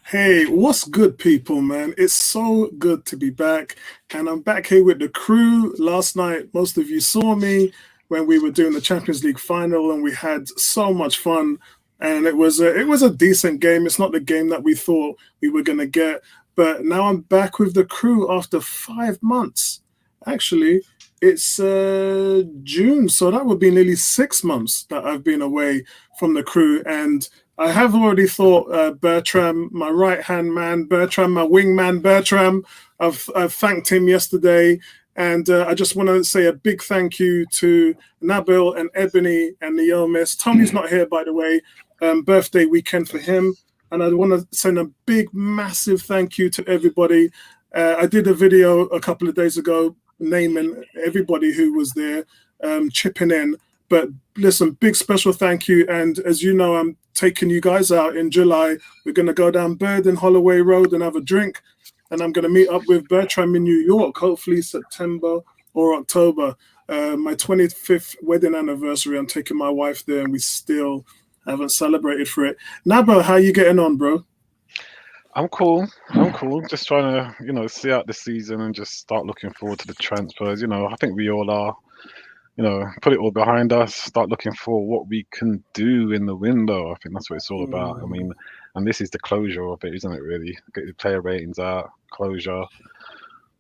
Hey, what's good, people, man? It's so good to be back. And I'm back here with the crew. Last night, most of you saw me when we were doing the Champions League final, and we had so much fun. And it was a decent game. It's not the game that we thought we were going to get. But now I'm back with the crew after 5 months. Actually, it's June, so that would be nearly 6 months that I've been away from the crew. And I have already thought Bertram, my right-hand man, Bertram, my wingman, Bertram. I've thanked him yesterday. And I just want to say a big thank you to Nabil and Ebony and Neomis. Tony's not here, by the way. Birthday weekend for him. And I want to send a big, massive thank you to everybody. I did a video a couple of days ago naming everybody who was there, chipping in. But listen, big special thank you. And as you know, I'm taking you guys out in July. We're going to go down Bird and Holloway Road and have a drink. And I'm going to meet up with Bertram in New York, hopefully September or October. My 25th wedding anniversary, I'm taking my wife there, and we still haven't celebrated for it. Nabo, how you getting on, bro? I'm cool. Just trying to, see out the season and just start looking forward to the transfers. I think we all are. Put it all behind us, start looking for what we can do in the window. I think that's what it's all about. I mean, and this is the closure of it, isn't it, really? Get the player ratings out, closure,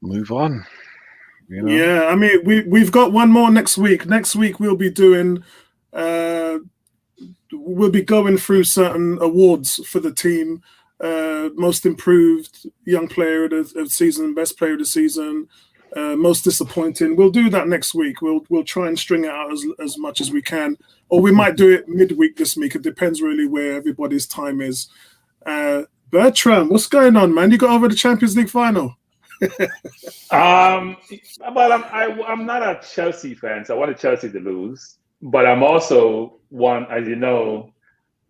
move on. Yeah, I mean, we've got one more next week. Next week we'll be doing, we'll be going through certain awards for the team. Most improved, young player of the season, best player of the season, most disappointing. We'll do that next week. We'll try and string it out as much as we can, or we might do it midweek this week. It depends really where everybody's time is. Bertram, what's going on, man? You got over the Champions League final. But I'm not a Chelsea fan, so I wanted Chelsea to lose. But I'm also one, as you know,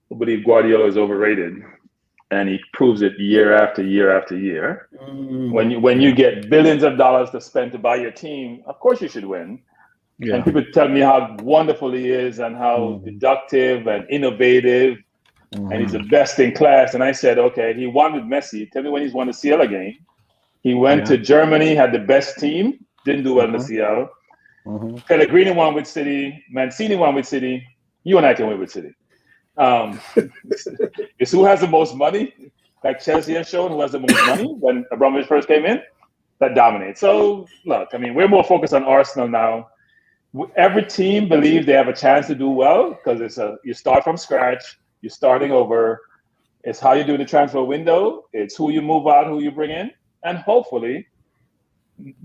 who believe Guardiola is overrated. And he proves it year after year after year. When you get billions of dollars to spend to buy your team, of course you should win. Yeah. And people tell me how wonderful he is and how deductive and innovative, and he's the best in class. And I said, okay, he won with Messi. Tell me when he's won the CL again. He went to Germany, had the best team, didn't do well in the CL. Pellegrini won with City, Mancini won with City. You and I can win with City. It's who has the most money, like Chelsea has shown, who has the most money when Abramovich first came in, that dominates. So, look, I mean, we're more focused on Arsenal now. Every team believes they have a chance to do well because you start from scratch, you're starting over. It's how you do the transfer window. It's who you move out, who you bring in. And hopefully,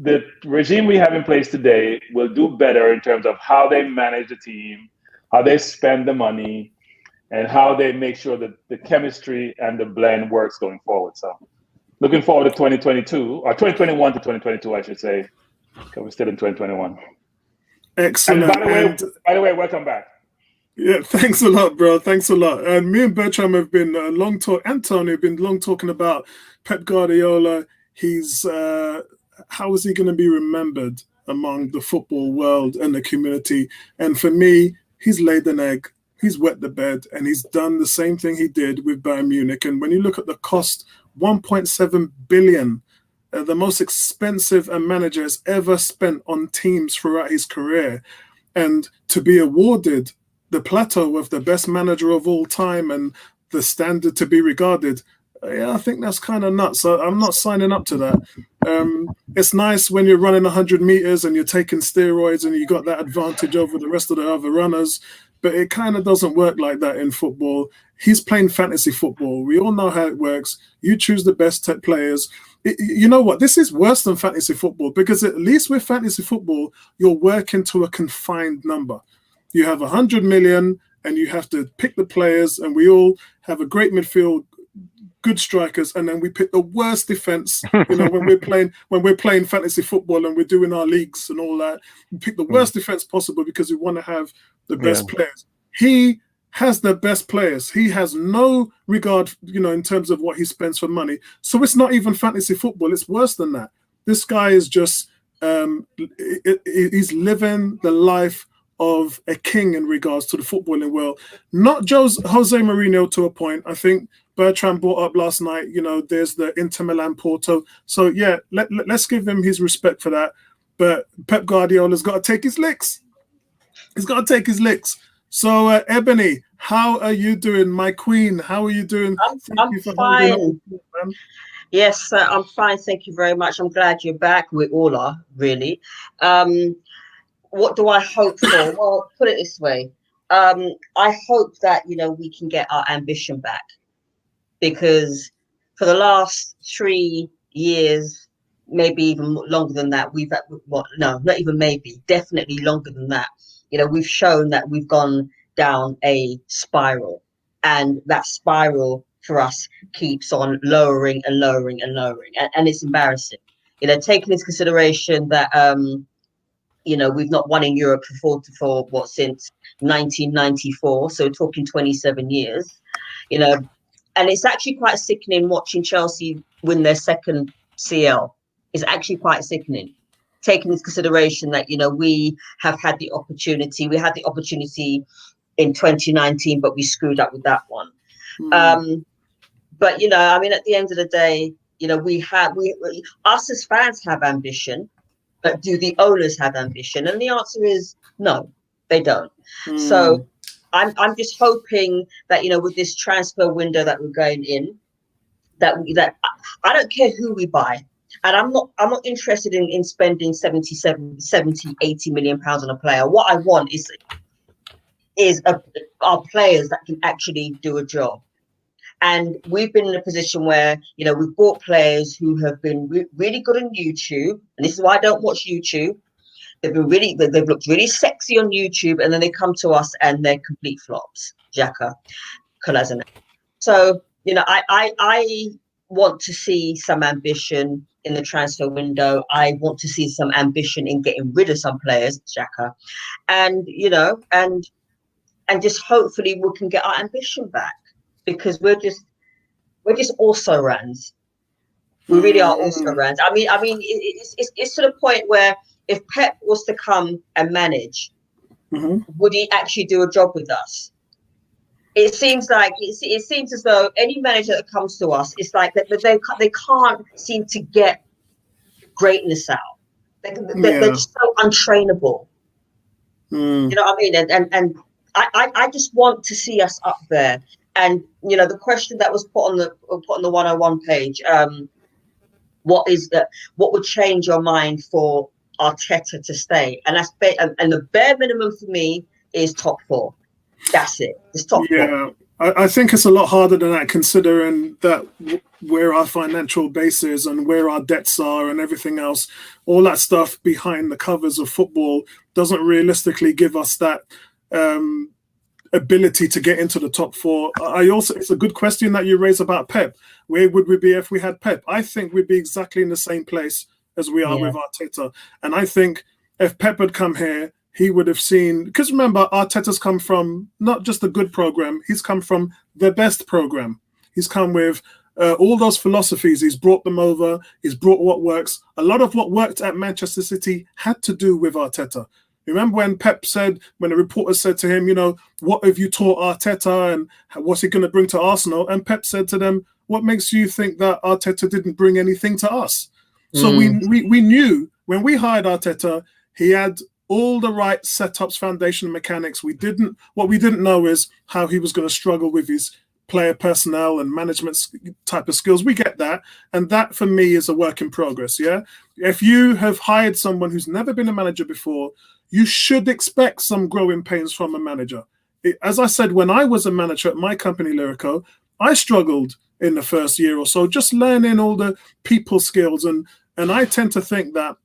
the regime we have in place today will do better in terms of how they manage the team, how they spend the money, and how they make sure that the chemistry and the blend works going forward. So looking forward to 2022, or 2021 to 2022, I should say, because we're still in 2021. Excellent. And by the way, welcome back. Yeah, thanks a lot, bro. Thanks a lot. And me and Bertram have been long talking about Pep Guardiola. How is he going to be remembered among the football world and the community? And for me, he's laid an egg. He's wet the bed, and he's done the same thing he did with Bayern Munich. And when you look at the cost, 1.7 billion, the most expensive a manager has ever spent on teams throughout his career. And to be awarded the plateau of the best manager of all time and the standard to be regarded, I think that's kind of nuts. So I'm not signing up to that. It's nice when you're running 100 meters and you're taking steroids and you got that advantage over the rest of the other runners. But it kind of doesn't work like that in football. He's playing fantasy football. We all know how it works. You choose the best players. You know what? This is worse than fantasy football because at least with fantasy football, you're working to a confined number. You have 100 million and you have to pick the players, and we all have a great midfield, good strikers, and then we pick the worst defense. When we're playing fantasy football and we're doing our leagues and all that, we pick the worst defense possible because we want to have the best players. He has the best players. He has no regard, in terms of what he spends for money. So it's not even fantasy football. It's worse than that. This guy is just he's living the life of a king in regards to the footballing world. Not Jose Mourinho to a point. I think Bertrand brought up last night, there's the Inter Milan Porto. So yeah, let's give him his respect for that. But Pep Guardiola's got to take his licks. He's got to take his licks. So Ebony, how are you doing, my queen? How are you doing? I'm fine. Yes, I'm fine. Thank you very much. I'm glad you're back. We all are, really. What do I hope for? Well, put it this way. I hope that, we can get our ambition back, because for the last 3 years, maybe even longer than that, not even maybe, definitely longer than that, we've shown that we've gone down a spiral, and that spiral for us keeps on lowering and lowering and lowering, and it's embarrassing, taking into consideration that we've not won in Europe since 1994, so we're talking 27 years, and it's actually quite sickening watching Chelsea win their second CL. It's actually quite sickening, taking into consideration that we had the opportunity in 2019, but we screwed up with that one. But at the end of the day, us as fans have ambition, but do the owners have ambition? And the answer is no, they don't. So I'm just hoping that with this transfer window that we're going in, that I don't care who we buy, and I'm not interested in spending 70, 80 million pounds on a player. What I want is our players that can actually do a job. And we've been in a position where, we've bought players who have been really good on YouTube. And this is why I don't watch YouTube. They've looked really sexy on YouTube, and then they come to us and they're complete flops. Xhaka, Kolasinac. So, I want to see some ambition in the transfer window. I want to see some ambition in getting rid of some players, Xhaka. And, and just hopefully we can get our ambition back, because we're just also rans. We really are also rans. I mean, it's to the point where if Pep was to come and manage, would he actually do a job with us? It seems as though any manager that comes to us, it's like that they can't seem to get greatness out. They're just so untrainable. You know what I mean? And I just want to see us up there. And the question that was put on the 101 page, what would change your mind for Arteta to stay? And and the bare minimum for me is top 4. That's it. It's top 4. I think it's a lot harder than that, considering that where our financial base is and where our debts are and everything else. All that stuff behind the covers of football doesn't realistically give us that ability to get into the top 4. It's a good question that you raise about Pep. Where would we be if we had Pep? I think we'd be exactly in the same place as we are with Arteta. And I think if Pep had come here, he would have seen, because remember, Arteta's come from not just a good program, he's come from the best program. He's come with all those philosophies. He's brought them over. He's brought what works. A lot of what worked at Manchester City had to do with Arteta. Remember when Pep said, when the reporter said to him, what have you taught Arteta and what's he going to bring to Arsenal? And Pep said to them, what makes you think that Arteta didn't bring anything to us? So we knew when we hired Arteta, he had all the right setups, foundation, mechanics. What we didn't know is how he was going to struggle with his player personnel and management type of skills. We get that. And that for me is a work in progress. Yeah. If you have hired someone who's never been a manager before, you should expect some growing pains from a manager. As I said, when I was a manager at my company, Lyrico, I struggled in the first year or so, just learning all the people skills. And I tend to think that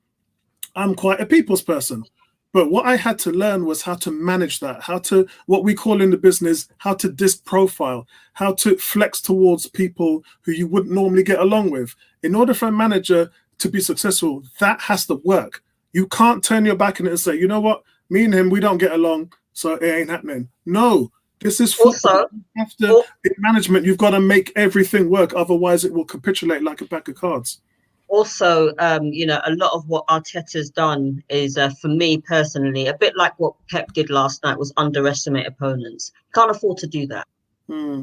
I'm quite a people's person. But what I had to learn was how to manage that, how to, what we call in the business, how to disc profile, how to flex towards people who you wouldn't normally get along with. In order for a manager to be successful, that has to work. You can't turn your back on it and say, you know what, me and him, we don't get along, so it ain't happening. No, this is football. In management, you've got to make everything work. Otherwise, it will capitulate like a pack of cards. Also, a lot of what Arteta's done is, for me personally, a bit like what Pep did last night, was underestimate opponents. Can't afford to do that.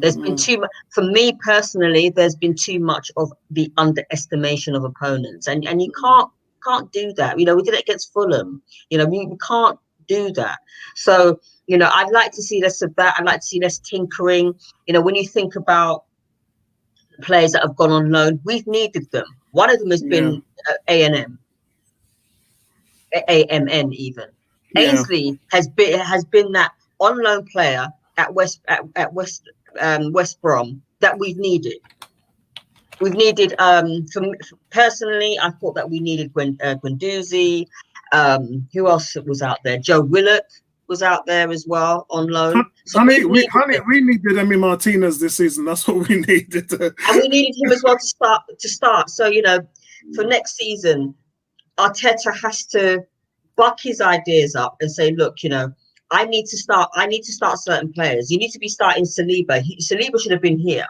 There's been too much, for me personally, there's been too much of the underestimation of opponents. And you can't do that. You know, we did it against Fulham. You know, we can't do that. So, you know, I'd like to see less of that. I'd like to see less tinkering. You know, when you think about players that have gone on loan, we've needed them. One of them has been AMN even. Ainsley has been that on loan player at West Brom that we've needed. We've needed personally, I thought that we needed Guendouzi. Who else was out there? Joe Willock was out there as well on loan. So we needed Emi Martinez this season. That's what we needed. And we needed him as well to start. So, you know, for next season, Arteta has to buck his ideas up and say, look, you know, I need to start certain players. You need to be starting Saliba. Saliba should have been here,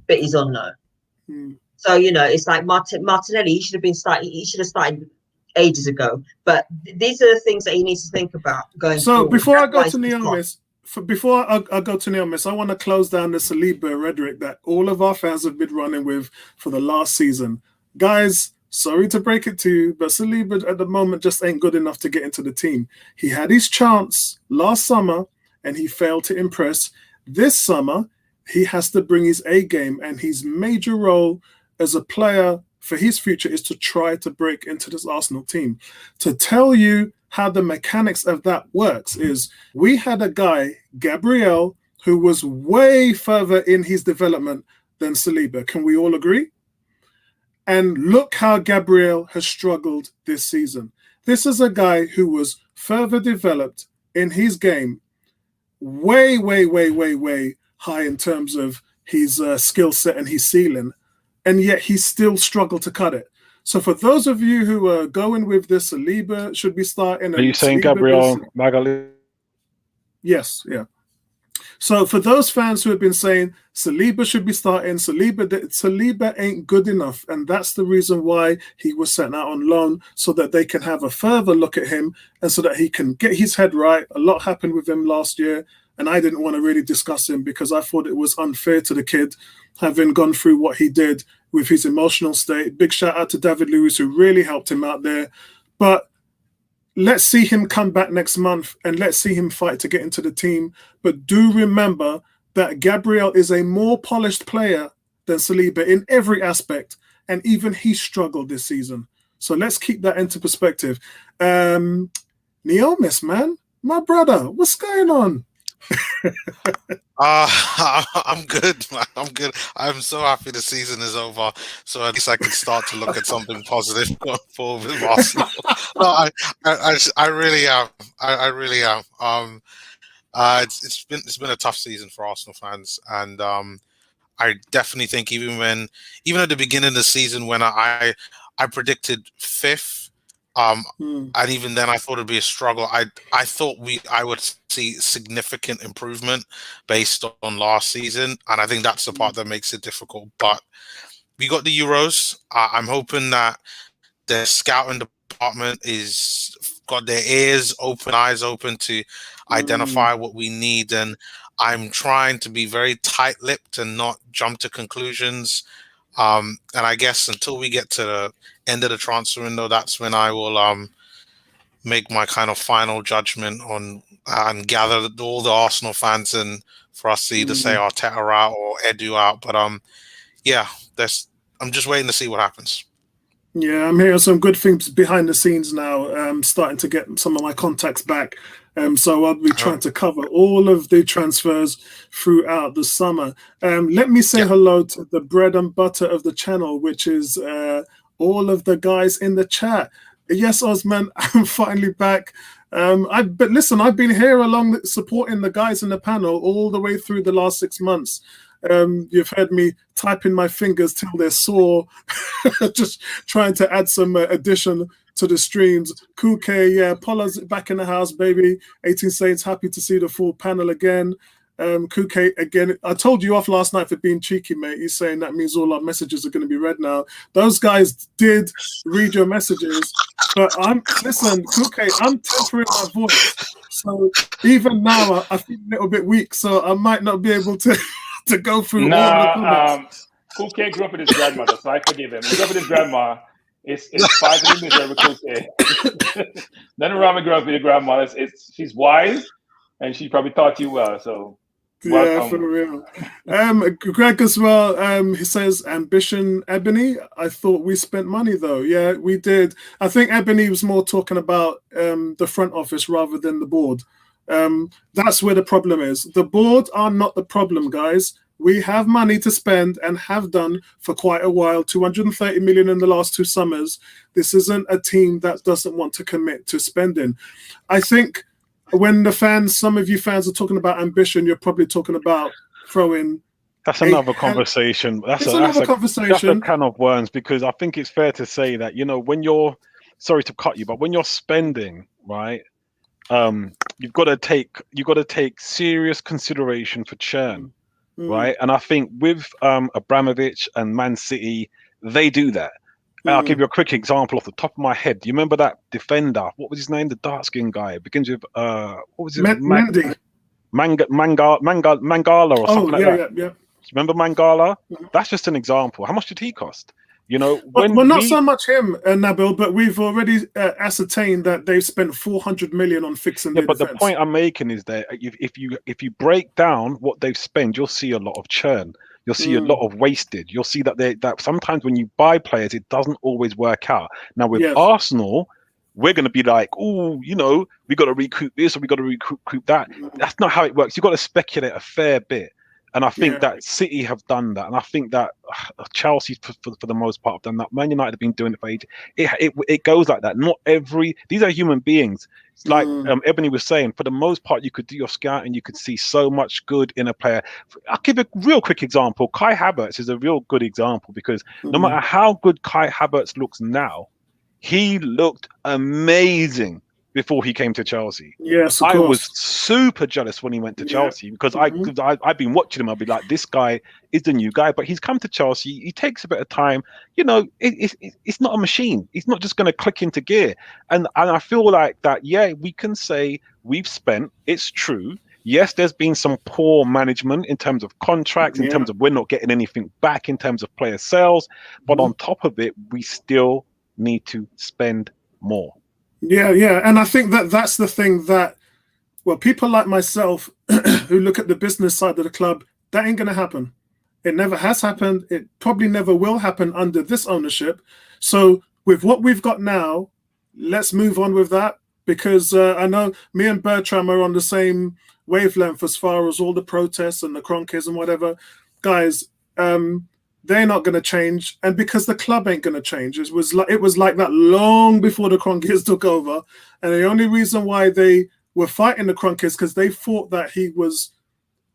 but he's on loan. So, you know, it's like Martinelli, he should have started ages ago. But these are the things that he needs to think about going forward. Before I go to Neomis, I want to close down the Saliba rhetoric that all of our fans have been running with for the last season. Guys, sorry to break it to you, but Saliba at the moment just ain't good enough to get into the team. He had his chance last summer and he failed to impress. This summer, he has to bring his A game, and his major role as a player for his future is to try to break into this Arsenal team. To tell you how the mechanics of that works is we had a guy, Gabriel, who was way further in his development than Saliba. Can we all agree? And look how Gabriel has struggled this season. This is a guy who was further developed in his game, way high in terms of his skill set and his ceiling, and yet he still struggled to cut it. So for those of you who are going with this, Saliba should be starting. Are you saying Gabriel Magalhaes? Yes, yeah. So for those fans who have been saying Saliba should be starting, Saliba ain't good enough. And that's the reason why he was sent out on loan, so that they can have a further look at him and so that he can get his head right. A lot happened with him last year, and I didn't want to really discuss him because I thought it was unfair to the kid, having gone through what he did with his emotional state. Big shout out to David Luiz, who really helped him out there. But let's see him come back next month and let's see him fight to get into the team. But do remember that Gabriel is a more polished player than Saliba in every aspect, and even he struggled this season. So let's keep that into perspective. Neomis, man, my brother, what's going on? I'm good, man. I'm good. I'm so happy the season is over, so at least I can start to look at something positive going forward with Arsenal. No, I really am. I really am. It's been a tough season for Arsenal fans, and I definitely think even at the beginning of the season when I predicted 5th. And even then I thought it'd be a struggle. I thought I would see significant improvement based on last season, and I think that's the part that makes it difficult. But we got the Euros. I'm hoping that the scouting department is got their eyes open to identify what we need, and I'm trying to be very tight-lipped and not jump to conclusions. And I guess until we get to the end of the transfer window, that's when I will make my kind of final judgment on and gather all the Arsenal fans and for us to either say Arteta out or Edu out. But yeah, I'm just waiting to see what happens. Yeah, I'm hearing some good things behind the scenes now. Starting to get some of my contacts back. So I'll be trying to cover all of the transfers throughout the summer. Let me say hello to the bread and butter of the channel, which is all of the guys in the chat. Yes, Osman, I'm finally back. But listen, I've been here supporting the guys in the panel all the way through the last 6 months. You've heard me typing my fingers till they're sore, just trying to add some addition to the streams. Kuke, yeah, Paula's back in the house, baby. 18 Saints, happy to see the full panel again. Kuke, again, I told you off last night for being cheeky, mate. He's saying that means all our messages are going to be read now. Those guys did read your messages, but listen, Kuke, I'm tempering my voice. So even now, I feel a little bit weak, so I might not be able to to go through all the comments. Kuke grew up with his grandmother, so I forgive him. He grew up with his grandma. It's five in the with Kuke. Then Rami grew up with your grandma. She's wise, and she probably taught you well. So welcome. Yeah, for real. Greg as well. He says, ambition, Ebony. I thought we spent money though. Yeah, we did. I think Ebony was more talking about the front office rather than the board. That's where the problem is. The board are not the problem, guys. We have money to spend and have done for quite a while. 230 million in the last 2 summers. This isn't a team that doesn't want to commit to spending. I think when some of you fans are talking about ambition, you're probably talking about throwing. That's another conversation. That's a conversation. That's a can of worms, because I think it's fair to say that, when you're, sorry to cut you, but when you're spending, right, you've got to take serious consideration for churn, right? And I think with Abramovich and Man City, they do that. I'll give you a quick example off the top of my head. Do you remember that defender? What was his name? The dark-skinned guy. It begins with what was it? Mangala or something like that. Yeah. Remember Mangala? That's just an example. How much did he cost? Well, not so much him, Nabil, but we've already ascertained that they've spent 400 million on fixing their but defense. The point I'm making is that if you break down what they've spent, you'll see a lot of churn. You'll see a lot of wasted. You'll see that sometimes when you buy players, it doesn't always work out. Now with Arsenal, we're going to be like, we got to recoup this or we got to recoup that. That's not how it works. You've got to speculate a fair bit. And I think that City have done that. And I think that Chelsea, for the most part, have done that. Man United have been doing it for ages. It goes like that. These are human beings. It's like Ebony was saying, for the most part, you could do your scout and you could see so much good in a player. I'll give a real quick example. Kai Havertz is a real good example, because no matter how good Kai Havertz looks now, he looked amazing before he came to Chelsea. Yes, I was super jealous when he went to Chelsea, because I've been watching him. I'll be like, this guy is the new guy, but he's come to Chelsea. He takes a bit of time. It's not a machine. He's not just going to click into gear. And I feel like that, we can say we've spent, it's true. Yes, there's been some poor management in terms of contracts, in terms of we're not getting anything back in terms of player sales. But on top of it, we still need to spend more. Yeah. And I think that's the thing that, people like myself who look at the business side of the club, that ain't going to happen. It never has happened. It probably never will happen under this ownership. So with what we've got now, let's move on with that, because I know me and Bertram are on the same wavelength as far as all the protests and the Kroenkes and whatever. Guys, they're not going to change, and because the club ain't going to change. It was like that long before the Kroenkes took over, and the only reason why they were fighting the Kroenkes because they thought that he was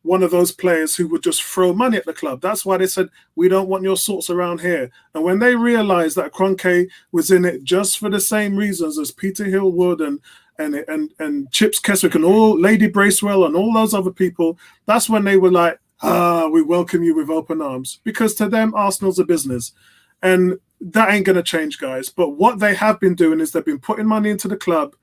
one of those players who would just throw money at the club. That's why they said, we don't want your sorts around here. And when they realized that Kroenke was in it just for the same reasons as Peter Hillwood and Chips Keswick and all Lady Bracewell and all those other people, that's when they were like, we welcome you with open arms, because to them, Arsenal's a business, and that ain't going to change, guys. But what they have been doing is they've been putting money into the club.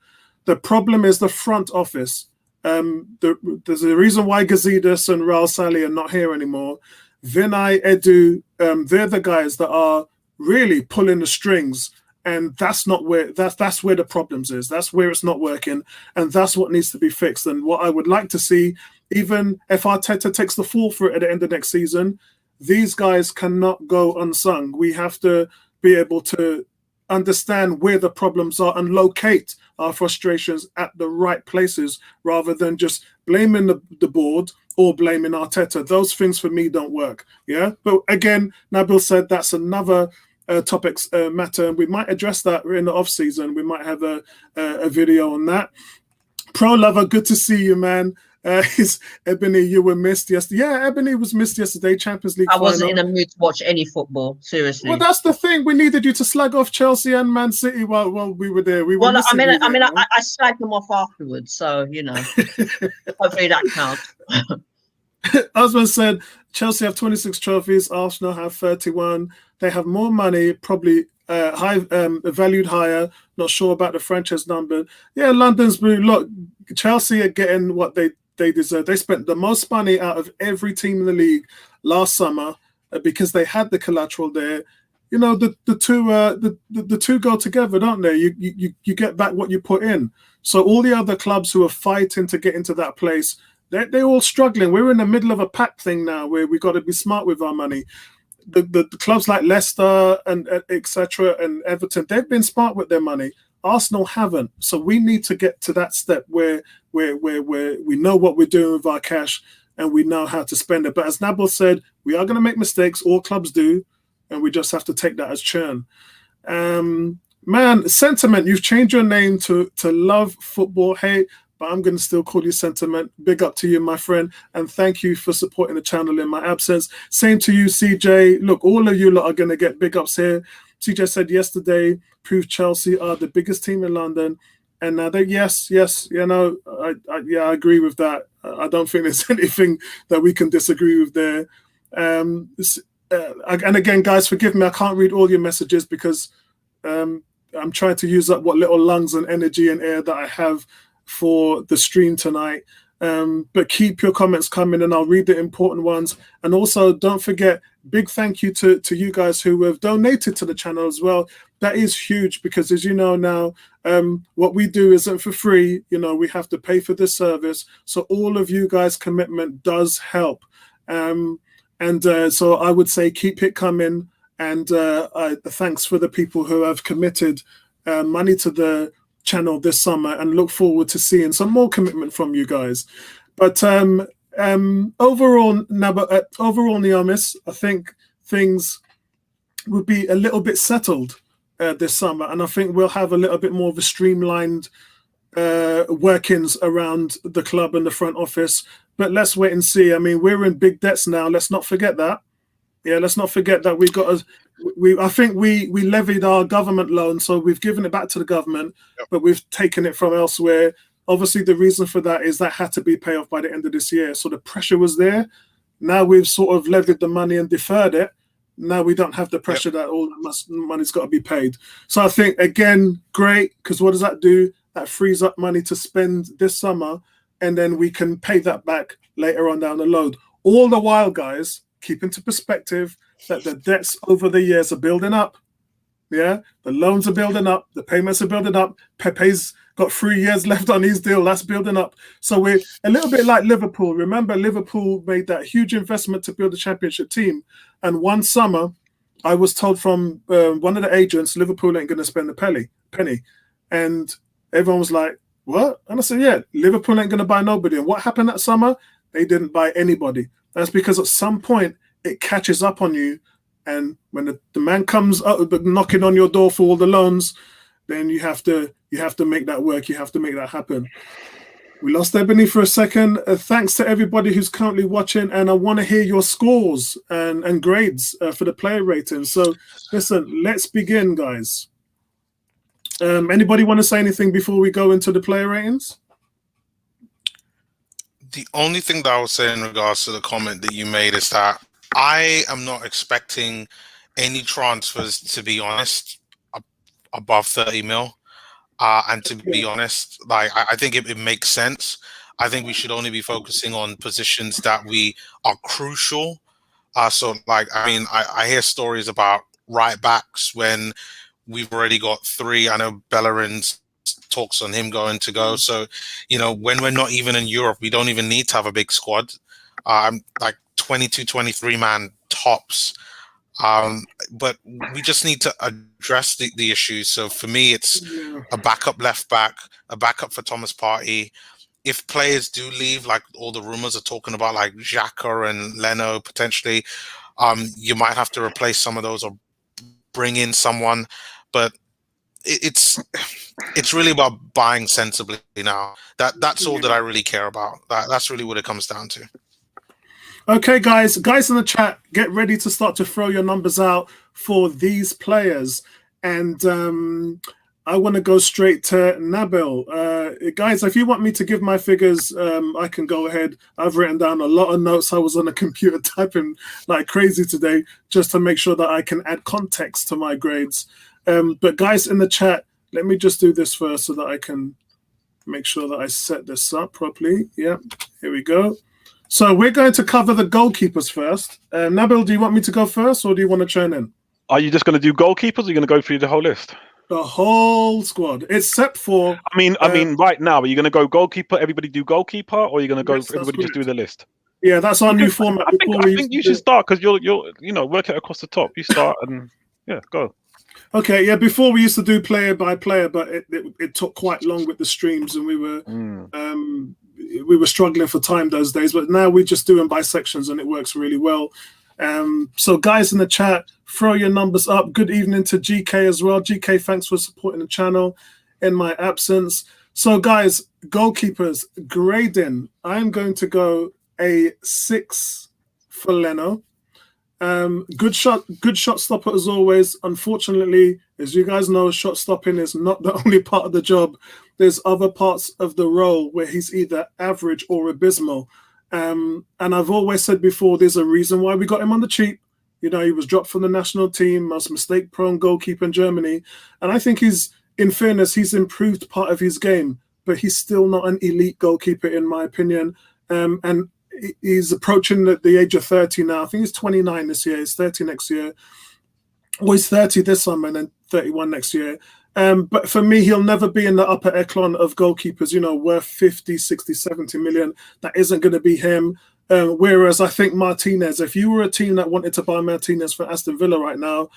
The problem is the front office. There's a reason why Gazidis and Raul Sally are not here anymore. Vinay, Edu, they're the guys that are really pulling the strings, and that's where the problems is. That's where it's not working, and that's what needs to be fixed. And what I would like to see, even if Arteta takes the fall for it at the end of next season, these guys cannot go unsung. We have to be able to understand where the problems are and locate our frustrations at the right places, rather than just blaming the board or blaming Arteta. Those things for me don't work. Yeah, but again, Nabil said that's another topics matter, and we might address that in the off season. We might have a video on that. Pro Lover, good to see you, man. Ebony, you were missed yesterday. Yeah, Ebony was missed yesterday. Champions League. I wasn't in a mood to watch any football. Seriously. Well, that's the thing. We needed you to slag off Chelsea and Man City while we were there. I slagged them off afterwards, so hopefully that counts. Osman said Chelsea have 26 trophies. Arsenal have 31. They have more money, probably valued higher. Not sure about the franchise number. Yeah, London's blue. Look, Chelsea are getting what they they deserve. They spent the most money out of every team in the league last summer because they had the collateral there. You know, the two go together, don't they? You get back what you put in. So all the other clubs who are fighting to get into that place, they're all struggling. We're in the middle of a pack thing now where we got to be smart with our money. The clubs like Leicester and etc. and Everton, they've been smart with their money. Arsenal haven't. So we need to get to that step where we know what we're doing with our cash and we know how to spend it. But as Nabil said, we are going to make mistakes. All clubs do, and we just have to take that as churn. Man, Sentiment, you've changed your name to Love Football Hate, but I'm going to still call you Sentiment. Big up to you, my friend, and thank you for supporting the channel in my absence. Same to you, CJ. Look, all of you lot are going to get big ups here. CJ said yesterday, proved Chelsea are the biggest team in London. And now yes, you know, I agree with that. I don't think there's anything that we can disagree with there. And again, guys, forgive me, I can't read all your messages because I'm trying to use up what little lungs and energy and air that I have for the stream tonight. But keep your comments coming and I'll read the important ones. And also don't forget, big thank you to you guys who have donated to the channel as well. That is huge because, as you know now, what we do isn't for free. You know, we have to pay for this service. So all of you guys' commitment does help. So I would say keep it coming. And thanks for the people who have committed money to the channel this summer, and look forward to seeing some more commitment from you guys. But overall, Niamis, I think things will be a little bit settled this summer, and I think we'll have a little bit more of a streamlined workings around the club and the front office. But let's wait and see. I mean, we're in big debts now. Let's not forget that. Yeah, let's not forget that I think we levied our government loan, so we've given it back to the government, but we've taken it from elsewhere. Obviously, the reason for that is that had to be paid off by the end of this year. So the pressure was there. Now we've sort of levied the money and deferred it. Now we don't have the pressure that all the money's got to be paid. So I think, again, great, because what does that do? That frees up money to spend this summer, and then we can pay that back later on down the road. All the while, guys, keep into perspective that the debts over the years are building up. Yeah, the loans are building up, the payments are building up. Pepe's got 3 years left on his deal, that's building up. So we're a little bit like Liverpool. Remember, Liverpool made that huge investment to build a championship team. And one summer, I was told from one of the agents, Liverpool ain't going to spend a penny. And everyone was like, what? And I said, yeah, Liverpool ain't going to buy nobody. And what happened that summer? They didn't buy anybody. That's because at some point, it catches up on you, and when the man comes up knocking on your door for all the loans, then you have to make that work. You have to make that happen. We lost Ebony for a second. Thanks to everybody who's currently watching, and I want to hear your scores and grades for the player ratings. So listen, let's begin, guys. Anybody want to say anything before we go into the player ratings? The only thing that I would say in regards to the comment that you made is that I am not expecting any transfers, to be honest, above 30 mil. And to be honest, like I think it makes sense. I think we should only be focusing on positions that we are crucial. So, like, I mean, I hear stories about right backs when we've already got 3. I know Bellerin's talks on him going to go. So, you know, when we're not even in Europe, we don't even need to have a big squad. Like 22, 23 man tops. But we just need to address the issues. So for me, it's a backup left back, a backup for Thomas Partey. If players do leave, like all the rumors are talking about, like Xhaka and Leno potentially, you might have to replace some of those or bring in someone. But it's really about buying sensibly now. That's all that I really care about. That's really what it comes down to. Okay, guys in the chat, get ready to start to throw your numbers out for these players. And I want to go straight to Nabil. Guys, if you want me to give my figures, I can go ahead. I've written down a lot of notes. I was on a computer typing like crazy today just to make sure that I can add context to my grades. But guys in the chat, let me just do this first so that I can Make sure that I set this up properly. Yeah, here we go. So we're going to cover the goalkeepers first. Nabil, do you want me to go first, or do you want to churn in? Are you just going to do goalkeepers, or are you going to go through the whole list? The whole squad, except for. I mean, right now, are you going to go goalkeeper? Everybody do goalkeeper, or are you going to go? Yes, Everybody just do the list. Yeah, that's our new format. I think you should start because you're work it across the top. You start and go. Okay, yeah. Before we used to do player by player, but it took quite long with the streams, and we were struggling for time those days. But now we just do them by sections, and it works really well. So guys in the chat, throw your numbers up. Good evening to GK as well. GK, thanks for supporting the channel in my absence. So guys, goalkeepers, grading. I'm going to go a 6 for Leno. Good shot stopper as always. Unfortunately, as you guys know, shot stopping is not the only part of the job. There's other parts of the role where he's either average or abysmal. And I've always said before, there's a reason why we got him on the cheap. He was dropped from the national team, most mistake-prone goalkeeper in Germany. And I think in fairness, he's improved part of his game, but he's still not an elite goalkeeper, in my opinion. And he's approaching the age of 30 now. I think he's 29 this year. He's 30 next year. Well, he's 30 this summer and then 31 next year. But for me, he'll never be in the upper echelon of goalkeepers, worth 50, 60, 70 million. That isn't going to be him. Whereas I think Martinez, if you were a team that wanted to buy Martinez for Aston Villa right now,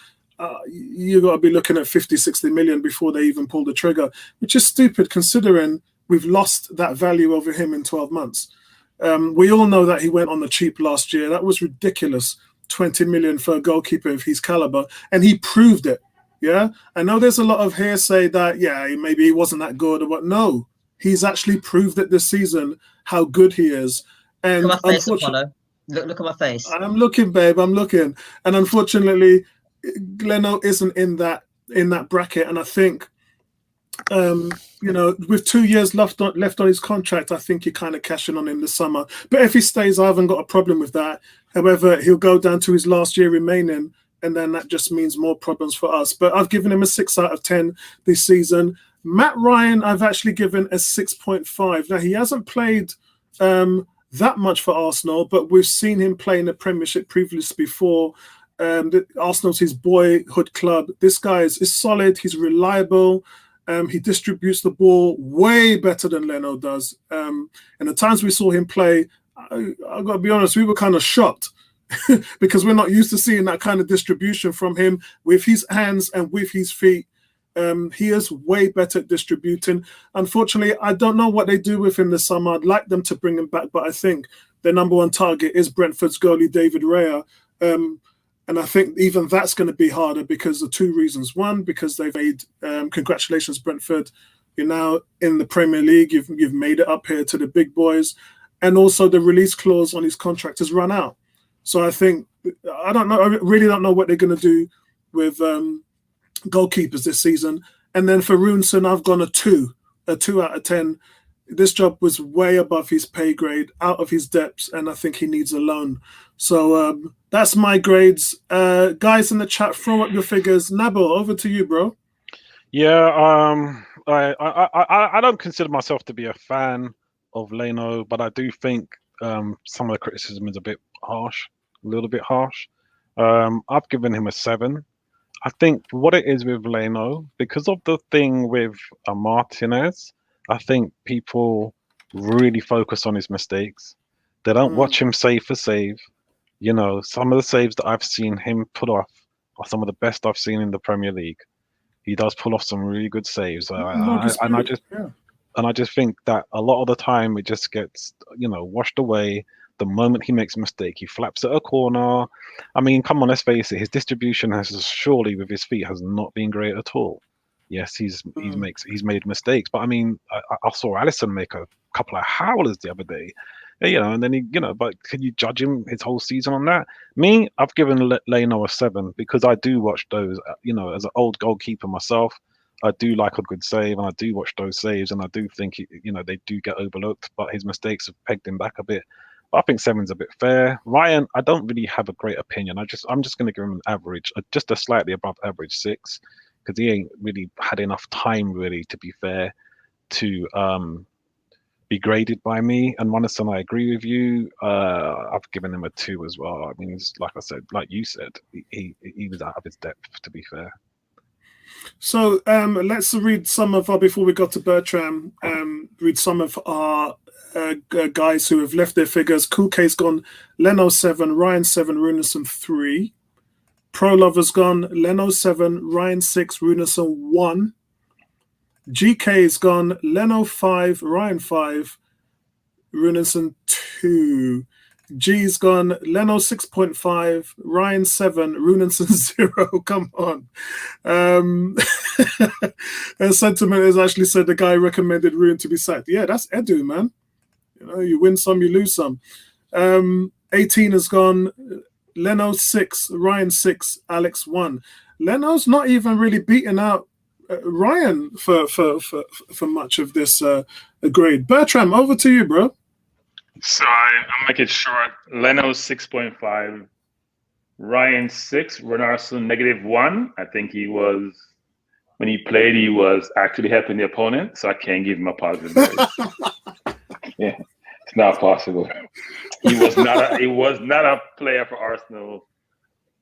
you got to be looking at 50, 60 million before they even pull the trigger, which is stupid considering we've lost that value over him in 12 months. We all know that he went on the cheap last year. That was ridiculous. 20 million for a goalkeeper of his caliber. And he proved it. Yeah. I know there's a lot of hearsay that, maybe he wasn't that good or what. No, he's actually proved it this season how good he is. And look at my face, Apollo. Look at my face. I'm looking, babe. I'm looking. And unfortunately, Leno isn't in that bracket. And I think, with 2 years left on his contract, I think you're kind of cashing on him this summer. But if he stays, I haven't got a problem with that. However, he'll go down to his last year remaining, and then that just means more problems for us. But I've given him a 6 out of 10 this season. Matt Ryan, I've actually given a 6.5. Now, he hasn't played that much for Arsenal, but we've seen him play in the Premiership previously before. Arsenal's his boyhood club. This guy is solid. He's reliable. He distributes the ball way better than Leno does. And the times we saw him play, I've got to be honest, we were kind of shocked because we're not used to seeing that kind of distribution from him with his hands and with his feet. He is way better at distributing. Unfortunately, I don't know what they do with him this summer. I'd like them to bring him back, but I think their number one target is Brentford's goalie, David Raya. And I think even that's going to be harder because of 2 reasons. One, because they've made, congratulations, Brentford, you're now in the Premier League. You've made it up here to the big boys. And also the release clause on his contract has run out. So I think, I really don't know what they're going to do with goalkeepers this season. And then for Roonson, I've gone a 2 out of 10. This job was way above his pay grade, out of his depths, and I think he needs a loan. So that's my grades. Guys in the chat, throw up your figures. Nabil, over to you, bro. Yeah, I don't consider myself to be a fan of Leno, but I do think some of the criticism is a little bit harsh. I've given him a 7. I think what it is with Leno, because of the thing with Martinez, I think people really focus on his mistakes. They don't watch him save for save. Some of the saves that I've seen him put off are some of the best I've seen in the Premier League. He does pull off some really good saves. And I just think that a lot of the time it just gets, washed away. The moment he makes a mistake, he flaps at a corner. I mean, come on, let's face it. His distribution has surely with his feet has not been great at all. Yes, he's made mistakes, but I mean, I saw Alisson make a couple of howlers the other day, and then but can you judge him his whole season on that? Me, I've given Leno a 7 because I do watch those, as an old goalkeeper myself, I do like a good save and I do watch those saves and I do think, they do get overlooked, but his mistakes have pegged him back a bit. But I think 7's a bit fair. Ryan, I don't really have a great opinion. I'm just going to give him an average, just a slightly above average 6. Because he ain't really had enough time, really, to be fair. to be graded by me. And Monison, I agree with you. I've given him a 2 as well. I mean, like I said, like you said, he was out of his depth, to be fair. So let's read some of our, before we go to Bertram, read some of our guys who have left their figures. Cool K's gone, Leno 7, Ryan 7, Runison 3. Pro Lover's gone, Leno 7, Ryan 6, Runison 1. GK's gone, Leno 5, Ryan 5, Runison 2. G's gone, Leno 6.5, Ryan 7, Runison 0. Come on. And Sentiment has actually said the guy recommended Ruin to be sacked. Yeah, that's Edu, man. You know, you win some, you lose some. 18 has gone, Leno 6, Ryan 6, Alex 1. Leno's not even really beaten out Ryan for much of this grade. Bertram, over to you, bro. So I'll make it short. Leno 6.5, Ryan 6, Renarson -1. I think he was, when he played, he was actually helping the opponent, so I can't give him a positive grade. Yeah, it's not possible. He was not a player for Arsenal.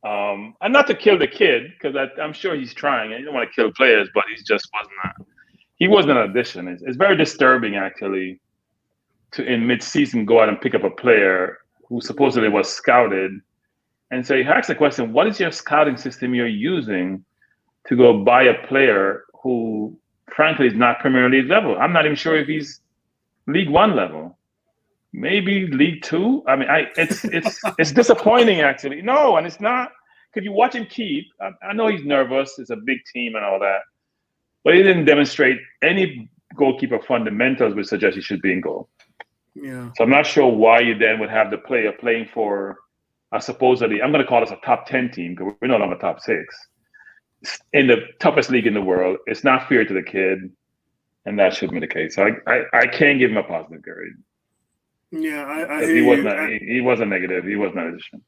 And not to kill the kid, because I'm sure he's trying. I don't want to kill players, but he wasn't an addition. It's very disturbing, actually, to in mid-season go out and pick up a player who supposedly was scouted. And so you ask the question, what is your scouting system you're using to go buy a player who, frankly, is not Premier League level? I'm not even sure if he's League One level. Maybe League Two. I mean, it's disappointing, actually. No, and it's not. Could you watch him keep? I know he's nervous. It's a big team and all that, but he didn't demonstrate any goalkeeper fundamentals which suggest he should be in goal. Yeah. So I'm not sure why you then would have the player playing for a supposedly, I'm going to call this a top 10 team because we're no longer top 6 in the toughest league in the world. It's not fair to the kid, and that shouldn't be the case. So I can't give him a positive grade. Yeah, he wasn't negative. He was not an addition.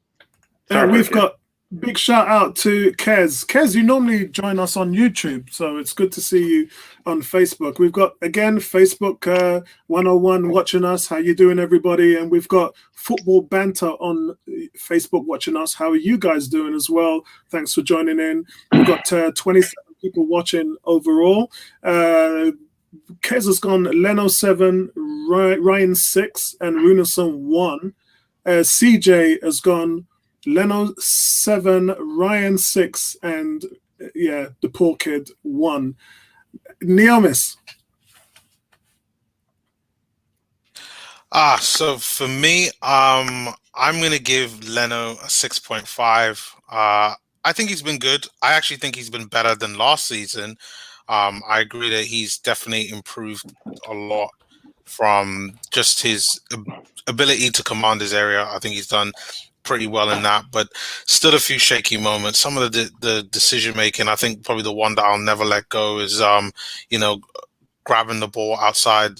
We've got big shout out to Kez. Kez, you normally join us on YouTube, so it's good to see you on Facebook. We've got, again, Facebook 101 watching us. How you doing, everybody? And we've got Football Banter on Facebook watching us. How are you guys doing as well? Thanks for joining in. We've got 27 people watching overall. Kez has gone Leno 7, Ryan 6, and Runison 1. CJ has gone Leno 7, Ryan 6, and the poor kid 1. Neomis. So for me, I'm going to give Leno a 6.5. I think he's been good. I actually think he's been better than last season. I agree that he's definitely improved a lot from just his ability to command his area. I think he's done pretty well in that, but still a few shaky moments. Some of the decision making, I think probably the one that I'll never let go is grabbing the ball outside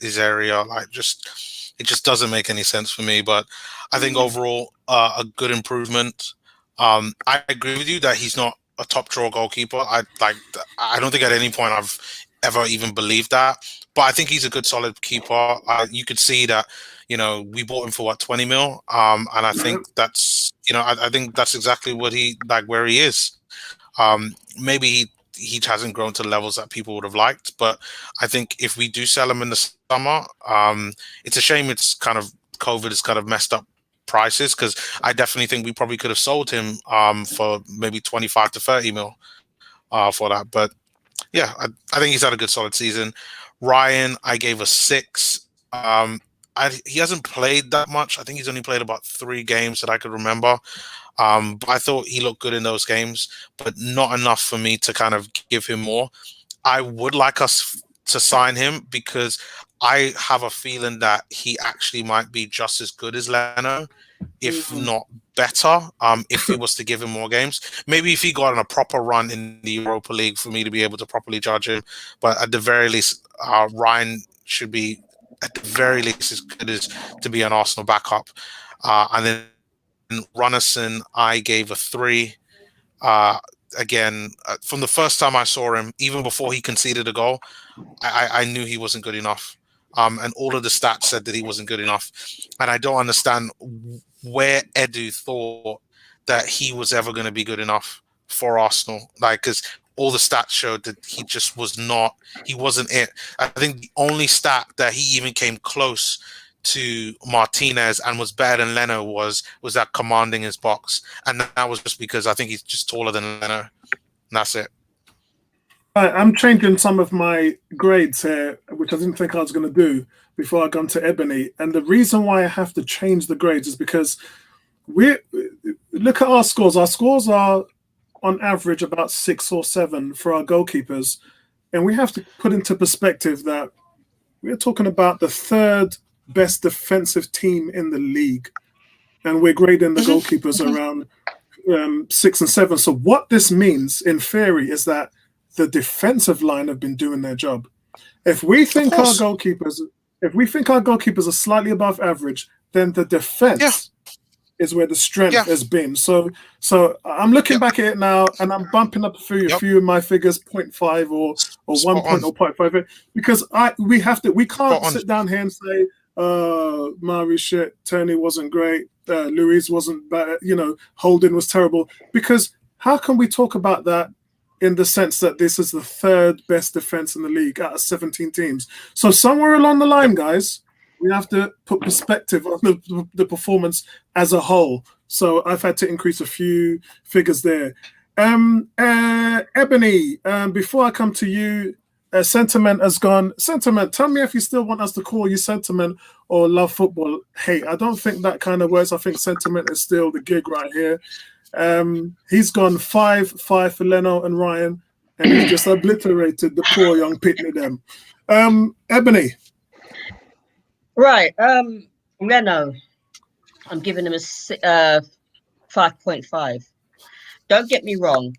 his area. It just doesn't make any sense for me. But I think overall a good improvement. I agree with you that he's not a top draw goalkeeper. I don't think at any point I've ever even believed that, but I think he's a good solid keeper. You could see that, we bought him for what, 20 mil. And I think that's, I think that's exactly what where he is. Maybe he hasn't grown to levels that people would have liked, but I think if we do sell him in the summer, it's a shame it's kind of COVID has kind of messed up prices, because I definitely think we probably could have sold him for maybe 25 to 30 mil for that. But yeah, I think he's had a good solid season. Ryan, I gave a 6. He hasn't played that much. I think he's only played about 3 games that I could remember. But I thought he looked good in those games, but not enough for me to kind of give him more. I would like us to sign him because I have a feeling that he actually might be just as good as Leno, if not better, if he was to give him more games. Maybe if he got on a proper run in the Europa League for me to be able to properly judge him. But at the very least, Ryan should be, at the very least, as good as to be an Arsenal backup. And then Runnison, I gave a 3. Again, from the first time I saw him, even before he conceded a goal, I knew he wasn't good enough. And all of the stats said that he wasn't good enough. And I don't understand where Edu thought that he was ever going to be good enough for Arsenal. Like, because all the stats showed that he just was not, he wasn't it. I think the only stat that he even came close to Martinez and was better than Leno was that commanding his box. And that was just because I think he's just taller than Leno. And that's it. I'm changing some of my grades here, which I didn't think I was going to do before I come to Ebony. And the reason why I have to change the grades is because look at our scores. Our scores are on average about 6 or 7 for our goalkeepers. And we have to put into perspective that we're talking about the 3rd best defensive team in the league. And we're grading the goalkeepers around 6 and 7. So what this means in theory is that the defensive line have been doing their job. If we think our goalkeepers are slightly above average, then the defense is where the strength has been. So I'm looking back at it now, and I'm bumping up a few of my figures, 0.5 or 1 point or 0.5, because we can't sit down here and say, Mari shit, Tony wasn't great, Louise wasn't bad, Holden was terrible, because how can we talk about that in the sense that this is the 3rd best defense in the league out of 17 teams? So somewhere along the line, guys, we have to put perspective on the performance as a whole. So I've had to increase a few figures there. Ebony, before I come to you, Sentiment has gone. Sentiment, tell me if you still want us to call you Sentiment or Love Football. Hey, I don't think that kind of works. I think Sentiment is still the gig right here. He's gone 5-5 for Leno and Ryan, and he just obliterated the poor young Pitney them. Ebony. Right. Leno, I'm giving him a 5.5. Don't get me wrong.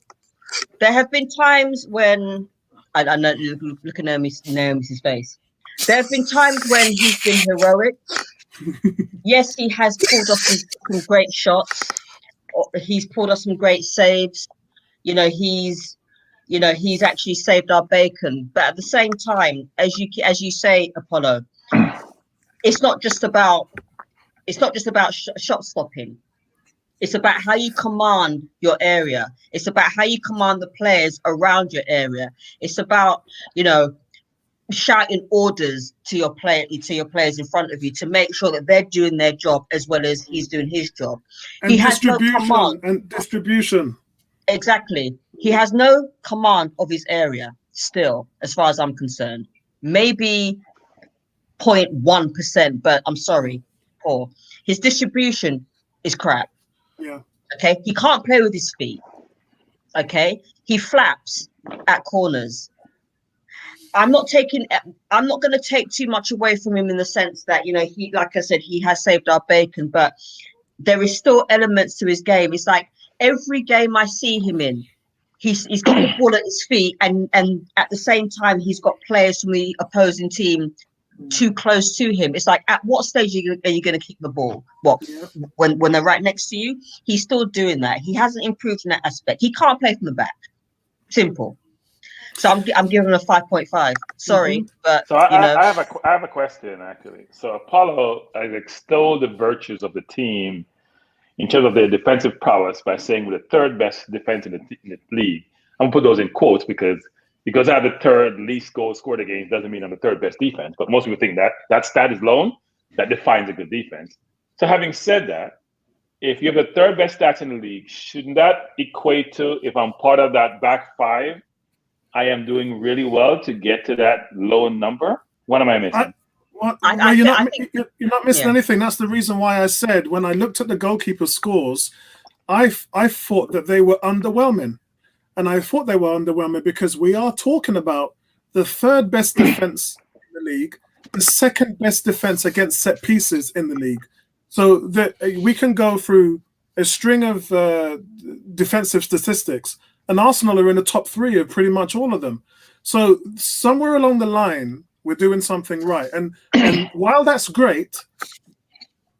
There have been times when I know, look at Naomi's face. There have been times when he's been heroic. Yes, he has pulled off some great shots. He's pulled off some great saves. He's actually saved our bacon. But at the same time, as you say, Apollo, it's not just about shot stopping. It's about how you command your area. It's about how you command the players around your area. It's about, shouting orders to your players in front of you to make sure that they're doing their job as well as he's doing his job. And he has no command. And distribution. Exactly. He has no command of his area still, as far as I'm concerned. Maybe 0.1%, but I'm sorry, Paul. His distribution is crap. Yeah. Okay. He can't play with his feet. Okay. He flaps at corners. I'm not going to take too much away from him in the sense that, he, like I said, he has saved our bacon, but there is still elements to his game. It's like every game I see him in, he's got the ball at his feet, and at the same time, he's got players from the opposing team too close to him. It's like, at what stage are you going to kick the ball? When they're right next to you? He's still doing that. He hasn't improved in that aspect. He can't play from the back. Simple. So I'm giving him a 5.5. Sorry, but so I have a question actually. So Apollo has extolled the virtues of the team in terms of their defensive prowess by saying we're the 3rd best defense in the league. I'm gonna put those in quotes because I have the 3rd least goals scored against doesn't mean I'm the 3rd best defense. But most people think that stat is alone that defines a good defense. So having said that, if you have the 3rd best stats in the league, shouldn't that equate to, if I'm part of that back 5, I am doing really well to get to that low number? What am I missing? You're not missing anything. That's the reason why I said when I looked at the goalkeeper scores, I thought that they were underwhelming. And I thought they were underwhelming because we are talking about the 3rd best defense in the league, the 2nd best defense against set pieces in the league. So that we can go through a string of defensive statistics, and Arsenal are in the top 3 of pretty much all of them. So somewhere along the line, we're doing something right. And while that's great,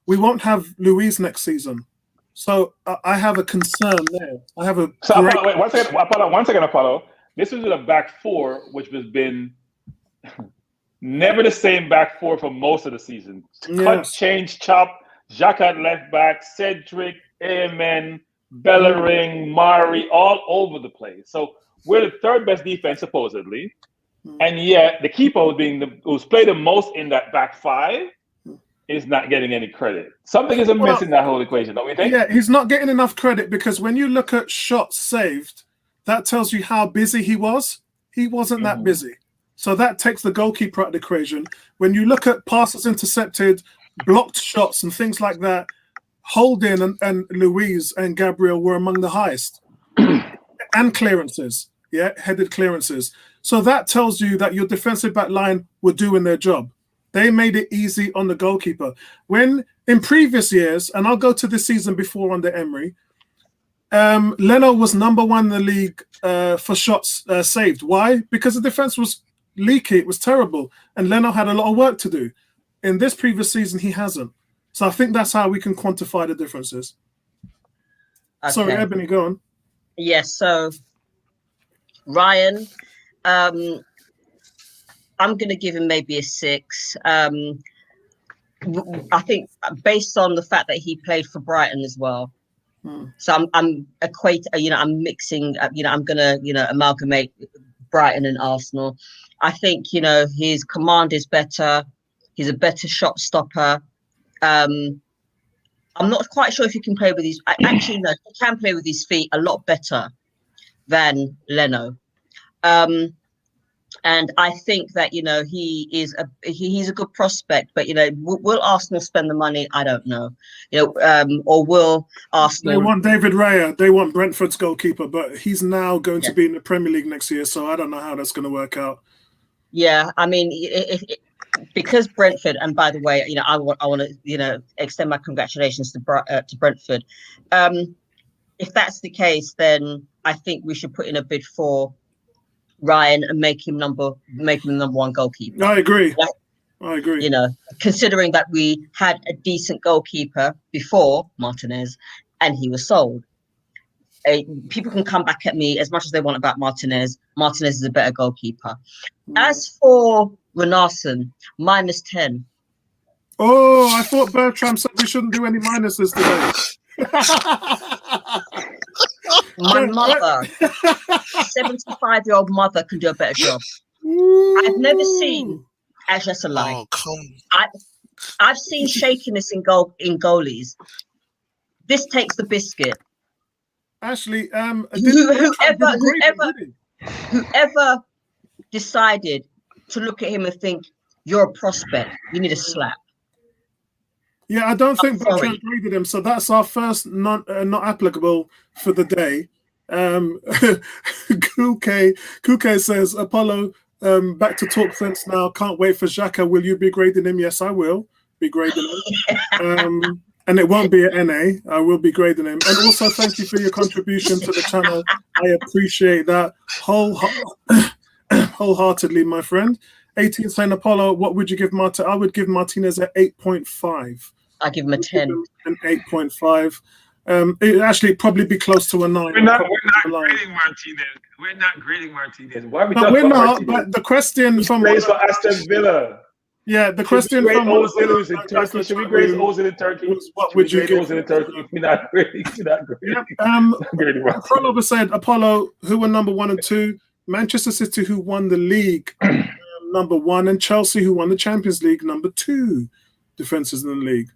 we won't have Louise next season. So I have a concern there. I have a. So Apollo, wait, one second, Apollo. This is the back 4, which has been Never the same back four for most of the season. Cut, Yes. change, chop. Jacques at left back, Cedric, Amen, Bellerin, Mari, all over the place. So we're the third best defense supposedly, and yet the keeper who's played the most in that back five is not getting any credit. Something is amiss in that whole equation, don't we think? Yeah, he's not getting enough credit because when you look at shots saved, that tells you how busy he was. He wasn't that busy. So that takes the goalkeeper out of the equation. When you look at passes intercepted, blocked shots and things like that, Holden and Louise and Gabriel were among the highest. And clearances, headed clearances. So that tells you that your defensive back line were doing their job. They made it easy on the goalkeeper. When in previous years, and I'll go to this season before under Emery, Leno was number one in the league for shots saved. Why? Because the defense was leaky. It was terrible. And Leno had a lot of work to do. In this previous season, he hasn't. So I think that's how we can quantify the differences. Okay. Sorry, Ebony, go on. Yes, so Ryan, I'm going to give him maybe a 6. I think based on the fact that he played for Brighton as well. So I'm mixing, I'm going to, amalgamate Brighton and Arsenal. I think, his command is better. He's a better shot stopper. I'm not quite sure if he can play with his. Actually, no, he can play with his feet a lot better than Leno. And I think that he's a good prospect. But will Arsenal spend the money? I don't know. Or will Arsenal? They want David Raya. They want Brentford's goalkeeper, but he's now going to be in the Premier League next year. So I don't know how that's going to work out. Yeah, I mean, because Brentford, and by the way, I want to, extend my congratulations to Brentford. If that's the case, then I think we should put in a bid for Ryan and make him number one goalkeeper. I agree. I agree. Considering that we had a decent goalkeeper before Martinez, and he was sold. People can come back at me as much as they want about Martinez. Martinez is a better goalkeeper. As for Renarsson, -10. Oh, I thought Bertram said we shouldn't do any minuses today. My mother, 75-year-old mother, can do a better job. I've never seen. Actually, that's a lie. Oh, come. I've seen shakiness in goalies. This takes the biscuit. Ashley, whoever decided to look at him and think you're a prospect, you need a slap. Yeah, I don't think Bertrand graded him, so that's our first not applicable for the day. Kuke says, Apollo, back to talk sense now. Can't wait for Xhaka. Will you be grading him? Yes, I will be grading him. And it won't be an NA. I will be grading him. And also, thank you for your contribution to the channel. I appreciate that wholeheartedly, my friend. 18 saying, Apollo, what would you give Martinez? I would give Martinez an 8.5. I give him a 10. An 8.5. It actually probably be close to a 9. We're not grading Martinez. We're not grading Martinez. Why are we talking about Martinez? But the question from plays for Aston Villa. Yeah, the question from Ozil in Turkey. Should we grade Ozil in Turkey? What would you give Ozil in Turkey? We're not grading. Apollo said, Apollo, who were number 1 and 2? Manchester City, who won the league, number 1, and Chelsea, who won the Champions League, number 2 defenses in the league.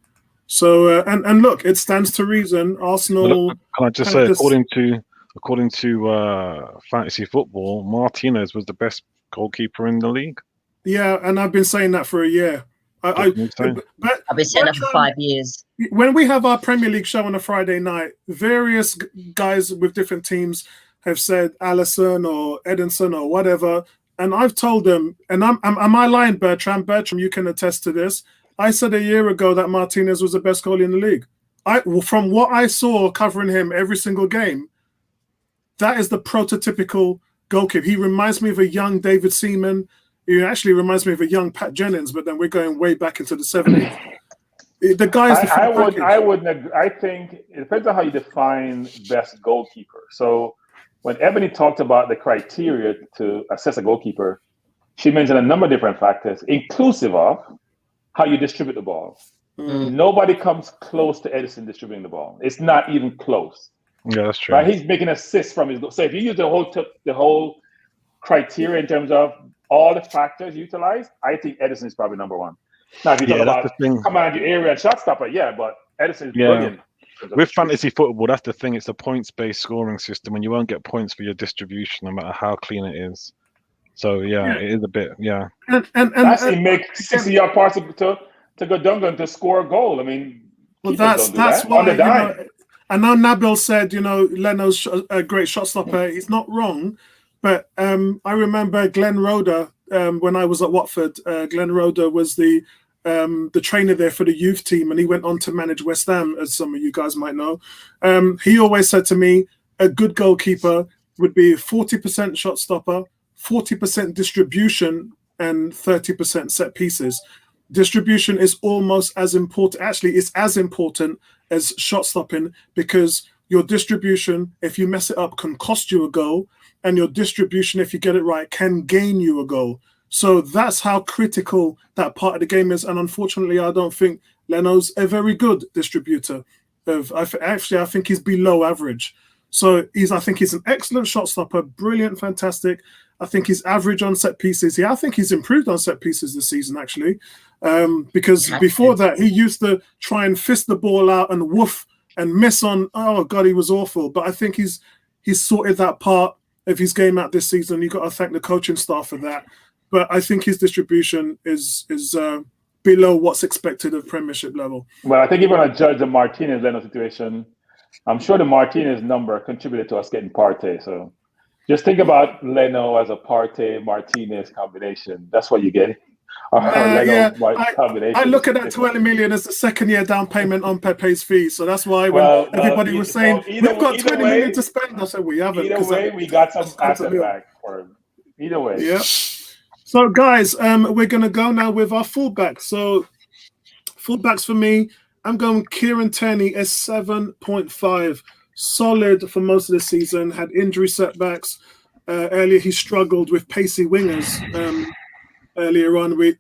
So and look, it stands to reason. Arsenal. Can I just say, according to fantasy football, Martinez was the best goalkeeper in the league. Yeah, and I've been saying that for a year. I've been saying that for 5 years. When we have our Premier League show on a Friday night, various guys with different teams have said Alisson or Edinson or whatever, and I've told them, and am I lying, Bertram? Bertram, you can attest to this. I said a year ago that Martinez was the best goalie in the league. From what I saw covering him every single game, that is the prototypical goalkeeper. He reminds me of a young David Seaman. He actually reminds me of a young Pat Jennings, but then we're going way back into the 70s. The guy is I wouldn't agree. I think it depends on how you define best goalkeeper. So when Ebony talked about the criteria to assess a goalkeeper, she mentioned a number of different factors, inclusive of how you distribute the ball. Nobody comes close to Edison distributing the ball. It's not even close. Yeah, that's true. Right? He's making assists from his goal. So if you use the whole criteria in terms of all the factors utilized, I think Edison is probably number one. Now, if you talk about command your area and shot stopper, but Edison is brilliant. With fantasy football, that's the thing. It's a points-based scoring system, and you won't get points for your distribution, no matter how clean it is. So it is a bit, And actually make 60-yard passes to go Dungan to score a goal. I mean, that's why. I know Nabil said, Leno's a great shot stopper. He's not wrong, but I remember Glenn Roeder when I was at Watford. Glenn Roeder was the trainer there for the youth team, and he went on to manage West Ham, as some of you guys might know. He always said to me, a good goalkeeper would be 40% shot stopper, 40% distribution, and 30% set pieces. Distribution is almost as important. Actually, it's as important as shot stopping, because your distribution, if you mess it up, can cost you a goal, and your distribution, if you get it right, can gain you a goal. So that's how critical that part of the game is. And unfortunately, I don't think Leno's a very good distributor. I think he's below average. So I think he's an excellent shot stopper, brilliant, fantastic. I think he's average on set pieces. I think he's improved on set pieces this season, actually, because before that, he used to try and fist the ball out and woof and miss on. Oh God, he was awful. But I think he's sorted that part of his game out this season. You've got to thank the coaching staff for that. But I think his distribution is below what's expected of Premiership level. Well, I think if you're going to judge the Martinez-Leno situation, I'm sure the Martinez number contributed to us getting Partey. So just think about Leno as a Partey-Martinez combination. That's what you get. I look at that 20 million as the second-year down payment on Pepe's fee. So that's why when everybody was saying, we've got 20 million to spend, I said, we haven't. Either way, we got some asset back for him. Either way. Yeah. So, guys, we're going to go now with our fullbacks. So, fullbacks for me, I'm going Kieran Tierney as 7.5. Solid for most of the season, had injury setbacks. Earlier, he struggled with pacey wingers. Earlier on, me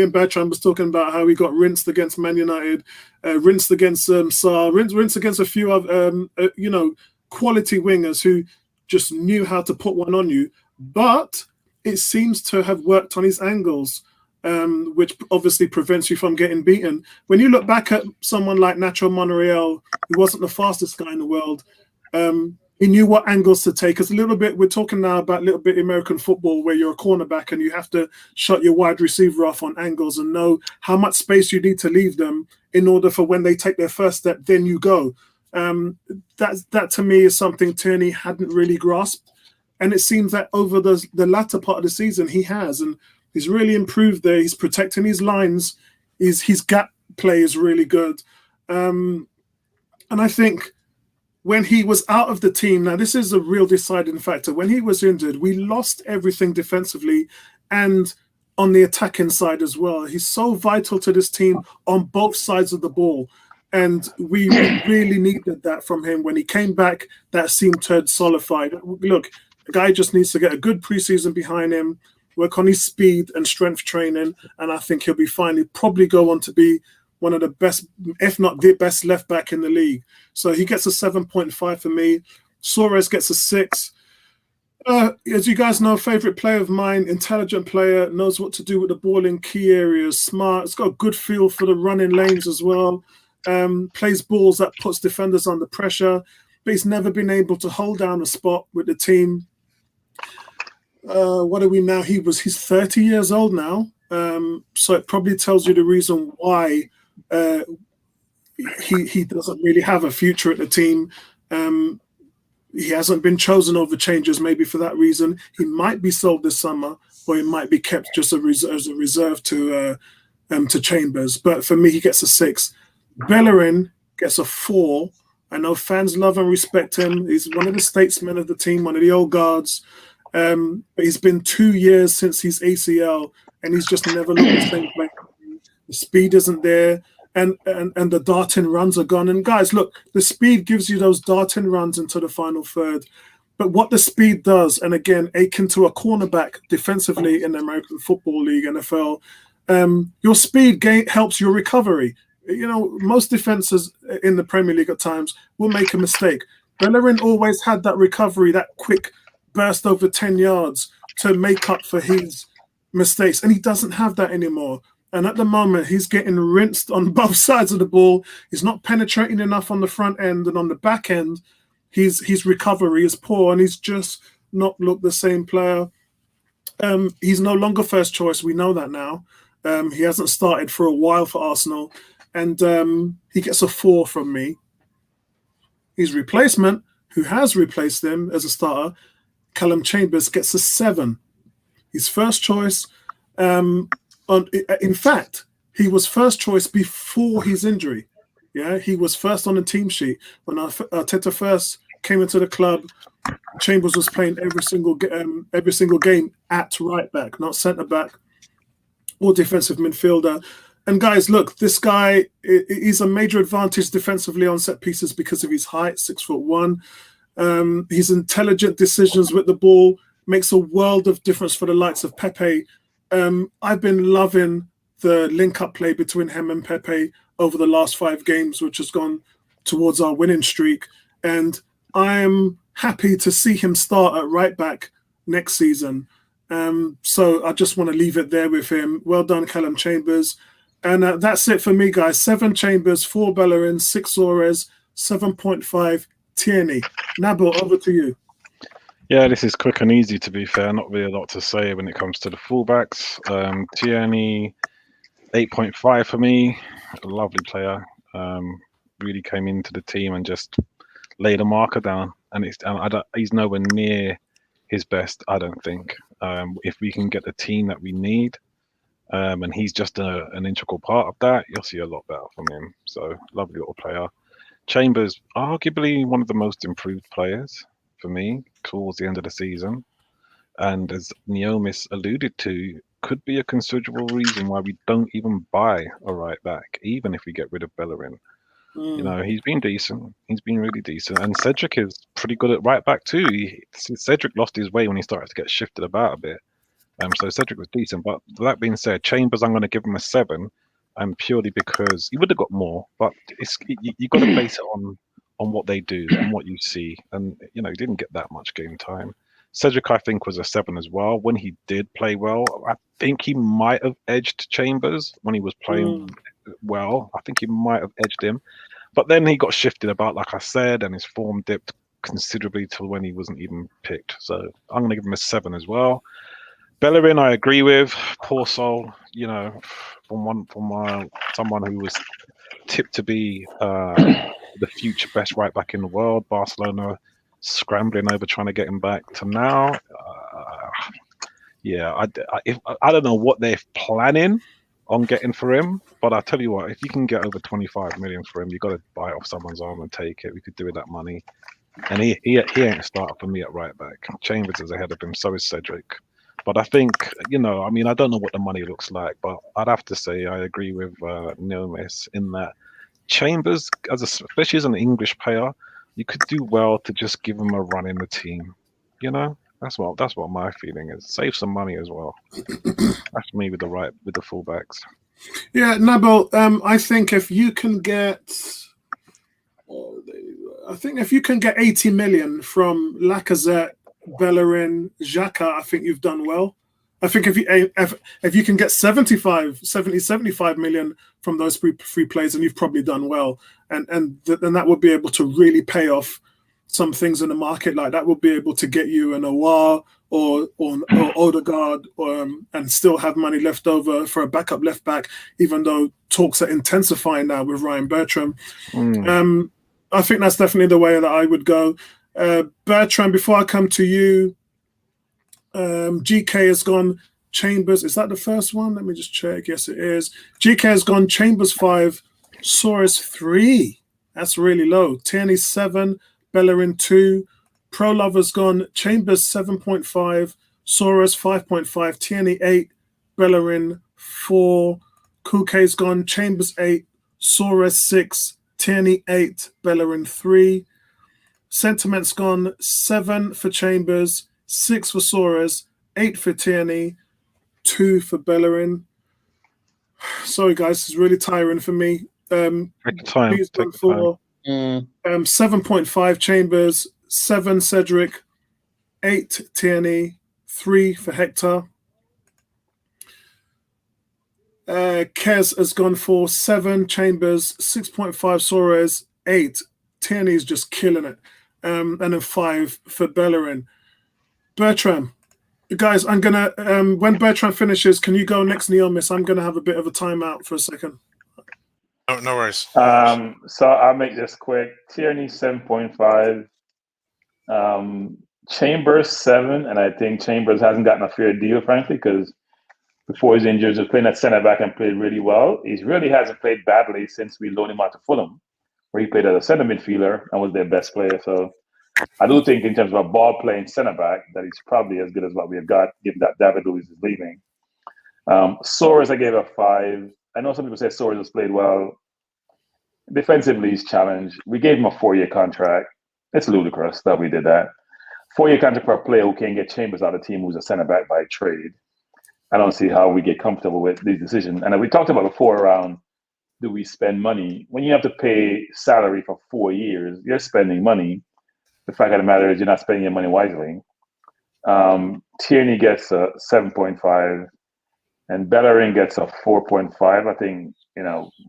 and Bertrand was talking about how he got rinsed against Man United, rinsed against Saar, rinsed against a few of, quality wingers who just knew how to put one on you. But it seems to have worked on his angles, which obviously prevents you from getting beaten. When you look back at someone like Nacho Monreal, who wasn't the fastest guy in the world, he knew what angles to take. It's a little bit, we're talking now about a little bit American football where you're a cornerback and you have to shut your wide receiver off on angles and know how much space you need to leave them in order for when they take their first step, then you go. That to me is something Tierney hadn't really grasped. And it seems that over the latter part of the season, he has. And he's really improved there. He's protecting his lines. His gap play is really good. And I think when he was out of the team, now this is a real deciding factor. When he was injured, we lost everything defensively and on the attacking side as well. He's so vital to this team on both sides of the ball. And we really needed that from him. When he came back, that seemed to have solidified. Look, the guy just needs to get a good preseason behind him, work on his speed and strength training, and I think he'll be fine. He'll probably go on to be one of the best, if not the best left back in the league. So he gets a 7.5 for me. Suarez gets a 6. As you guys know, favorite player of mine, intelligent player, knows what to do with the ball in key areas, smart. It's got a good feel for the running lanes as well. Plays balls that puts defenders under pressure, but he's never been able to hold down a spot with the team. What are we now? He's 30 years old now. So it probably tells you the reason why he doesn't really have a future at the team. He hasn't been chosen over changes, maybe for that reason. He might be sold this summer, or he might be kept just as a reserve to Chambers. But for me, he gets a 6. Bellerin gets a 4. I know fans love and respect him. He's one of the statesmen of the team, one of the old guards. But he's been 2 years since his ACL, and he's just never looked the same player. The speed isn't there, and the darting runs are gone. And guys, look, the speed gives you those darting runs into the final third. But what the speed does, and again, akin to a cornerback defensively in the American Football League, NFL, your speed helps your recovery. Most defenses in the Premier League at times will make a mistake. Bellerin always had that recovery, that quick burst over 10 yards to make up for his mistakes, and he doesn't have that anymore. And at the moment, he's getting rinsed on both sides of the ball. He's not penetrating enough on the front end, and on the back end, his recovery is poor, and he's just not looked the same player. He's no longer first choice. We know that now. He hasn't started for a while for Arsenal, and he gets a 4 from me. His replacement, who has replaced him as a starter, Callum Chambers, gets a 7. His first choice. In fact, he was first choice before his injury. Yeah, he was first on the team sheet when Arteta first came into the club. Chambers was playing every single game at right back, not centre back or defensive midfielder. And guys, look, this guy is a major advantage defensively on set pieces because of his height, 6'1". His intelligent decisions with the ball makes a world of difference for the likes of Pepe. I've been loving the link-up play between him and Pepe over the last 5 games, which has gone towards our winning streak. And I'm happy to see him start at right back next season. So I just want to leave it there with him. Well done, Callum Chambers. And that's it for me, guys. 7 Chambers, 4 Bellerin, 6 Suarez, 7.5 Tierney. Nabil, over to you. Yeah, this is quick and easy, to be fair. Not really a lot to say when it comes to the fullbacks. Tierney, 8.5 for me. A lovely player. Really came into the team and just laid a marker down. And he's nowhere near his best, I don't think. If we can get the team that we need, and he's just an integral part of that, you'll see a lot better from him. So, lovely little player. Chambers, arguably one of the most improved players for me towards the end of the season. And as Neomis alluded to, could be a considerable reason why we don't even buy a right back, even if we get rid of Bellerin. He's been decent. He's been really decent. And Cedric is pretty good at right back too. Cedric lost his way when he started to get shifted about a bit. So Cedric was decent. But that being said, Chambers, I'm going to give him a 7. Purely because he would have got more. But you got to base it on what they do and what you see. And, he didn't get that much game time. Cedric, I think, was a 7 as well. When he did play well, I think he might have edged Chambers when he was playing well. I think he might have edged him. But then he got shifted about, like I said, and his form dipped considerably to when he wasn't even picked. So I'm going to give him a 7 as well. Bellerin, I agree with. Poor soul, from someone who was tipped to be the future best right back in the world. Barcelona scrambling over trying to get him back to now. I don't know what they're planning on getting for him, but I tell you what, if you can get over 25 million for him, you got to buy it off someone's arm and take it. We could do with that money. And he ain't a starter for me at right back. Chambers is ahead of him, so is Cedric. But I think, I don't know what the money looks like, but I'd have to say I agree with Neomis in that Chambers, especially as an English player, you could do well to just give him a run in the team. That's what my feeling is. Save some money as well. That's me with the fullbacks. Yeah, Nabil, I think if you can get 80 million from Lacazette, Bellerin, Xhaka, I think you've done well. I think if you can get 75 million from those three players, then you've probably done well. And that would be able to really pay off some things in the market. Like that would be able to get you an Aouar or Odegaard, and still have money left over for a backup left back, even though talks are intensifying now with Ryan Bertrand. I think that's definitely the way that I would go. Bertrand, before I come to you, GK has gone Chambers. Is that the first one? Let me just check. Yes, it is. GK has gone Chambers 5, Suarez 3. That's really low. Tierney 7, Bellerin 2. Pro Lover's gone Chambers 7.5, Suarez 5.5, Tierney 8, Bellerin 4. Kuke's gone Chambers 8, Suarez 6, Tierney 8, Bellerin 3. Sentiment's gone 7 for Chambers, 6 for Soares, 8 for Tierney, 2 for Bellerin. Sorry, guys, it's really tiring for me. Take the time. He's Take gone the time. for 7.5 Chambers, 7 Cedric, 8 Tierney, 3 for Hector. Kez has gone for 7 Chambers, 6.5 Soares, 8. Tierney's just killing it. And then 5 for Bellerin. Bertram, guys, I'm gonna when Bertram finishes, can you go next, Neomis? I'm gonna have a bit of a timeout for a second. No worries. So I'll make this quick. Tierney 7.5. Chambers 7, and I think Chambers hasn't gotten a fair deal, frankly, because before his injuries, he was playing at centre back and played really well. He really hasn't played badly since we loaned him out to Fulham, where he played as a centre midfielder and was their best player. So I do think in terms of a ball playing centre back that he's probably as good as what we have got, given that David Luiz is leaving. Soares, I gave a 5. I know some people say Soares has played well. Defensively, he's challenged. We gave him a 4-year contract. It's ludicrous that we did that. 4-year contract for a player who can't get Chambers out of the team who's a centre back by trade. I don't see how we get comfortable with these decisions. And we talked about before around, do we spend money? When you have to pay salary for 4 years, you're spending money. The fact of the matter is you're not spending your money wisely. Tierney gets a 7.5 and Bellerin gets a 4.5. I think,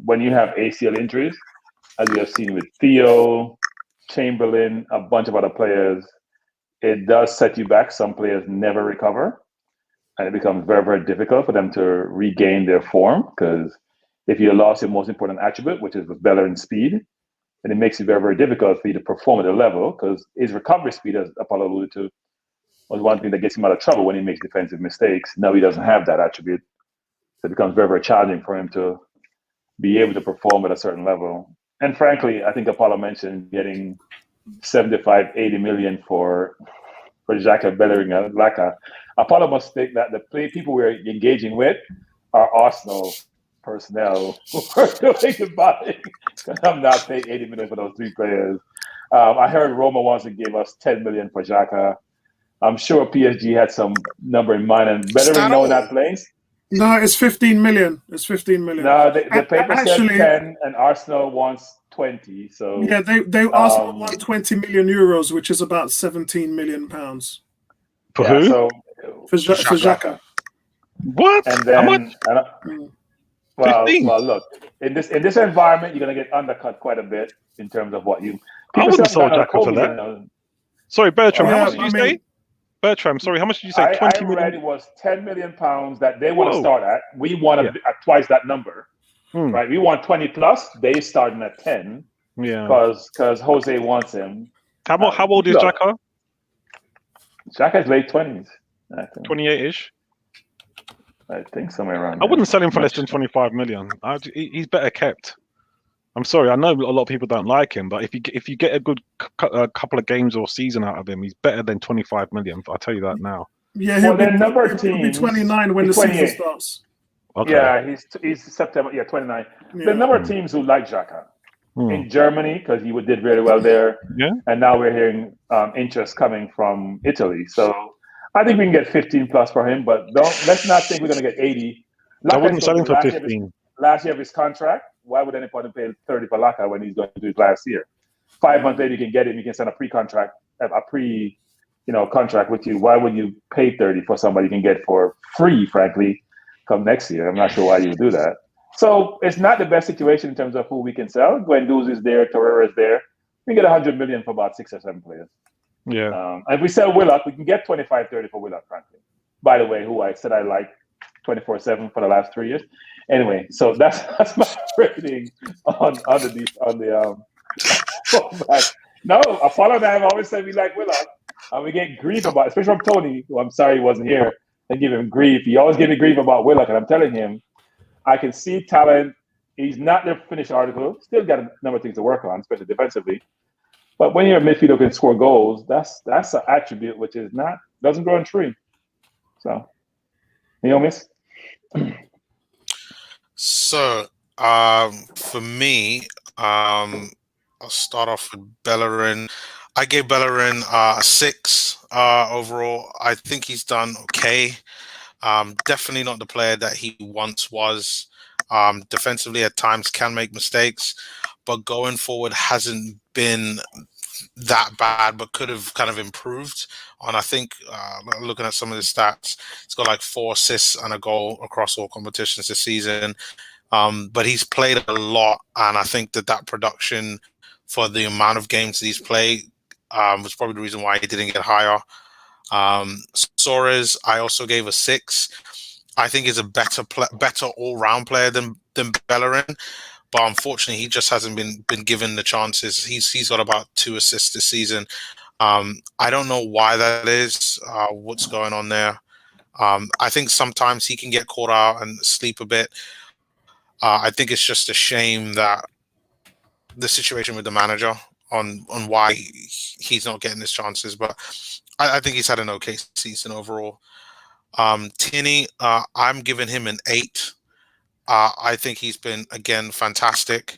when you have ACL injuries, as we have seen with Theo, Chamberlain, a bunch of other players, it does set you back. Some players never recover, and it becomes very, very difficult for them to regain their form, because if you lost your most important attribute, which is with Bellerin's speed, then it makes it very, very difficult for you to perform at a level, because his recovery speed, as Apollo alluded to, was one thing that gets him out of trouble when he makes defensive mistakes. Now he doesn't have that attribute. So it becomes very, very challenging for him to be able to perform at a certain level. And frankly, I think Apollo mentioned getting 75, 80 million for Xhaka, Bellerin, and Laka. Apollo must think that the people we're engaging with are Arsenal personnel who are doing the buying. I'm not paying 80 million for those 3 players. I heard Roma wants to give us 10 million for Xhaka. I'm sure PSG had some number in mind, and Bellerin knowing that place. No, it's 15 million. It's 15 million. No, the paper said 10, and Arsenal wants 20. So yeah, they Arsenal want 20 million euros, which is about 17 million pounds. For who? So for Xhaka. What? And then, how much? Well, look, in this environment, you're gonna get undercut quite a bit in terms of what you. I wouldn't sell Xhaka for that. Sorry, Bertram. How much did you say? Bertram, sorry, how much did you say? 20 million? I read it was 10 million pounds that they want to start at. We want at twice that number, right? We want 20 plus. They starting at 10, because Jose wants him. How old is Xhaka? Xhaka is late 20s. 28-ish. I think somewhere around. I wouldn't sell him for less than 25 million. He's better kept. I'm sorry, I know a lot of people don't like him, but if you get a good couple of games or season out of him, he's better than 25 million. I'll tell you that now. Yeah, he'll be 29 when the season starts. Okay. Yeah, he's September. Yeah, 29. Yeah. The number of teams who like Xhaka in Germany, because he did really well there. Yeah. And now we're hearing interest coming from Italy. So I think we can get 15 plus for him, but let's not think we're going to get 80. I wouldn't sell him for 15. Last year of his contract, why would anybody pay 30 for Laka when he's going to do it last year? 5 months later, you can get him. You can send a contract with you. Why would you pay 30 for somebody you can get for free, frankly, come next year? I'm not sure why you would do that. So it's not the best situation in terms of who we can sell. Guendouzi is there, Torreira is there. We can get 100 million for about 6 or 7 players. Yeah. And if we sell Willock, we can get 25, 30 for Willock, frankly. By the way, who I said I like 24/7 for the last 3 years. Anyway, so that's my rating on the fullback. No, Apollo and I have always said we like Willock, and we get grief about it, especially from Tony, who I'm sorry he wasn't here. They give him grief. He always gives me grief about Willock, and I'm telling him, I can see talent. He's not the finished article. Still got a number of things to work on, especially defensively. But when you're a midfielder who can score goals, that's an attribute which doesn't grow on tree. So, Naomi? So, for me, I'll start off with Bellerin. I gave Bellerin a 6 overall. I think he's done okay. Definitely not the player that he once was. Defensively, at times can make mistakes, but going forward hasn't been that bad, but could have kind of improved on. I think looking at some of his stats, he's got like 4 assists and a goal across all competitions this season. But he's played a lot, and I think that production for the amount of games that he's played was probably the reason why he didn't get higher. Suarez, I also gave a 6. I think is a better all-round player than Bellerin, but unfortunately, he just hasn't been given the chances. He's got about 2 assists this season. I don't know why that is. What's going on there? I think sometimes he can get caught out and sleep a bit. I think it's just a shame that the situation with the manager on why he's not getting his chances, but I think he's had an okay season overall. Tierney, I'm giving him an 8. I think he's been, again, fantastic.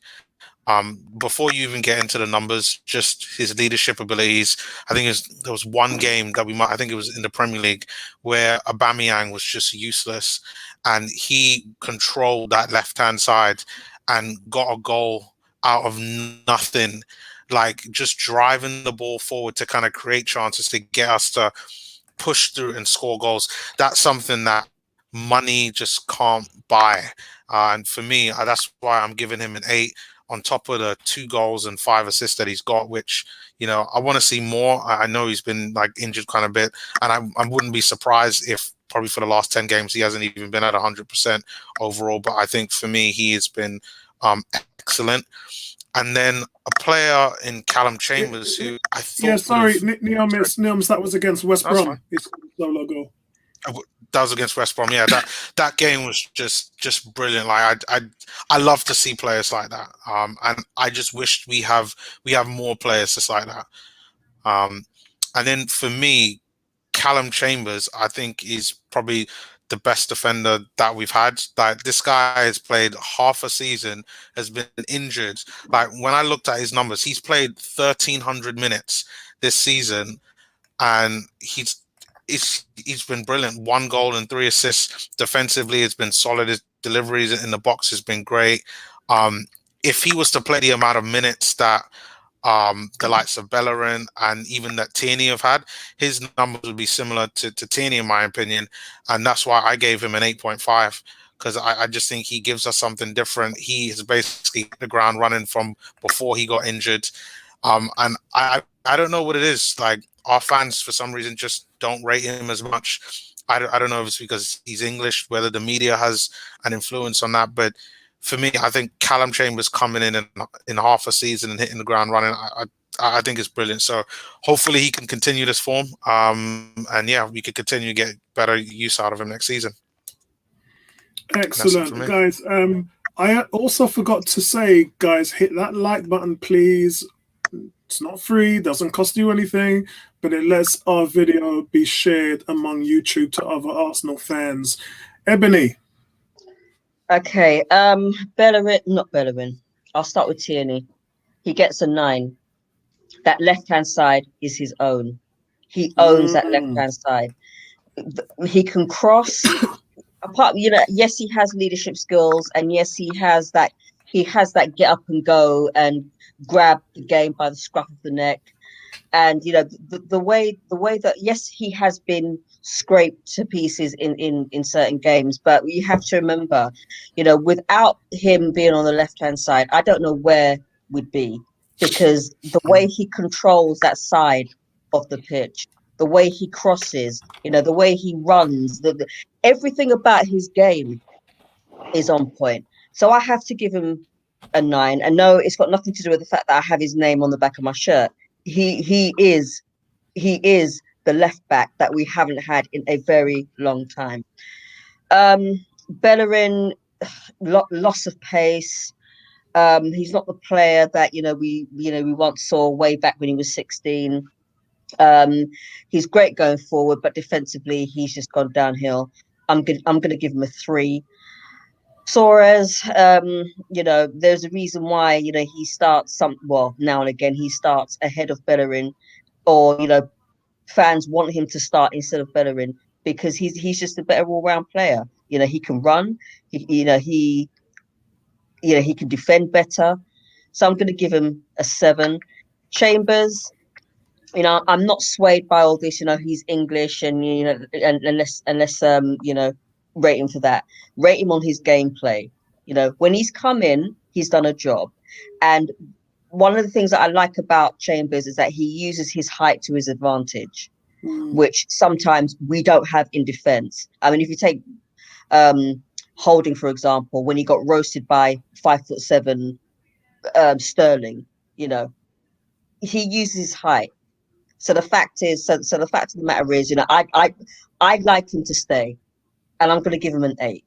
Before you even get into the numbers, just his leadership abilities. I think there was one game that I think it was in the Premier League, where Aubameyang was just useless, and he controlled that left-hand side and got a goal out of nothing, like just driving the ball forward to kind of create chances to get us to push through and score goals. That's something that money just can't buy. And for me, that's why I'm giving him an 8 on top of the 2 goals and 5 assists that he's got, which, I want to see more. I know he's been like injured kind of bit, and I wouldn't be surprised if probably for the last 10 games, he hasn't even been at 100% overall. But I think for me, he has been excellent. And then a player in Callum Chambers who I thought... Yeah, sorry, Neomis, that was against West Brom. His solo goal. That was against West Brom. Yeah, that game was just brilliant. Like I love to see players like that. And I just wish we have more players just like that. And then for me, Callum Chambers, I think, is probably the best defender that we've had. Like, this guy has played half a season, has been injured. Like, when I looked at his numbers, he's played 1,300 minutes this season, and he's been brilliant. 1 goal and 3 assists. Defensively, it's been solid. His deliveries in the box has been great. If he was to play the amount of minutes that the likes of Bellerin and even that Tierney have had, his numbers would be similar to Tierney, in my opinion. And that's why I gave him an 8.5, because I just think he gives us something different. He has basically hit the ground running from before he got injured. And I don't know what it is. Like, our fans, for some reason, just don't rate him as much. I don't know if it's because he's English, whether the media has an influence on that. But for me, I think Callum Chambers coming in half a season and hitting the ground running, I think it's brilliant. So hopefully he can continue this form. And yeah, we could continue to get better use out of him next season. Excellent, guys. I also forgot to say, guys, hit that like button, please. It's not free, doesn't cost you anything, but it lets our video be shared among YouTube to other Arsenal fans. Ebony. Okay, not Bellerin. I'll start with Tierney. He gets a 9. That left-hand side is his own. He owns that left-hand side. He can cross. Apart, yes, he has leadership skills, and yes, he has that get up and go and grab the game by the scruff of the neck. And the way that, yes, he has been scraped to pieces in certain games, but you have to remember, without him being on the left-hand side, I don't know where we'd be, because the way he controls that side of the pitch, the way he crosses, the way he runs, everything about his game is on point. So I have to give him a 9. And no, it's got nothing to do with the fact that I have his name on the back of my shirt. He is the left back that we haven't had in a very long time. Bellerin, loss of pace. He's not the player that we once saw way back when he was 16. He's great going forward, but defensively he's just gone downhill. I'm gonna give him a 3. Suarez, there's a reason why, he starts now and again he starts ahead of Bellerin, or, fans want him to start instead of Bellerin because he's just a better all-round player. He can run, he can defend better. So I'm going to give him a 7. Chambers, I'm not swayed by all this. He's English, and and unless rate him for that. Rate him on his gameplay. When he's come in, he's done a job. And one of the things that I like about Chambers is that he uses his height to his advantage, which sometimes we don't have in defence. I mean, if you take Holden, for example, when he got roasted by 5'7" Sterling, he uses his height. So the fact is, so the fact of the matter is, I'd like him to stay, and I'm going to give him an 8.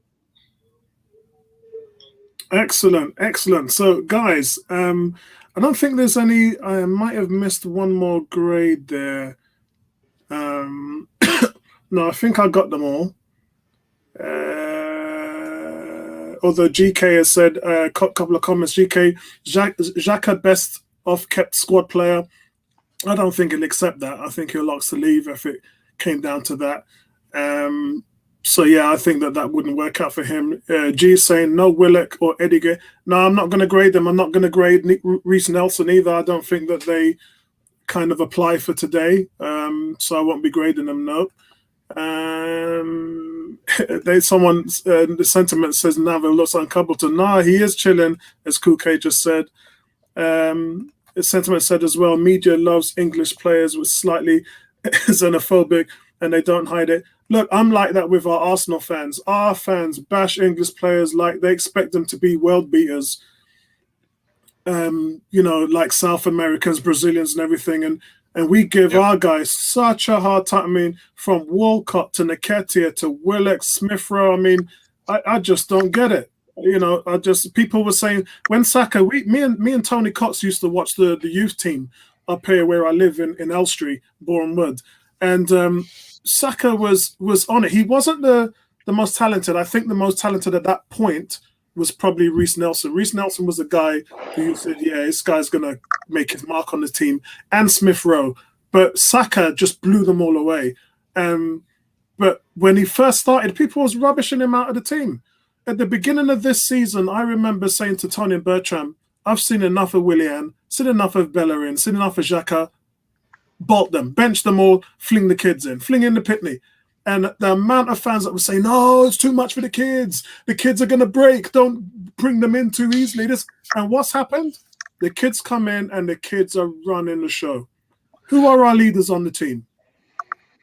Excellent. So, guys, I don't think there's any. I might have missed one more grade there. No, I think I got them all. Although GK has said a couple of comments. GK, Xhaka, best off-kept squad player. I don't think he'll accept that. I think he'll ask to leave if it came down to that. So, yeah, I think that wouldn't work out for him. G is saying no Willock or Ediger. No, I'm not going to grade them. I'm not going to grade Reece Nelson either. I don't think that they kind of apply for today. So I won't be grading them, no. The sentiment says Naville looks uncoupled. Nah, he is chilling, as Kuke just said. The sentiment said as well, media loves English players with slightly xenophobic, and they don't hide it. Look, I'm like that with our Arsenal fans. Our fans bash English players like they expect them to be world beaters. Like South Americans, Brazilians and everything. And we give our guys such a hard time. I mean, from Walcott to Nketiah to Willock, Smith-Rowe, I mean, I just don't get it. People were saying when Saka, me and Tony Cox used to watch the youth team up here where I live in Elstree, Boreham Wood, and Saka was on it. He wasn't the most talented. I think the most talented at that point was probably Reece Nelson. Reece Nelson was the guy who said, yeah, this guy's going to make his mark on the team, and Smith-Rowe. But Saka just blew them all away. But when he first started, people was rubbishing him out of the team. At the beginning of this season, I remember saying to Tony and Bertram, I've seen enough of Willian, seen enough of Bellerin, seen enough of Xhaka. Bolt them, bench them all, fling the kids in, fling in the Pitney. And the amount of fans that were saying, no, it's too much for the kids. The kids are going to break. Don't bring them in too easily. And what's happened? The kids come in and the kids are running the show. Who are our leaders on the team?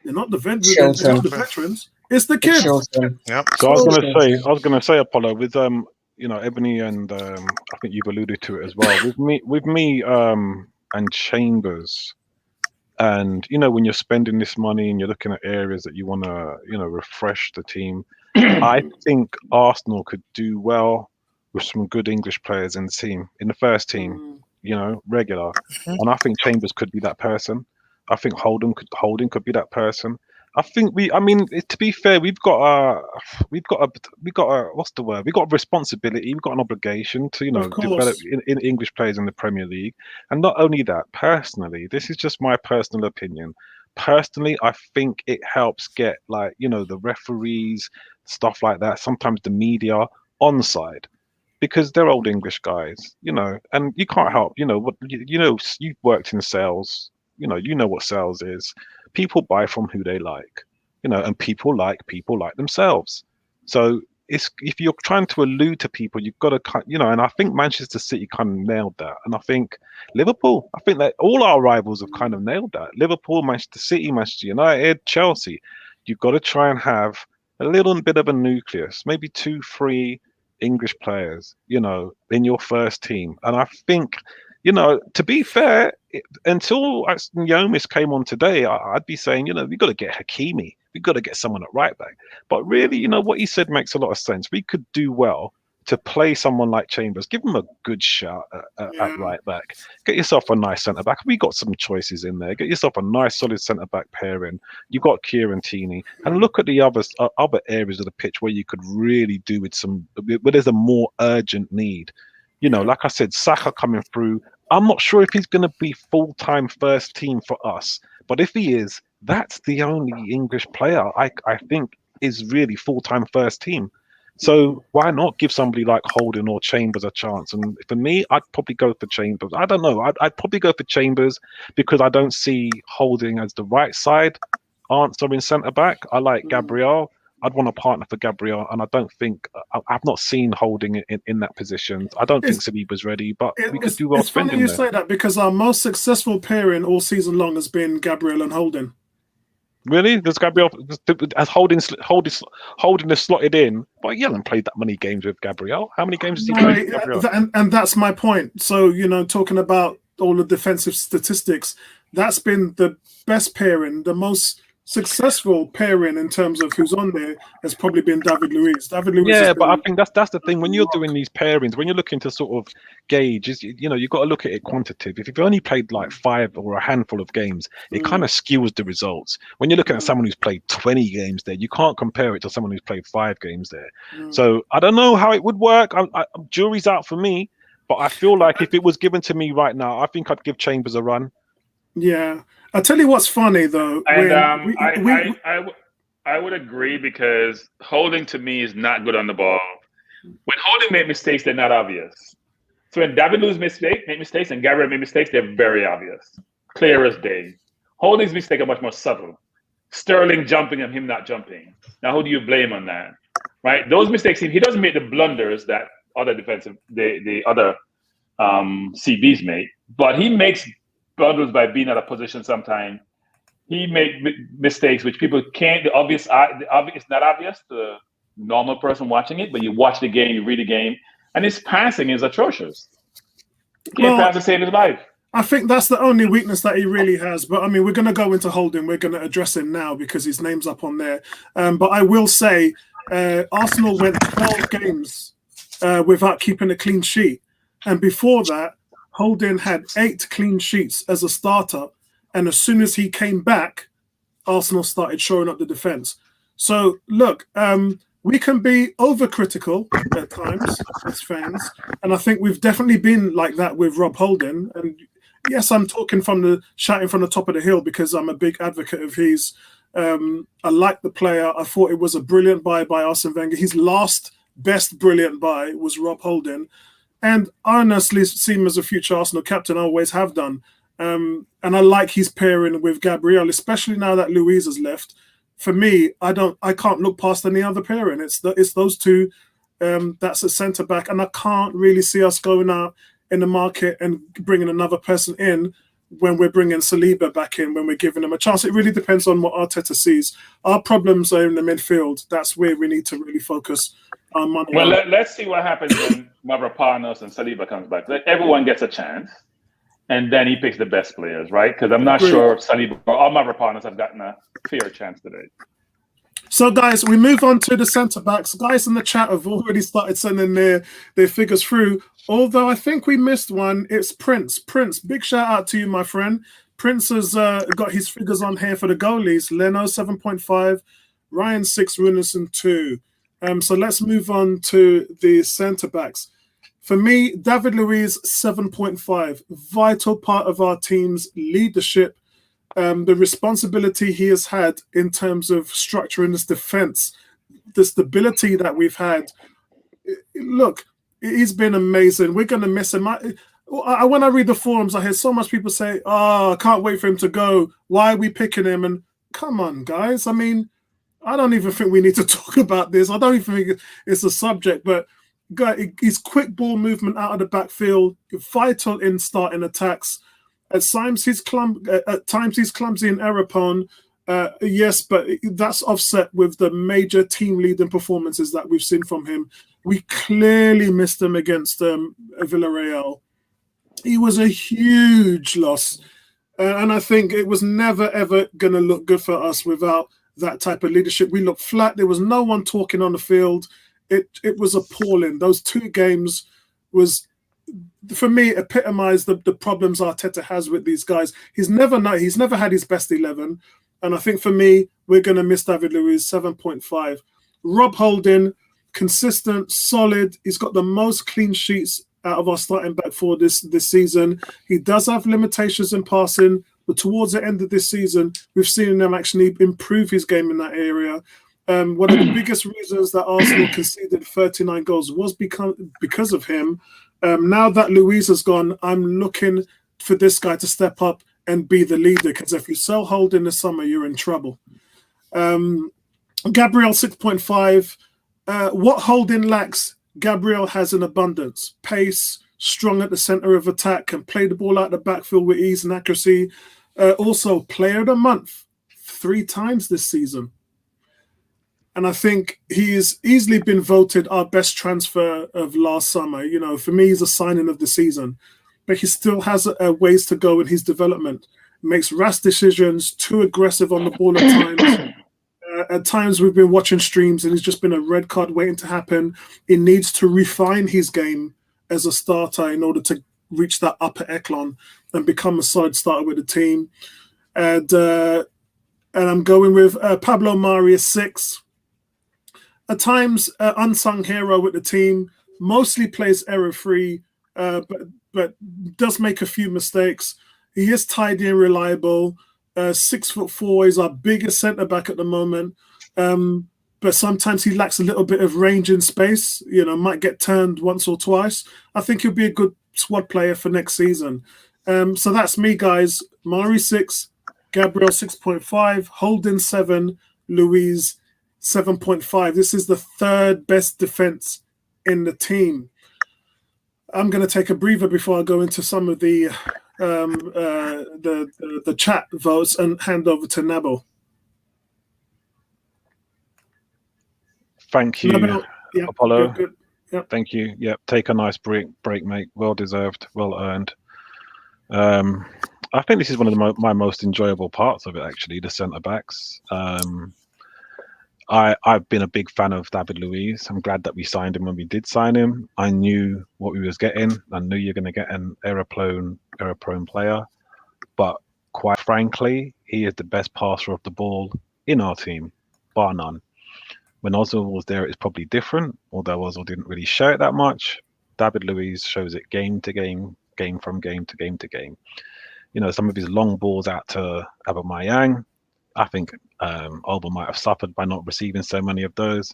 They're not the veterans. It's the kids. Yep. So I was going to say, Apollo, with Ebony, and I think you've alluded to it as well. With me, and Chambers. And, when you're spending this money and you're looking at areas that you want to, refresh the team, I think Arsenal could do well with some good English players in the team, in the first team, regular. And I think Chambers could be that person. I think Holden could be that person. I think to be fair, we've got a what's the word? We've got a responsibility. We've got an obligation to, develop in English players in the Premier League. And not only that, personally, this is just my personal opinion. Personally, I think it helps get the referees, stuff like that. Sometimes the media on side, because they're old English guys, and you can't help, you've worked in sales, you know what sales is. People buy from who they like, and people like themselves. So if you're trying to allude to people, you've got to, and I think Manchester City kind of nailed that. And I think Liverpool, I think that all our rivals have kind of nailed that. Liverpool, Manchester City, Manchester United, Chelsea. You've got to try and have a little bit of a nucleus, maybe 2-3 English players, in your first team. And I think, to be fair, until Yomis came on today, I'd be saying, we've got to get Hakimi. We've got to get someone at right back. But really, what he said makes a lot of sense. We could do well to play someone like Chambers, give him a good shot at right back. Get yourself a nice centre back. We got some choices in there. Get yourself a nice solid centre back pairing. You've got Kieran Tierney, and look at the other areas of the pitch where you could really do with where there's a more urgent need. You know, like I said, Saka coming through. I'm not sure if he's going to be full-time first team for us, but if he is, that's the only English player I think is really full-time first team. So why not give somebody like Holden or Chambers a chance? And for me, I'd probably go for Chambers. I don't know. I'd probably go for Chambers because I don't see Holding as the right side answer in centre back. I like Gabriel. I'd want a partner for Gabriel, and I don't think I've not seen Holding in that position. I don't think Saliba's ready, but we could do well spending there. It's funny you say that because our most successful pairing all season long has been Gabriel and Holden. Really? Does Gabriel as Holden is slotted in? But he hasn't played that many games with Gabriel. How many games has he played with Gabriel? And that's my point. So, you know, talking about all the defensive statistics, that's been the best pairing, the most successful pairing in terms of who's on there has probably been David Luiz. Yeah, but I think that's the thing when you're doing these pairings, when you're looking to sort of gauge, you know, you've got to look at it quantitative. If you've only played like 5 or a handful of games, it kind of skews the results. When you're looking at someone who's played 20 games there, you can't compare it to someone who's played 5 games there. So I don't know how it would work. Jury's out for me, but I feel like if it was given to me right now, I think I'd give Chambers a run. Yeah. I'll tell you what's funny though. And I would agree because Holding to me is not good on the ball. When Holding make mistakes, they're not obvious. So when David Luiz make mistakes and Gabriel make mistakes, they're very obvious, clear as day. Holding's mistakes are much more subtle. Sterling jumping and him not jumping. Now, who do you blame on that? Right? Those mistakes, he doesn't make the blunders that other the other CBs make, but he makes blunders by being out of position sometimes. He made mistakes which people can't. The obvious it's not obvious to the normal person watching it, but you watch the game, you read the game, and his passing is atrocious. He can't pass to save his life. I think that's the only weakness that he really has. But I mean, we're going to go into Holden. We're going to address him now because his name's up on there. But I will say, Arsenal went 12 games without keeping a clean sheet, and before that, Holden had 8 clean sheets as a starter, and as soon as he came back, Arsenal started showing up the defense. So look, we can be overcritical at times as fans, and I think we've definitely been like that with Rob Holden. And yes, I'm shouting from the top of the hill because I'm a big advocate of his. I like the player. I thought it was a brilliant buy by Arsene Wenger. His last best brilliant buy was Rob Holden. And I honestly see him as a future Arsenal captain. I always have done. And I like his pairing with Gabriel, especially now that Louise has left. For me, I can't look past any other pairing. It's those two. That's a centre back, and I can't really see us going out in the market and bringing another person in when we're bringing Saliba back in, when we're giving him a chance. It really depends on what Arteta sees. Our problems are in the midfield. That's where we need to really focus our money. Well, let's see what happens when Mavropanos and Saliba comes back. Everyone gets a chance, and then he picks the best players, right? Because I'm not sure Saliba or Mavropanos have gotten a fair chance today. So, guys, we move on to the centre-backs. Guys in the chat have already started sending their figures through. Although I think we missed one. It's Prince. Prince, big shout-out to you, my friend. Prince has got his figures on here for the goalies. Leno, 7.5. Ryan, 6. Runerson, 2. So let's move on to the centre-backs. For me, David Luiz, 7.5. Vital part of our team's leadership. The responsibility he has had in terms of structuring this defense, the stability that we've had. Look, he's been amazing. We're going to miss him. When I read the forums, I hear so much people say, I can't wait for him to go. Why are we picking him? And come on, guys. I mean, I don't even think we need to talk about this. I don't even think it's a subject, but his quick ball movement out of the backfield, vital in starting attacks. At times he's clumsy and error prone. Yes, but that's offset with the major team leading performances that we've seen from him. We clearly missed him against Villarreal. He was a huge loss. And I think it was never, ever going to look good for us without that type of leadership. We looked flat. There was no one talking on the field. it was appalling. Those 2 games was, for me, epitomised the problems Arteta has with these guys. He's never had his best 11, and I think for me, we're going to miss David Luiz, 7.5. Rob Holden, consistent, solid. He's got the most clean sheets out of our starting back four this season. He does have limitations in passing, but towards the end of this season, we've seen him actually improve his game in that area. One of the biggest reasons that Arsenal conceded 39 goals was because of him. Now that Louise has gone, I'm looking for this guy to step up and be the leader, because if you sell Holden this summer, you're in trouble. Gabriel, 6.5. What Holden lacks, Gabriel has in abundance. Pace, strong at the centre of attack, can play the ball out the backfield with ease and accuracy. Also, player of the month 3 times this season. And I think he's easily been voted our best transfer of last summer. You know, for me, he's a signing of the season. But he still has a ways to go in his development. Makes rash decisions, too aggressive on the ball at times. At times we've been watching streams and it's just been a red card waiting to happen. He needs to refine his game as a starter in order to reach that upper echelon and become a solid starter with the team. And I'm going with Pablo Mari, 6. At times, unsung hero with the team, mostly plays error-free, but does make a few mistakes. He is tidy and reliable. 6'4" is our biggest centre-back at the moment. But sometimes he lacks a little bit of range in space, you know, might get turned once or twice. I think he'll be a good squad player for next season. So that's me, guys. Mari, 6, Gabriel, 6.5, Holden, 7, Louise, 7.5. This is the 3rd best defense in the team. I'm going to take a breather before I go into some of the chat votes and hand over to Nabil. Thank you, Nabil, yeah, Apollo. good. Yep. Thank you. Yep, take a nice break, mate. Well deserved, well earned. I think this is one of my most enjoyable parts of it, actually, the centre backs. I've been a big fan of David Luiz. I'm glad that we signed him when we did sign him. I knew what we was getting. I knew you're going to get an error-prone player. But quite frankly, he is the best passer of the ball in our team, bar none. When Ozil was there, it's probably different, although Ozil didn't really show it that much. David Luiz shows it game to game, game from game to game to game. You know, some of his long balls out to Aubameyang, I think Alba might have suffered by not receiving so many of those.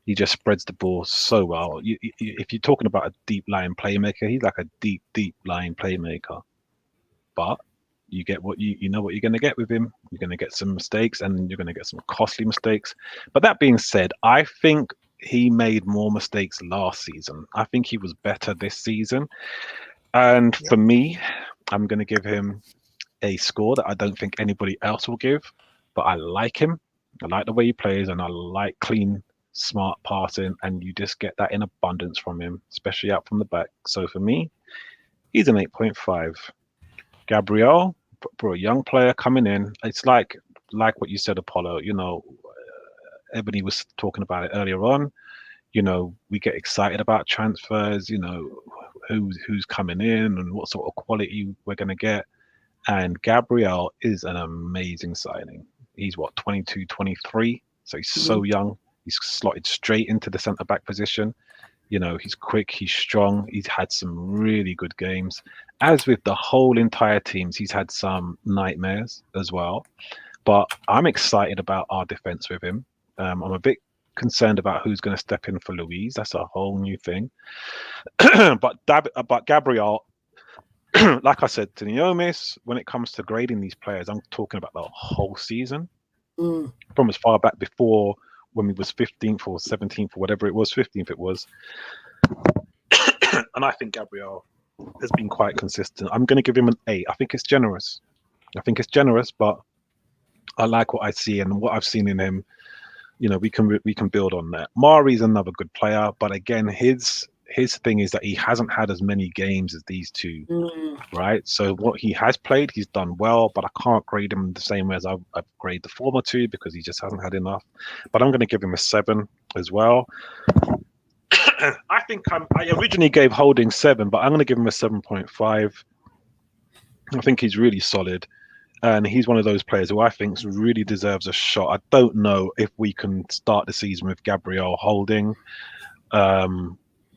He just spreads the ball so well. If you're talking about a deep lying playmaker, he's like a deep lying playmaker. But you get what you know what you're going to get with him. You're going to get some mistakes, and you're going to get some costly mistakes. But that being said, I think he made more mistakes last season. I think he was better this season. And for me, I'm going to give him a score that I don't think anybody else will give. But I like him. I like the way he plays, and I like clean, smart passing, and you just get that in abundance from him, especially out from the back. So for me, he's an 8.5. Gabriel, for a young player coming in, it's like what you said, Apollo. You know, Ebony was talking about it earlier on. You know, we get excited about transfers. You know, who's coming in and what sort of quality we're going to get. And Gabriel is an amazing signing. He's 22, 23. So he's so young. He's slotted straight into the centre-back position. You know, he's quick, he's strong. He's had some really good games. As with the whole entire teams, he's had some nightmares as well. But I'm excited about our defence with him. I'm a bit concerned about who's going to step in for Louise. That's a whole new thing. But Gabriel, like I said to Neomis, when it comes to grading these players, I'm talking about the whole season. From as far back before when we was 15th or 17th or whatever it was, 15th it was. And I think Gabriel has been quite consistent. I'm going to give him an 8. I think it's generous. But I like what I see, and what I've seen in him, you know, we can build on that. Mari's another good player, but again, his thing is that he hasn't had as many games as these two, right? So what he has played, he's done well, but I can't grade him the same way as I've graded the former two because he just hasn't had enough. But I'm going to give him a 7 as well. I think I originally gave Holding 7, but I'm going to give him a 7.5. I think he's really solid. And he's one of those players who I think really deserves a shot. I don't know if we can start the season with Gabriel Holding.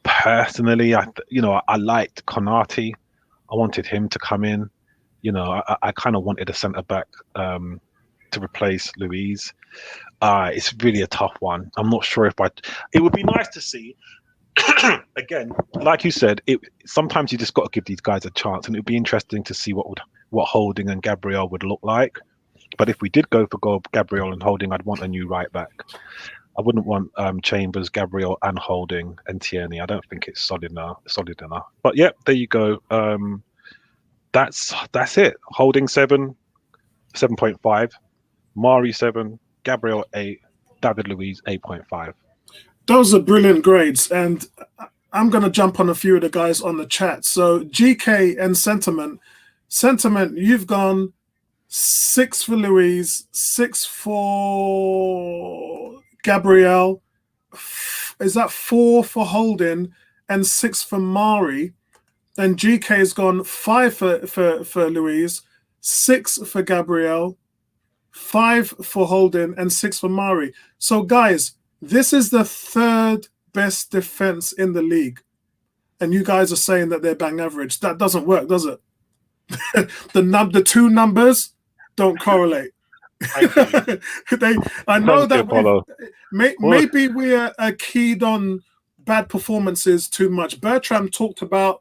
Personally, I liked Konate. I wanted him to come in. I kind of wanted a centre back to replace Louise. It's really a tough one. I'm not sure if it would be nice to see. Again, like you said, sometimes you just got to give these guys a chance, and it would be interesting to see what Holding and Gabriel would look like. But if we did go for Gabriel and Holding, I'd want a new right back. I wouldn't want Chambers, Gabriel, and Holding and Tierney. I don't think it's solid enough. But yeah, there you go. That's it. Holding 7, 7.5. Mari 7, Gabriel 8, David Luiz 8.5. Those are brilliant grades, and I'm going to jump on a few of the guys on the chat. So GK and Sentiment, you've gone 6 for Louise, 6 for Gabrielle. Is that 4 for Holden and 6 for Mari? Then GK has gone 5 for Louise, 6 for Gabrielle, 5 for Holden, and 6 for Mari. So guys, this is the 3rd best defense in the league. And you guys are saying that they're bang average. That doesn't work, does it? The two numbers don't correlate. I know that maybe we are keyed on bad performances too much. Bertram talked about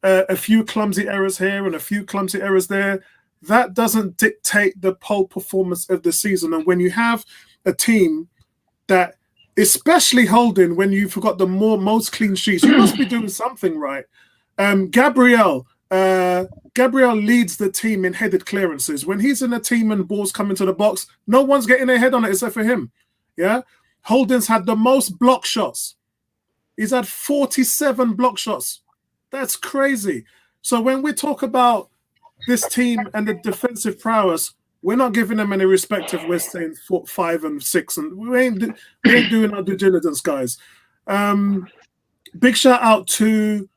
a few clumsy errors here and a few clumsy errors there. That doesn't dictate the whole performance of the season. And when you have a team that, especially Holden, when you forgot the most clean sheets, you must be doing something right. Gabriel leads the team in headed clearances. When he's in a team and balls come into the box, no one's getting their head on it except for him. Yeah, Holden's had the most block shots. He's had 47 block shots. That's crazy. So when we talk about this team and the defensive prowess, we're not giving them any respect if we're saying 4, 5, and 6, and we ain't doing our due diligence, guys. Big shout out to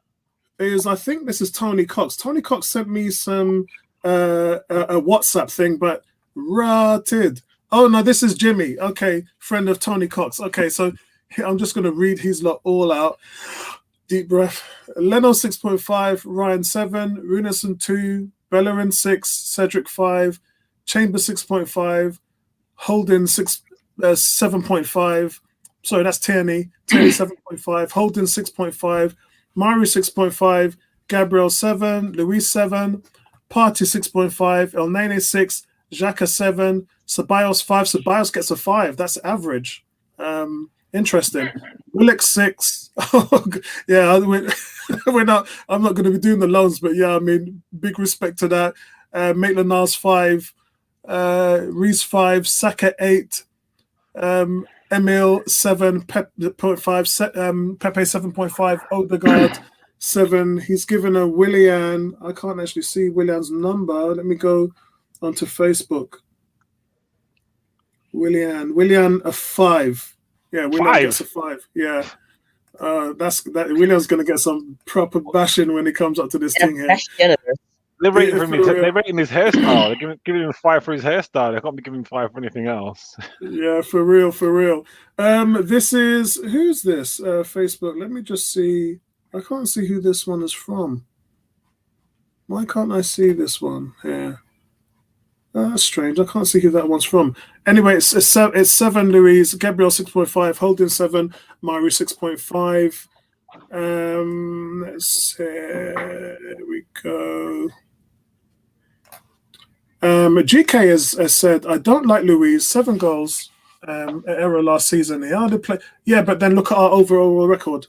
I think this is Tony Cox. Tony Cox sent me some a WhatsApp thing, but rotted. Oh no, this is Jimmy. Okay, friend of Tony Cox. Okay, so I'm just going to read his lot all out. Deep breath. Leno 6.5, Ryan 7, Runeson 2, Bellerin 6, Cedric 5, Chambers 6.5, Holden 7.5. Sorry, that's Tierney 7.5, Holden 6.5, Mari 6.5, Gabriel 7, Louise 7, Party 6.5, El Nene 6, Xhaka 7, Ceballos 5. Ceballos gets a 5. That's average. Interesting. Willick 6. Yeah, we're not. I'm not going to be doing the loans, but yeah, I mean, big respect to that. Maitland-Niles 5, Reese 5, Saka 8, Emil 7.5, Pepe 7.5, Odegaard 7. He's given a Willian. I can't actually see Willian's number. Let me go onto Facebook. Willian a 5. Yeah, Willian gets a 5. Yeah. William's going to get some proper bashing when he comes up to this thing here. They're rating his hairstyle. They're giving him 5 for his hairstyle. They can't be giving him 5 for anything else. Yeah, for real. This is, who's this? Facebook. Let me just see. I can't see who this one is from. Why can't I see this one here? That's strange. I can't see who that one's from. Anyway, it's 7 Louise, Gabriel 6.5, Holden 7, Mari 6.5. Let's see. There we go. GK has said, I don't like Louise. 7 goals, error last season. He hardly played. Yeah, but then look at our overall record.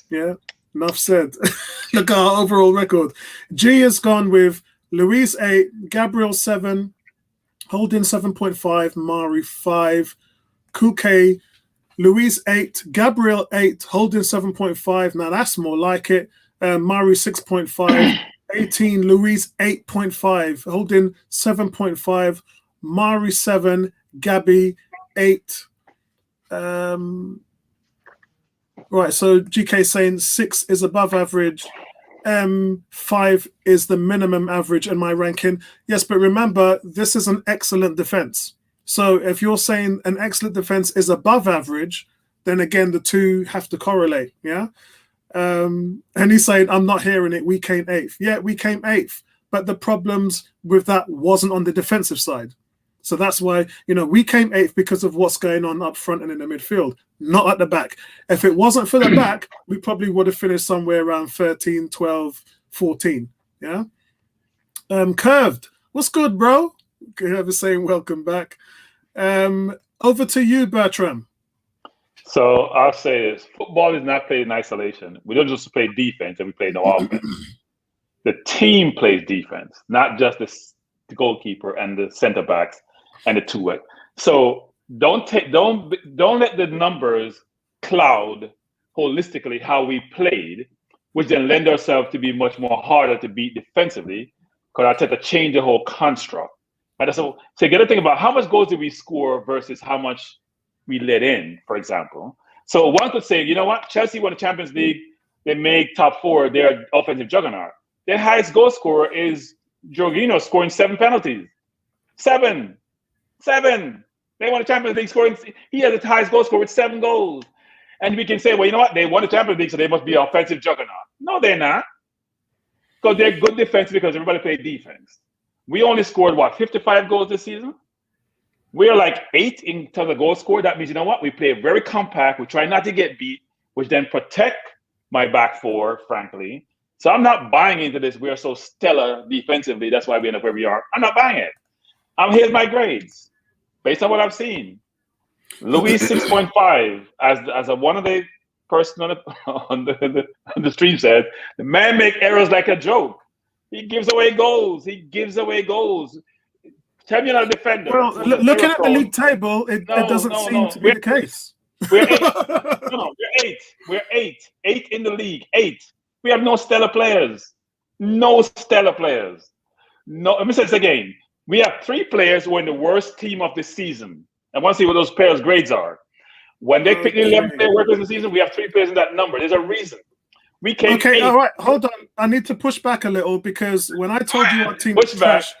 Yeah, enough said. Look at our overall record. G has gone with Louise 8, Gabriel 7, Holden 7.5, Mari 5, Kuke, Louise 8, Gabriel 8, Holden 7.5. Now that's more like it. Mari 6.5, 18, Louise 8.5, Holden 7.5, Mari 7, Gabby 8. Right, so GK saying 6 is above average, 5 is the minimum average in my ranking. Yes, but remember, this is an excellent defense. So if you're saying an excellent defense is above average, then again, the two have to correlate, yeah? And he's saying, I'm not hearing it, we came 8th. Yeah, we came 8th, but the problems with that wasn't on the defensive side. So that's why, we came 8th because of what's going on up front and in the midfield, not at the back. If it wasn't for the back, we probably would have finished somewhere around 13, 12, 14. Yeah. Curved. What's good, bro? Whoever saying welcome back. Over to you, Bertram. So I'll say this. Football is not played in isolation. We don't just play defense and we play no offense. The team plays defense, not just the goalkeeper and the center backs and the two-way. So don't let the numbers cloud holistically how we played, which then lend ourselves to be much more harder to beat defensively, because I tend to change the whole construct. Right? So you got to think about how much goals did we score versus how much we let in, for example. So one could say, you know what? Chelsea won the Champions League. They make top 4. They're an offensive juggernaut. Their highest goal scorer is Jorginho, scoring 7 penalties. 7. They won the Champions League scoring. He has the highest goal scorer with 7 goals. And we can say, well, you know what? They won the Champions League, so they must be an offensive juggernaut. No, they're not. Because they're good defense because everybody played defense. We only scored, 55 goals this season? We're like 8 in terms of goals scored. That means, you know what? We play very compact. We try not to get beat, which then protect my back 4, frankly. So I'm not buying into this. We are so stellar defensively. That's why we end up where we are. I'm not buying it. Here's my grades based on what I've seen. Louise 6.5 as a one of the person on the stream said, the man make errors like a joke. He gives away goals. Tell me you're not a defender. Well, looking at the league table, it doesn't seem to be the case. We're 8. We're 8. We're 8. 8 in the league. 8. We have no stellar players. No, let me say this again. We have 3 players who are in the worst team of the season. I want to see what those players' grades are. When they pick the 11 player workers in the season, we have 3 players in that number. There's a reason. We came 8. All right, hold on. I need to push back a little because when I told you our team was trash.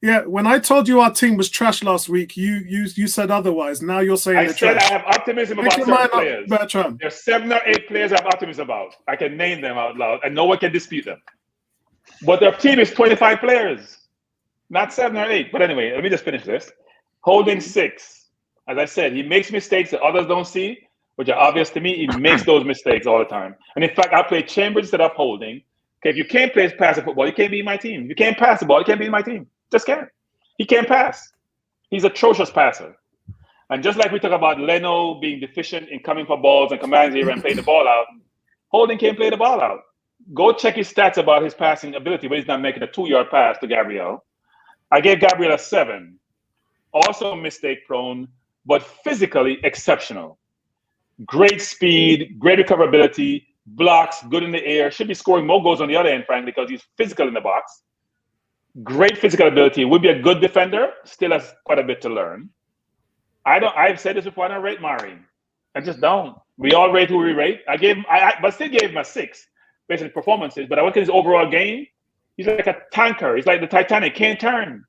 Yeah, when I told you our team was trash last week, you said otherwise. Now you're saying I said trash. I have optimism about certain players. Bertram. There's 7 or 8 players I have optimism about. I can name them out loud, and no one can dispute them. But their team is 25 players, not 7 or 8. But anyway, let me just finish this. Holden 6. As I said, he makes mistakes that others don't see, which are obvious to me. He makes those mistakes all the time. And in fact, I play Chambers instead of Holding. Okay, if you can't play passive football, you can't be in my team. If you can't pass the ball, you can't be in my team. Just can't. He can't pass. He's an atrocious passer. And just like we talk about Leno being deficient in coming for balls and commanding here and playing the ball out, Holden can't play the ball out. Go check his stats about his passing ability, but he's not making a 2-yard pass to Gabriel. I gave Gabriel a 7. Also mistake prone, but physically exceptional. Great speed, great recoverability, blocks, good in the air. Should be scoring more goals on the other end, frankly, because he's physical in the box. Great physical ability. Would be a good defender. Still has quite a bit to learn. I've said this before. I don't rate Mari. I just don't. We all rate who we rate. But still gave him a 6 based on his performances. But I look at his overall game. He's like a tanker. He's like the Titanic. Can't turn.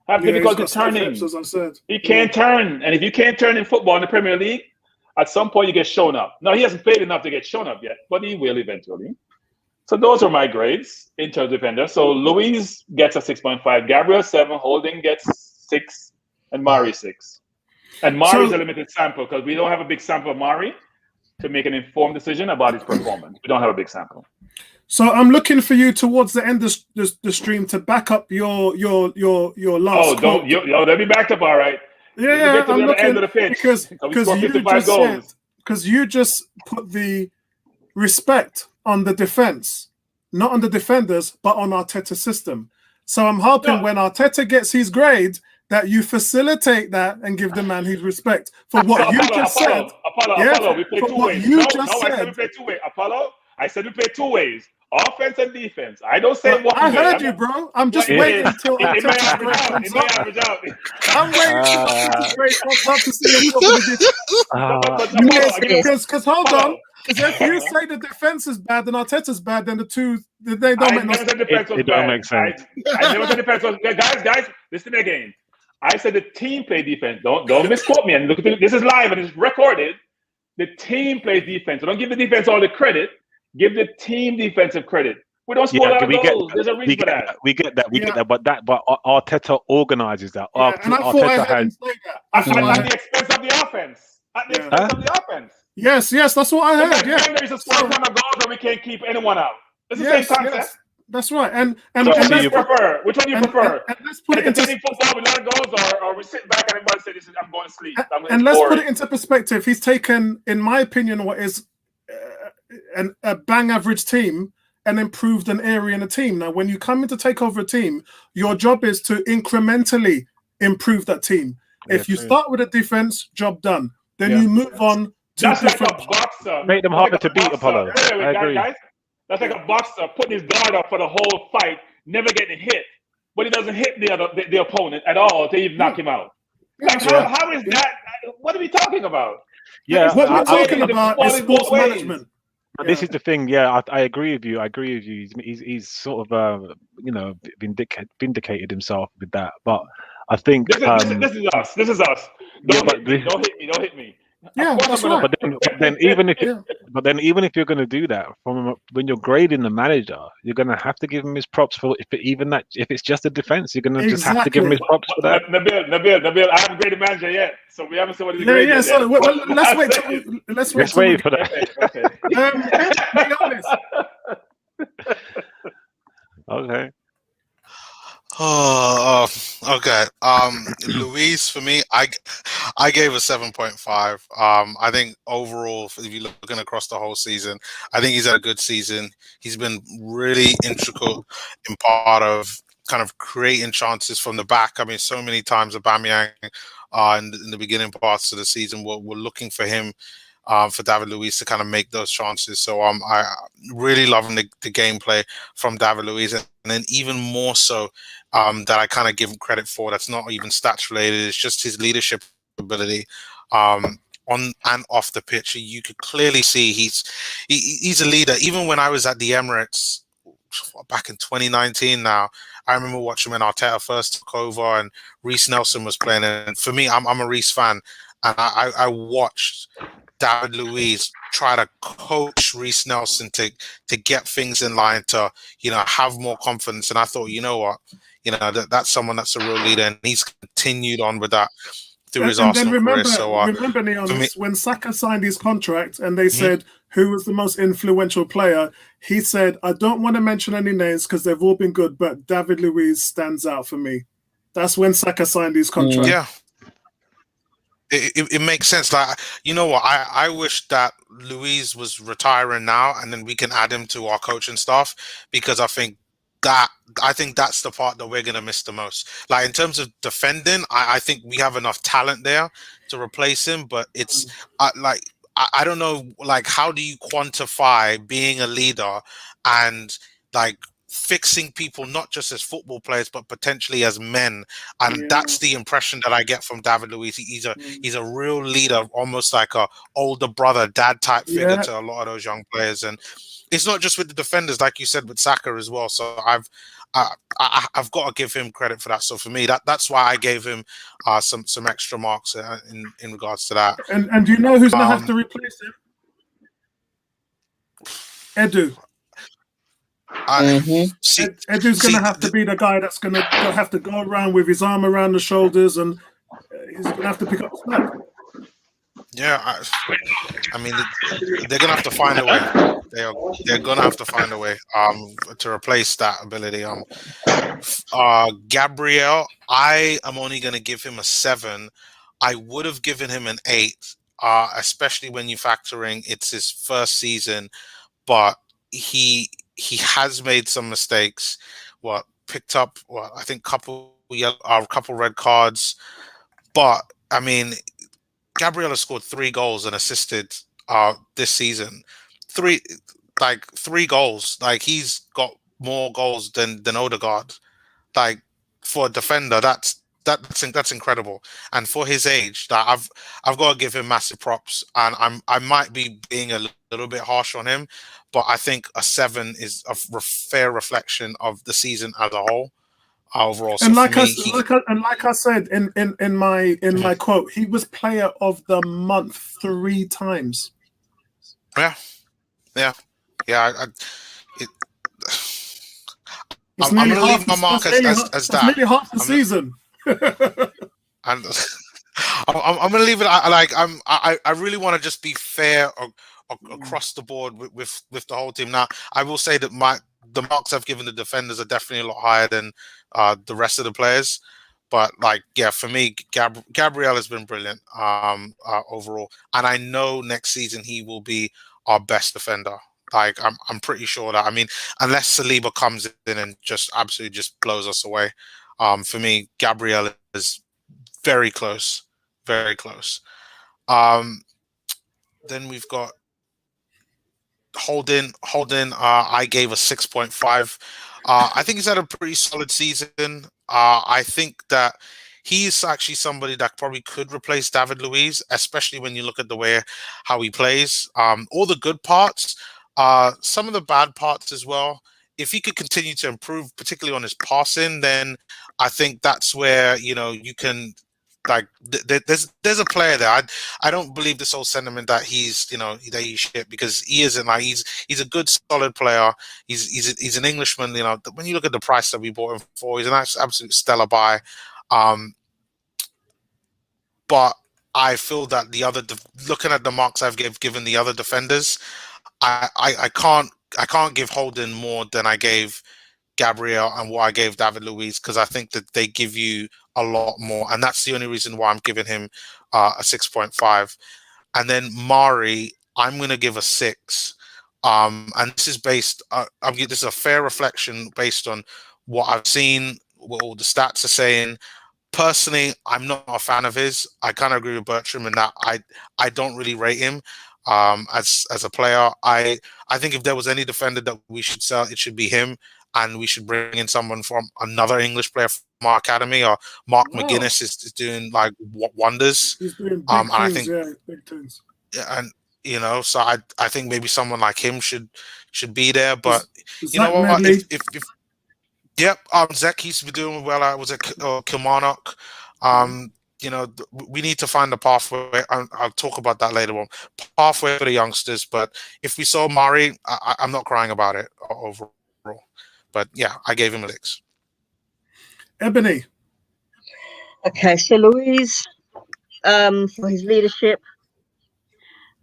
Have difficulty turning. As I said. He can't turn. And if you can't turn in football in the Premier League, at some point you get shown up. Now, he hasn't played enough to get shown up yet, but he will eventually. So those are my grades in terms of defender. So Louise gets a 6.5, Gabriel 7, Holding gets 6, and Mari 6. And Mari's a limited sample because we don't have a big sample of Mari to make an informed decision about his performance. We don't have a big sample. So I'm looking for you towards the end of the stream to back up your last. They'll be backed up, all right. Yeah, I'm looking end of the pitch because you just put the respect on the defense, not on the defenders, but on Arteta's system. So I'm hoping when Arteta gets his grade, that you facilitate that and give the man his respect for what you just said. Apollo, we play 2 ways. I said we play 2 ways. Apollo, I said we play 2 ways. Offense and defense. I don't say one. I heard you, bro. I'm just waiting until it may average out. I'm waiting to see what because hold on. if you say the defense is bad and Arteta's bad, then the two they don't make no sense. It don't make sense. I never said defense was guys. Listen again. I said the team play defense. Don't misquote me. And look, this is live and it's recorded. The team plays defense. So don't give the defense all the credit. Give the team defensive credit. We don't score a lot of goals. There's a reason for that. We get that. But Arteta organizes that. Yeah, and I thought I heard him say that. At the expense of the offense. At the expense of the offense. Yes, that's what I heard. Yeah, there's a score ton of goals that we can't keep anyone out. It's the same concept. Yes. That's right. And which one do you prefer? And let's put it into football with a lot of goals, or we sit back and everybody says, "I'm going to sleep." And let's put it into perspective. He's taken, in my opinion, what is a bang average team and improved an area in a team. Now, when you come in to take over a team, your job is to incrementally improve that team. If you start with a defense, job done. Then you move on to that's different. Like a boxer. Make them harder to beat, Apollo. I agree. Guys, that's like a boxer putting his guard up for the whole fight, never getting hit, but he doesn't hit the opponent at all to even knock him out. Like, how is that? What are we talking about? Yeah, what we're talking about is sports management. This is the thing. Yeah, I agree with you. He's sort of vindicated himself with that. But I think this is us. This is us. Don't hit me. Yeah, that's right. But then even if you're going to do that, when you're grading the manager, you're going to have to give him his props for if it's just a defense, you're going to just have to give him his props for that. Nabil, I haven't graded manager yet, so we haven't seen what he's graded. Yeah. So let's wait for that. Okay. Be honest. Okay. Oh, okay. Louise, for me, I gave a 7.5. I think overall, if you're looking across the whole season, I think he's had a good season. He's been really integral in part of kind of creating chances from the back. I mean, so many times Aubameyang in the beginning parts of the season, we're looking for him. For David Luiz to kind of make those chances. So I really loving the gameplay from David Luiz, and then even more so that I kind of give him credit for. That's not even stats related. It's just his leadership ability on and off the pitch. You could clearly see he's a leader. Even when I was at the Emirates back in 2019 now, I remember watching when Arteta first took over and Reece Nelson was playing. And for me, I'm a Reece fan, and I watched David Luiz try to coach Reece Nelson to get things in line to, have more confidence. And I thought, you know what, that's someone that's a real leader, and he's continued on with that through his Arsenal career. So remember, Neon, when Saka signed his contract and they said who was the most influential player, he said, I don't want to mention any names because they've all been good, but David Luiz stands out for me. That's when Saka signed his contract. Yeah. It makes sense. Like, you know what? I wish that Louise was retiring now, and then we can add him to our coaching staff, because I think that's the part that we're gonna miss the most. Like, in terms of defending, I think we have enough talent there to replace him, but it's I don't know. Like, how do you quantify being a leader and like fixing people not just as football players but potentially as men? And that's the impression that I get from David Luiz. He's a real leader, almost like a older brother, dad type figure to a lot of those young players. And it's not just with the defenders, like you said, with Saka as well. So I've got to give him credit for that. So for me, that's why I gave him some extra marks in regards to that. And do you know who's gonna have to replace him? Edu. Edu's going to have to be the guy that's going to have to go around with his arm around the shoulders, and he's going to have to pick up the slack. Yeah, I mean, they're going to have to find a way. They're going to have to find a way to replace that ability. Gabriel, I am only going to give him a 7. I would have given him an 8, especially when you factor in it's his first season, but he has made some mistakes. Picked up I think couple red cards, but I mean, Gabriel has scored 3 goals and assisted this season. 3 goals. Like, he's got more goals than Odegaard. Like, for a defender, that's that's incredible. And for his age, that I've got to give him massive props. And I might be being a little bit harsh on him, but I think a 7 is a fair reflection of the season as a whole. Overall, so And for me, like I said in my quote, he was player of the month 3 times. Yeah. I'm going to leave my mark as that. Nearly half the season. And I'm going to leave it like I really want to just be fair across the board with the whole team. Now, I will say that the marks I've given the defenders are definitely a lot higher than the rest of the players. But like, yeah, for me, Gabriel has been brilliant overall, and I know next season he will be our best defender. Like, I'm pretty sure that. I mean, unless Saliba comes in and just absolutely just blows us away, for me, Gabriel is very close, very close. Then we've got Holden, I gave a 6.5. I think he's had a pretty solid season. I think that he's actually somebody that probably could replace David Luiz, especially when you look at the way how he plays. All the good parts, some of the bad parts as well. If he could continue to improve, particularly on his passing, then I think that's where you can. Like there's a player there. I don't believe this whole sentiment that he's that he's shit, because he isn't. Like he's a good solid player. He's an Englishman. When you look at the price that we bought him for, he's an absolute stellar buy. But I feel that looking at the marks I've given the other defenders, I can't give Holden more than I gave Gabriel and what I gave David Luiz, because I think that they give you a lot more, and that's the only reason why I'm giving him a 6.5. And then Mari, I'm going to give a 6. And this is based. This is a fair reflection based on what I've seen, what all the stats are saying. Personally, I'm not a fan of his. I kind of agree with Bertram in that I don't really rate him as a player. I think if there was any defender that we should sell, it should be him. And we should bring in someone from another English player from our academy, or Mark McGuinness is doing like wonders. He's doing big and I things, think, big things. And so I think maybe someone like him should be there. But you know what? Yep, Zach used to be doing well. I was at Kilmarnock. We need to find a pathway. I'll talk about that later on. Pathway for the youngsters. But if we saw Mari, I'm not crying about it overall. But yeah, I gave him a 6. Ebony. Okay, so Louise, for his leadership,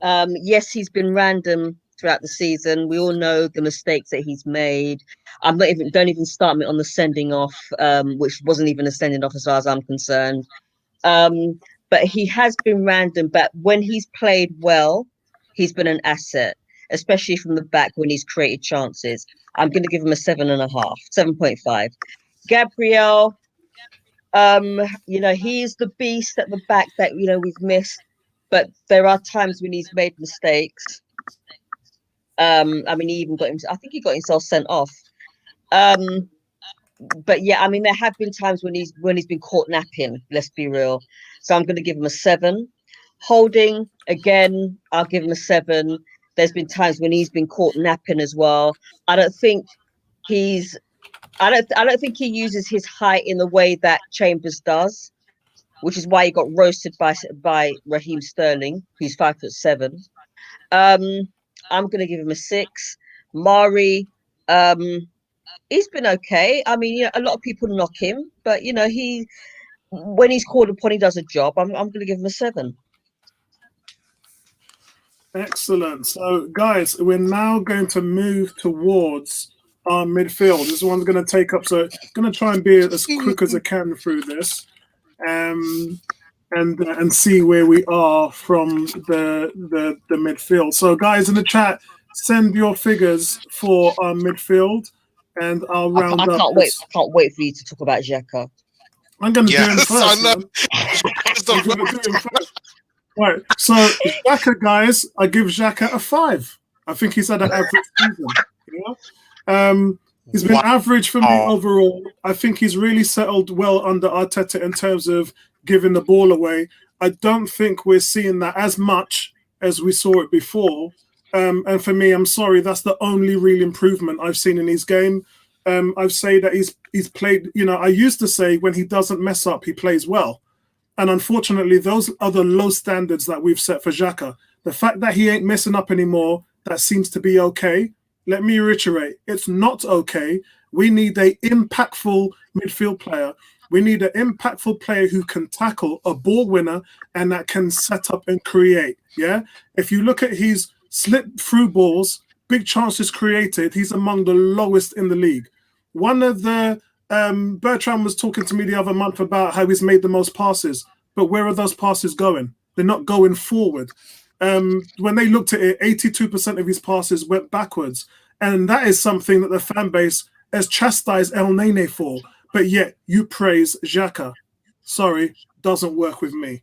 yes, he's been random throughout the season. We all know the mistakes that he's made. Don't even start me on the sending off, which wasn't even a sending off as far as I'm concerned. But he has been random. But when he's played well, he's been an asset, especially from the back when he's created chances. I'm going to give him a 7.5, 7.5. Gabriel, he's the beast at the back that, we've missed. But there are times when he's made mistakes. He even I think he got himself sent off. But yeah, there have been times when he's been caught napping, let's be real. So I'm going to give him a 7. Holding, again, I'll give him a 7. There's been times when he's been caught napping as well. I don't think he uses his height in the way that Chambers does, which is why he got roasted by Raheem Sterling, who's 5'7". I'm gonna give him a 6. Mari, he's been okay. A lot of people knock him, but when he's called upon, he does a job. I'm gonna give him a 7. Excellent. So, guys, we're now going to move towards our midfield. This one's going to take up. So, I'm going to try and be as quick as I can through this, and see where we are from the midfield. So, guys, in the chat, send your figures for our midfield, and I'll round up. I can't wait for you to talk about Xhaka. I'm going to do him first. I'm going to do him first. Right, so Xhaka, guys, I give Xhaka a 5. I think he's had an average season. He's been Wow. average for me overall. I think he's really settled well under Arteta in terms of giving the ball away. I don't think we're seeing that as much as we saw it before. And for me, I'm sorry, that's the only real improvement I've seen in his game. I've say that he's played, I used to say when he doesn't mess up, he plays well. And unfortunately, those are the low standards that we've set for Xhaka. The fact that he ain't messing up anymore, that seems to be okay. Let me reiterate, it's not okay. We need an impactful midfield player. We need an impactful player who can tackle, a ball winner, and that can set up and create. Yeah. If you look at his slip through balls, big chances created, he's among the lowest in the league. One of the Bertrand was talking to me the other month about how he's made the most passes, but where are those passes going? They're not going forward. When they looked at it, 82% of his passes went backwards, and that is something that the fan base has chastised El Nene for. But yet you praise Xhaka. Sorry, doesn't work with me.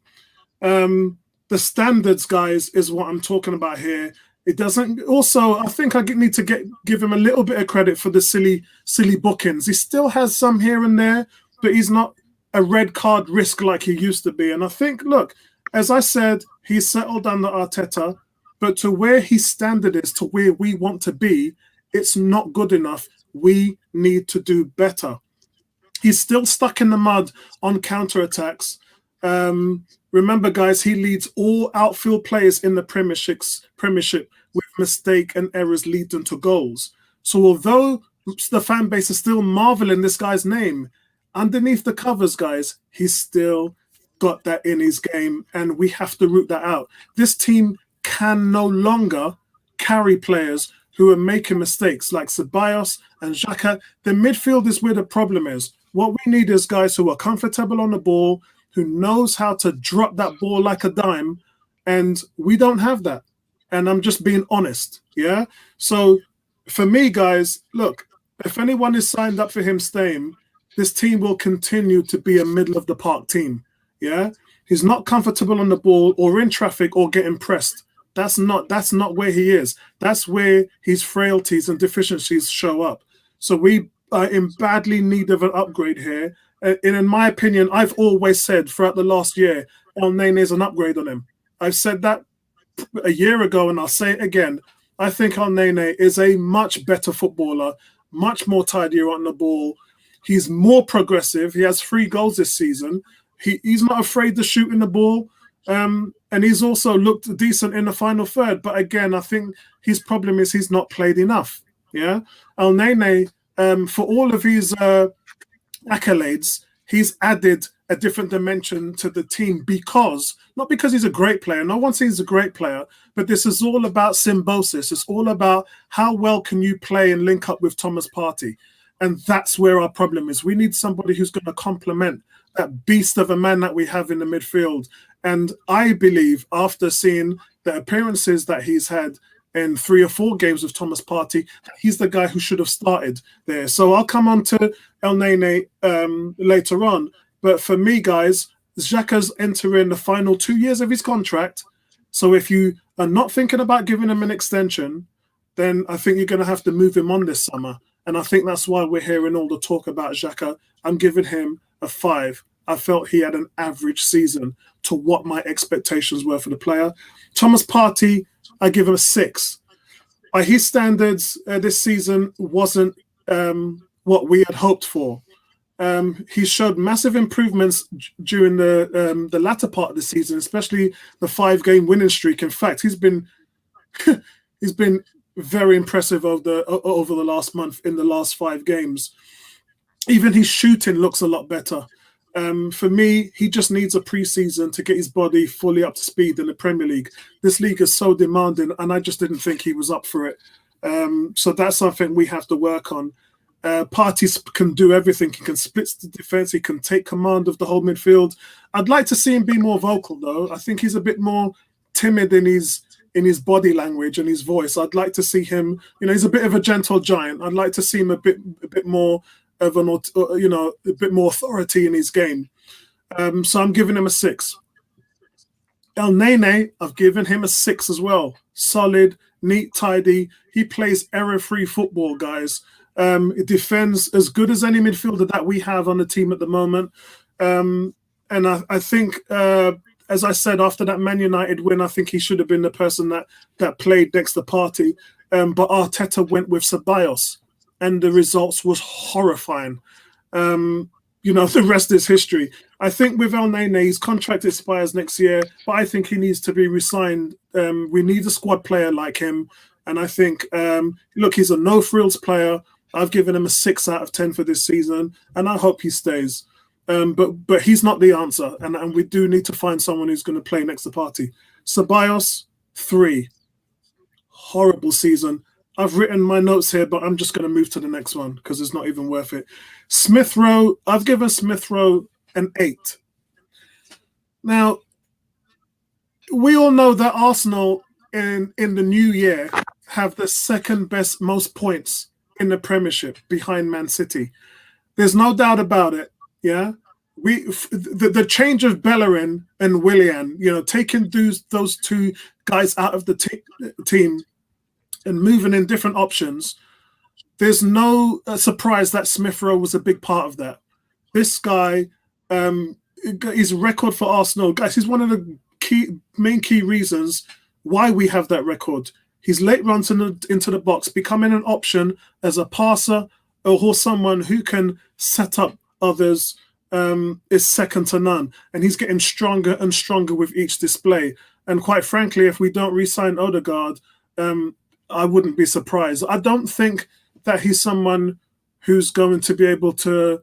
The standards, guys, is what I'm talking about here. It doesn't. Also, I think I need to give him a little bit of credit for the silly bookings. He still has some here and there, but he's not a red card risk like he used to be. And I think, look, as I said, he's settled under Arteta, but to where his standard is, to where we want to be, it's not good enough. We need to do better. He's still stuck in the mud on counterattacks. Remember, guys, he leads all outfield players in the Premiership with mistake and errors leading to goals. So although the fan base is still marveling this guy's name, underneath the covers, guys, he's still got that in his game, and we have to root that out. This team can no longer carry players who are making mistakes like Ceballos and Xhaka. The midfield is where the problem is. What we need is guys who are comfortable on the ball, who knows how to drop that ball like a dime, and we don't have that. And I'm just being honest, yeah? So for me, guys, look, if anyone is signed up for him staying, this team will continue to be a middle-of-the-park team, yeah? He's not comfortable on the ball or in traffic or getting pressed. That's not where he is. That's where his frailties and deficiencies show up. So we are in badly need of an upgrade here. And in my opinion, I've always said throughout the last year, El Nene is an upgrade on him. I've said that a year ago, and I'll say it again. I think El Nene is a much better footballer, much more tidier on the ball. He's more progressive. He has 3 goals this season. He's not afraid to shoot in the ball. And he's also looked decent in the final third. But again, I think his problem is he's not played enough. Yeah, El Nene, for all of his accolades, he's added a different dimension to the team not because he's a great player. No one says he's a great player, but this is all about symbiosis. It's all about how well can you play and link up with Thomas Partey. And that's where our problem is. We need somebody who's going to complement that beast of a man that we have in the midfield. And I believe after seeing the appearances that he's had in 3 or 4 games with Thomas Partey, he's the guy who should have started there. So I'll come on to El Nene later on. But for me, guys, Xhaka's entering the final 2 years of his contract. So if you are not thinking about giving him an extension, then I think you're going to have to move him on this summer. And I think that's why we're hearing all the talk about Xhaka. I'm giving him a 5. I felt he had an average season to what my expectations were for the player. Thomas Partey, I give him a 6. By his standards, this season wasn't what we had hoped for. He showed massive improvements during the latter part of the season, especially the 5-game winning streak. In fact, he's been very impressive over the last month in the last 5 games. Even his shooting looks a lot better. For me, he just needs a preseason to get his body fully up to speed in the Premier League. This league is so demanding, and I just didn't think he was up for it. So that's something we have to work on. Partey can do everything. He can split the defense. He can take command of the whole midfield. I'd like to see him be more vocal, though. I think he's a bit more timid in his body language and his voice. I'd like to see him. He's a bit of a gentle giant. I'd like to see him a bit more of a bit more authority in his game. So I'm giving him a 6. El Nene, I've given him a 6 as well. Solid, neat, tidy. He plays error-free football, guys. It defends as good as any midfielder that we have on the team at the moment. And I think, as I said, after that Man United win, I think he should have been the person that played next to Partey. But Arteta went with Ceballos, and the results was horrifying. The rest is history. I think with El Nene, his contract expires next year, but I think he needs to be re-signed. We need a squad player like him. And I think, look, he's a no-frills player. I've given him a 6 out of 10 for this season, and I hope he stays. But he's not the answer, and we do need to find someone who's going to play next to Partey. Ceballos, 3. Horrible season. I've written my notes here, but I'm just going to move to the next one because it's not even worth it. Smith Rowe, I've given Smith Rowe an 8. Now, we all know that Arsenal in the new year have the second best most points in the Premiership behind Man City. There's no doubt about it. Yeah, the change of Bellerin and Willian, taking those two guys out of the team and moving in different options. There's no surprise that Smith Rowe was a big part of that. This guy, his record for Arsenal, guys, he's one of the main key reasons why we have that record. His late runs into the box, becoming an option as a passer or someone who can set up others, is second to none. And he's getting stronger and stronger with each display. And quite frankly, if we don't re-sign Odegaard, I wouldn't be surprised. I don't think that he's someone who's going to be able to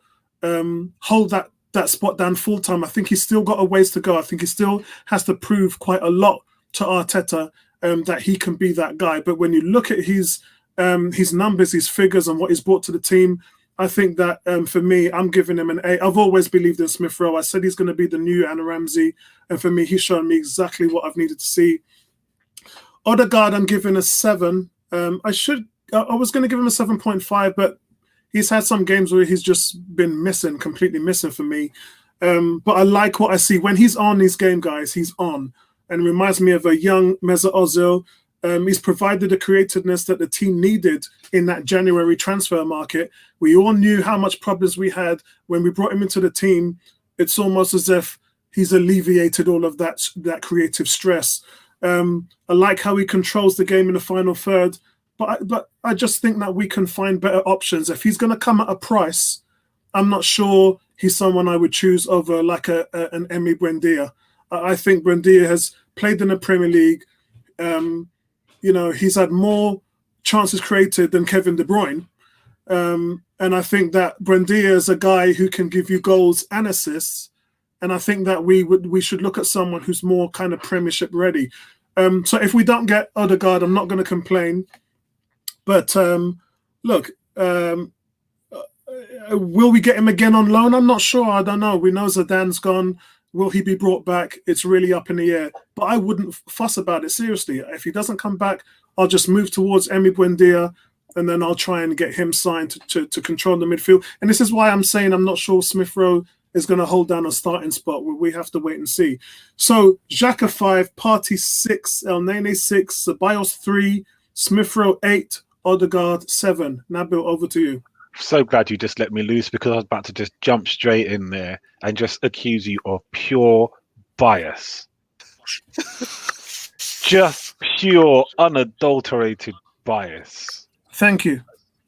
hold that spot down full time. I think he's still got a ways to go. I think he still has to prove quite a lot to Arteta that he can be that guy. But when you look at his numbers, his figures, and what he's brought to the team, I think that for me, I'm giving him an 8. I've always believed in Smith Rowe. I said he's going to be the new Anna Ramsey, and for me, he's shown me exactly what I've needed to see. Odegaard, I'm giving a 7. I was going to give him a 7.5, but he's had some games where he's just been completely missing for me. But I like what I see. When he's on his game, guys, he's on. And reminds me of a young Mesut Ozil. He's provided the creativeness that the team needed in that January transfer market. We all knew how much problems we had when we brought him into the team. It's almost as if he's alleviated all of that creative stress. I like how he controls the game in the final third, but I just think that we can find better options. If he's going to come at a price, I'm not sure he's someone I would choose over like an Emi Buendia. I think Buendia has played in the Premier League. He's had more chances created than Kevin De Bruyne. And I think that Buendia is a guy who can give you goals and assists. And I think that we should look at someone who's more kind of Premiership ready. So if we don't get Odegaard, I'm not going to complain. But look, will we get him again on loan? I'm not sure. I don't know. We know Zidane's gone. Will he be brought back? It's really up in the air. But I wouldn't fuss about it, seriously. If he doesn't come back, I'll just move towards Emi Buendia, and then I'll try and get him signed to control the midfield. And this is why I'm saying I'm not sure Smith Rowe is going to hold down a starting spot. We have to wait and see. So Xhaka 5, Partey 6, El Nene 6, Ceballos 3, Smith Rowe 8, Odegaard 7. Nabil, over to you. So glad you just let me loose, because I was about to just jump straight in there and just accuse you of pure bias. Just pure, unadulterated bias. Thank you.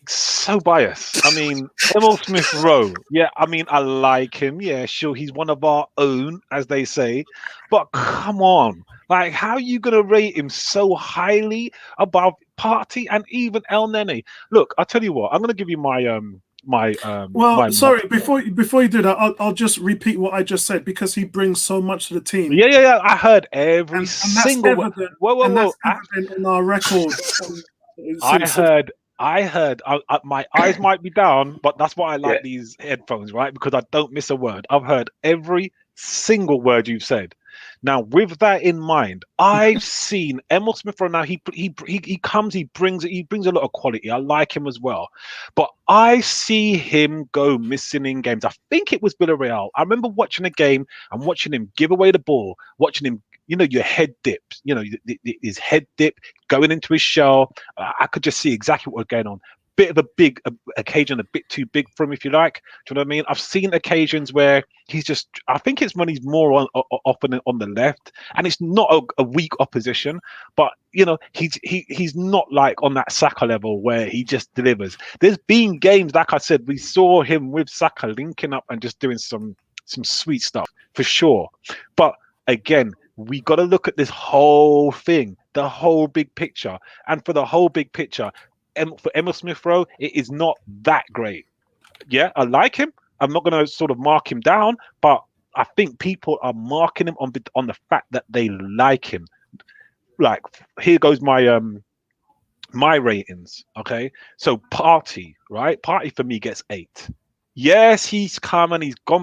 So biased. I mean, Emil Smith Rowe. Yeah, I mean, I like him. Yeah, sure, he's one of our own, as they say. But come on, like, how are you gonna rate him so highly above Partey and even El Nene? Look, I'll tell you what. I'm gonna give you my sorry. Before you do that, I'll just repeat what I just said, because he brings so much to the team. Yeah. I heard every single word. Whoa. In our record. I heard. My eyes might be down, but that's why I like these headphones, right? Because I don't miss a word. I've heard every single word you've said. Now, with that in mind, I've seen Emil Smith Rowe. Now he brings a lot of quality. I like him as well, but I see him go missing in games. I think it was Villarreal. I remember watching a game and watching him give away the ball, watching him. Your head dips. His head dip going into his shell. I could just see exactly what was going on. bit of a big occasion, a bit too big for him, if you like. Do you know what I mean? I've seen occasions where he's just, I think it's when he's more often on the left, and it's not a weak opposition, but you know, he's not like on that Saka level where he just delivers. There's been games, like I said, we saw him with Saka linking up and just doing some sweet stuff for sure. But again, we got to look at this whole thing, the whole big picture, and for the whole big picture, for Emil Smith Rowe, it is not that great. Yeah, I like him. I'm not going to sort of mark him down, but I think people are marking him on the fact that they like him. Like, here goes my my ratings. Okay, so Partey, right? Partey for me gets 8. Yes, he's come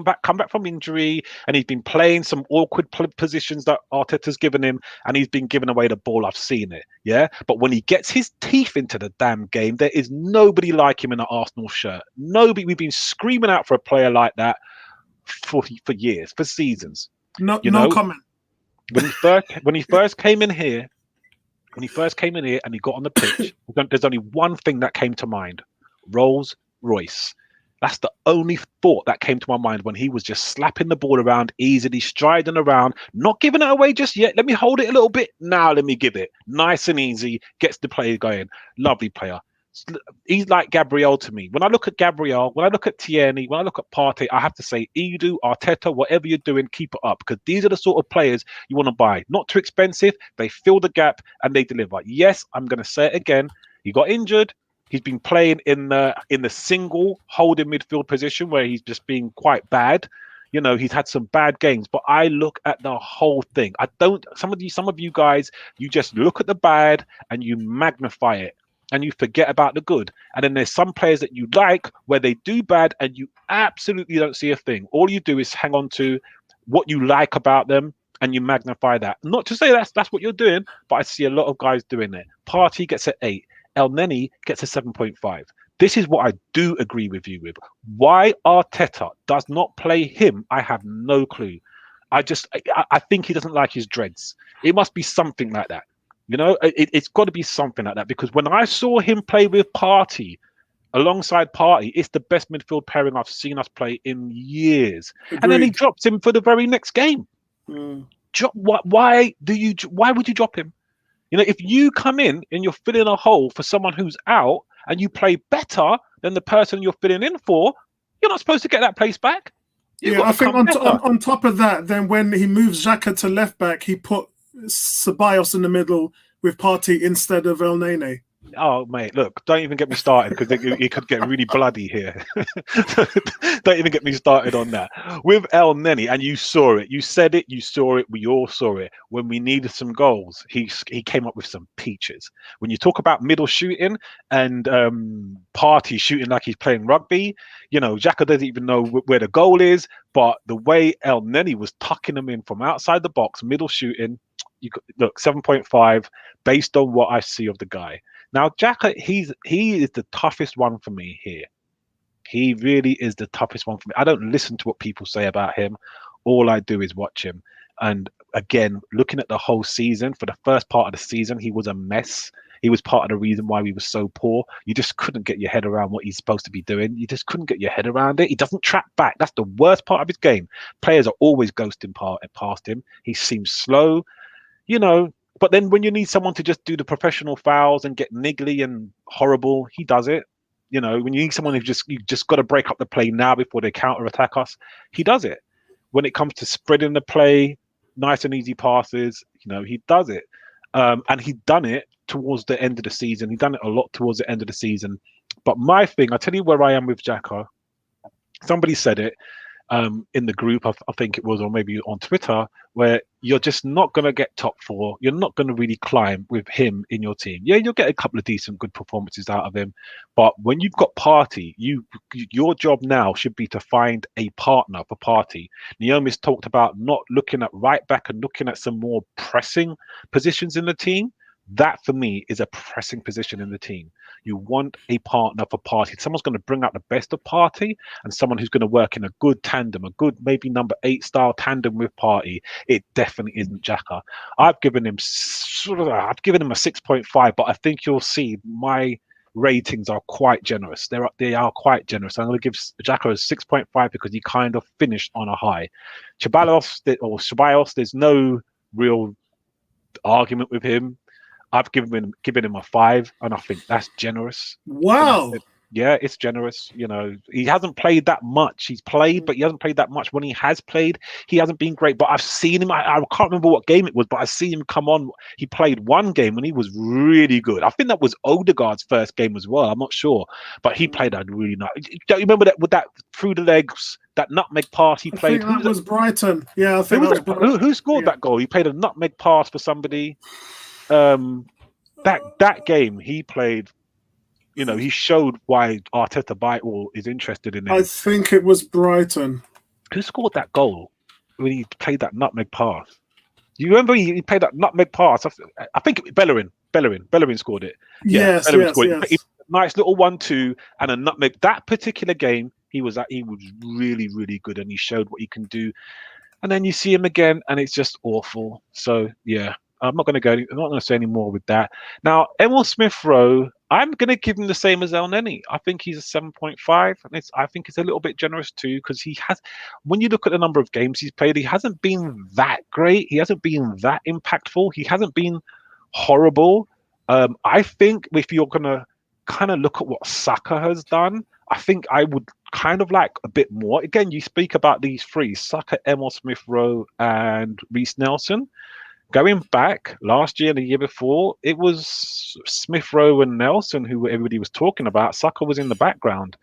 back from injury, and he's been playing some awkward positions that Arteta's given him, and he's been giving away the ball. I've seen it, yeah. But when he gets his teeth into the damn game, there is nobody like him in an Arsenal shirt. Nobody. We've been screaming out for a player like that for years, for seasons. No comment. When he first came in here, and he got on the pitch, there's only one thing that came to mind: Rolls Royce. That's the only thought that came to my mind when he was just slapping the ball around easily, striding around, not giving it away just yet. Let me hold it a little bit. Now let me give it. Nice and easy. Gets the play going. Lovely player. He's like Gabriel to me. When I look at Gabriel, when I look at Tierney, when I look at Partey, I have to say, Edu, Arteta, whatever you're doing, keep it up. Because these are the sort of players you want to buy. Not too expensive. They fill the gap and they deliver. Yes, I'm going to say it again. He got injured. He's been playing in the single holding midfield position where he's just been quite bad. You know, he's had some bad games, but I look at the whole thing. I don't. Some of you guys, you just look at the bad and you magnify it and you forget about the good. And then there's some players that you like where they do bad and you absolutely don't see a thing. All you do is hang on to what you like about them and you magnify that. Not to say that's what you're doing, but I see a lot of guys doing it. Partey gets an 8. El Neni gets a 7.5. This is what I do agree with you with. Why Arteta does not play him, I have no clue. I think he doesn't like his dreads. It must be something like that. You know, it's got to be something like that, because when I saw him play with Partey, alongside Partey, it's the best midfield pairing I've seen us play in years. Agreed. And then he drops him for the very next game. Why would you drop him? You know, if you come in and you're filling a hole for someone who's out and you play better than the person you're filling in for, you're not supposed to get that place back. I think on top of that, then when he moves Xhaka to left back, he put Ceballos in the middle with Partey instead of El Nene. Oh, mate, look, don't even get me started, because it could get really bloody here. Don't even get me started on that. With El Neni, and you saw it. You said it, you saw it, we all saw it. When we needed some goals, he came up with some peaches. When you talk about middle shooting and Partey shooting like he's playing rugby, you know, Xhaka doesn't even know where the goal is, but the way El Neni was tucking them in from outside the box, middle shooting, look, 7.5, based on what I see of the guy. Now, Xhaka, he is the toughest one for me here. He really is the toughest one for me. I don't listen to what people say about him. All I do is watch him. And again, looking at the whole season, for the first part of the season, he was a mess. He was part of the reason why we were so poor. You just couldn't get your head around what he's supposed to be doing. You just couldn't get your head around it. He doesn't track back. That's the worst part of his game. Players are always ghosting past him. He seems slow, you know. But then when you need someone to just do the professional fouls and get niggly and horrible, he does it. You know, when you need someone you just got to break up the play now before they counter-attack us, he does it. When it comes to spreading the play, nice and easy passes, you know, he does it. And he'd done it towards the end of the season. He'd done it a lot towards the end of the season. But my thing, I'll tell you where I am with Xhaka. Somebody said it in the group, I think it was, or maybe on Twitter, where you're just not going to get top 4. You're not going to really climb with him in your team. Yeah, you'll get a couple of decent, good performances out of him. But when you've got Partey, your job now should be to find a partner for Partey. Naomi's talked about not looking at right back and looking at some more pressing positions in the team. That, for me, is a pressing position in the team. You want a partner for Partey. Someone's going to bring out the best of Partey, and someone who's going to work in a good tandem, a good maybe number 8 style tandem with Partey. It definitely isn't Xhaka. I've given him a 6.5, but I think you'll see my ratings are quite generous. They are quite generous. I'm going to give Xhaka a 6.5 because he kind of finished on a high. Ceballos, there's no real argument with him. I've given him a 5, and I think that's generous. Wow. Yeah, it's generous. You know, he hasn't played that much. He's played, but he hasn't played that much. When he has played, he hasn't been great. But I've seen him. I can't remember what game it was, but I've seen him come on. He played one game and he was really good. I think that was Odegaard's first game as well. I'm not sure, but he played that really nice. Don't you remember that with that through the legs, that nutmeg pass he played? I think that was Brighton. Yeah, I think that was Brighton. Who scored that goal? He played a nutmeg pass for somebody. That game he played. You know, he showed why Arteta is interested in him. I think it was Brighton. Who scored that goal when he played that nutmeg pass? Do you remember he played that nutmeg pass? I think Bellerin scored it. Yes, Bellerin yes, scored yes. it. Nice little 1-2 and a nutmeg. That particular game, he was really, really good, and he showed what he can do. And then you see him again, and it's just awful. So yeah, I'm not going to say any more with that. Now, Emil Smith-Rowe, I'm going to give him the same as El Neni. I think he's a 7.5, and I think it's a little bit generous too, because he has. When you look at the number of games he's played, he hasn't been that great. He hasn't been that impactful. He hasn't been horrible. I think if you're going to kind of look at what Saka has done, I think I would kind of like a bit more. Again, you speak about these three: Saka, Emil Smith-Rowe, and Reece Nelson. Going back last year and the year before, it was Smith-Rowe and Nelson who everybody was talking about. Saka was in the background.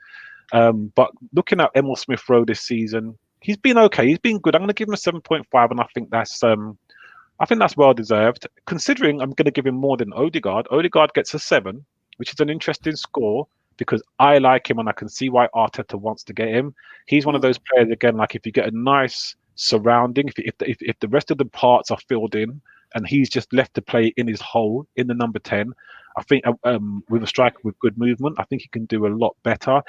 But looking at Emil Smith-Rowe this season, he's been okay. He's been good. I'm going to give him a 7.5, and I think that's well deserved. Considering I'm going to give him more than Odegaard. Odegaard gets a 7, which is an interesting score because I like him and I can see why Arteta wants to get him. He's one of those players, again, like if you get a nice surrounding, if the rest of the parts are filled in and he's just left to play in his hole in the number 10, I think with a striker with good movement, I think he can do a lot better.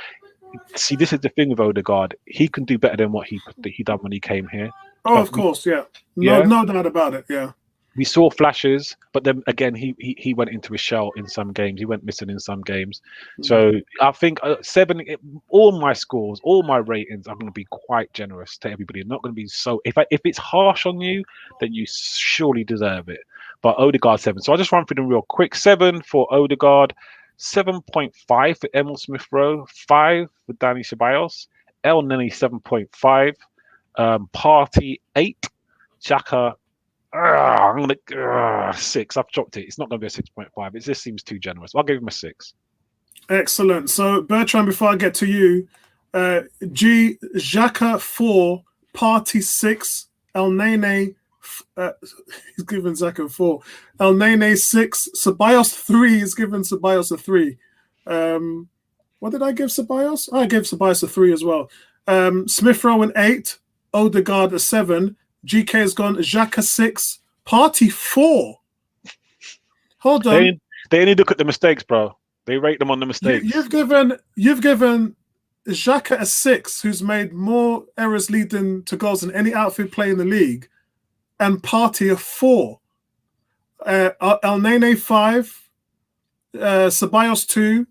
See, this is the thing with Odegaard, he can do better than what he done when he came here. Oh, of course, yeah. No doubt about it, yeah. We saw flashes, but then again, he went into a shell in some games. He went missing in some games. So I think 7. All my scores, all my ratings, I'm going to be quite generous to everybody. I'm not going to be so. If it's harsh on you, then you surely deserve it. But Odegaard 7. So I just run through them real quick. 7 for Odegaard, 7.5 for Emil Smith-Rowe, 5 for Dani Ceballos, El Neni 7.5, Party 8, Xhaka. I'm gonna 6. I've dropped it. It's not gonna be a 6.5. It just seems too generous. I'll give him a 6. Excellent. So Bertrand, before I get to you, Xhaka 4, Party 6, El Nene. He's given Xhaka 4. El Nene 6, Ceballos 3. He's given Ceballos a 3. What did I give Ceballos? I gave Ceballos a 3 as well. Smith-Rowe an 8, Odegaard a 7. GK has gone Xhaka 6, Party 4. Hold on. They only look at the mistakes, bro. They rate them on the mistakes. You've given Xhaka a 6, who's made more errors leading to goals than any outfield player in the league, and Party a 4. El Nene 5, Ceballos 2,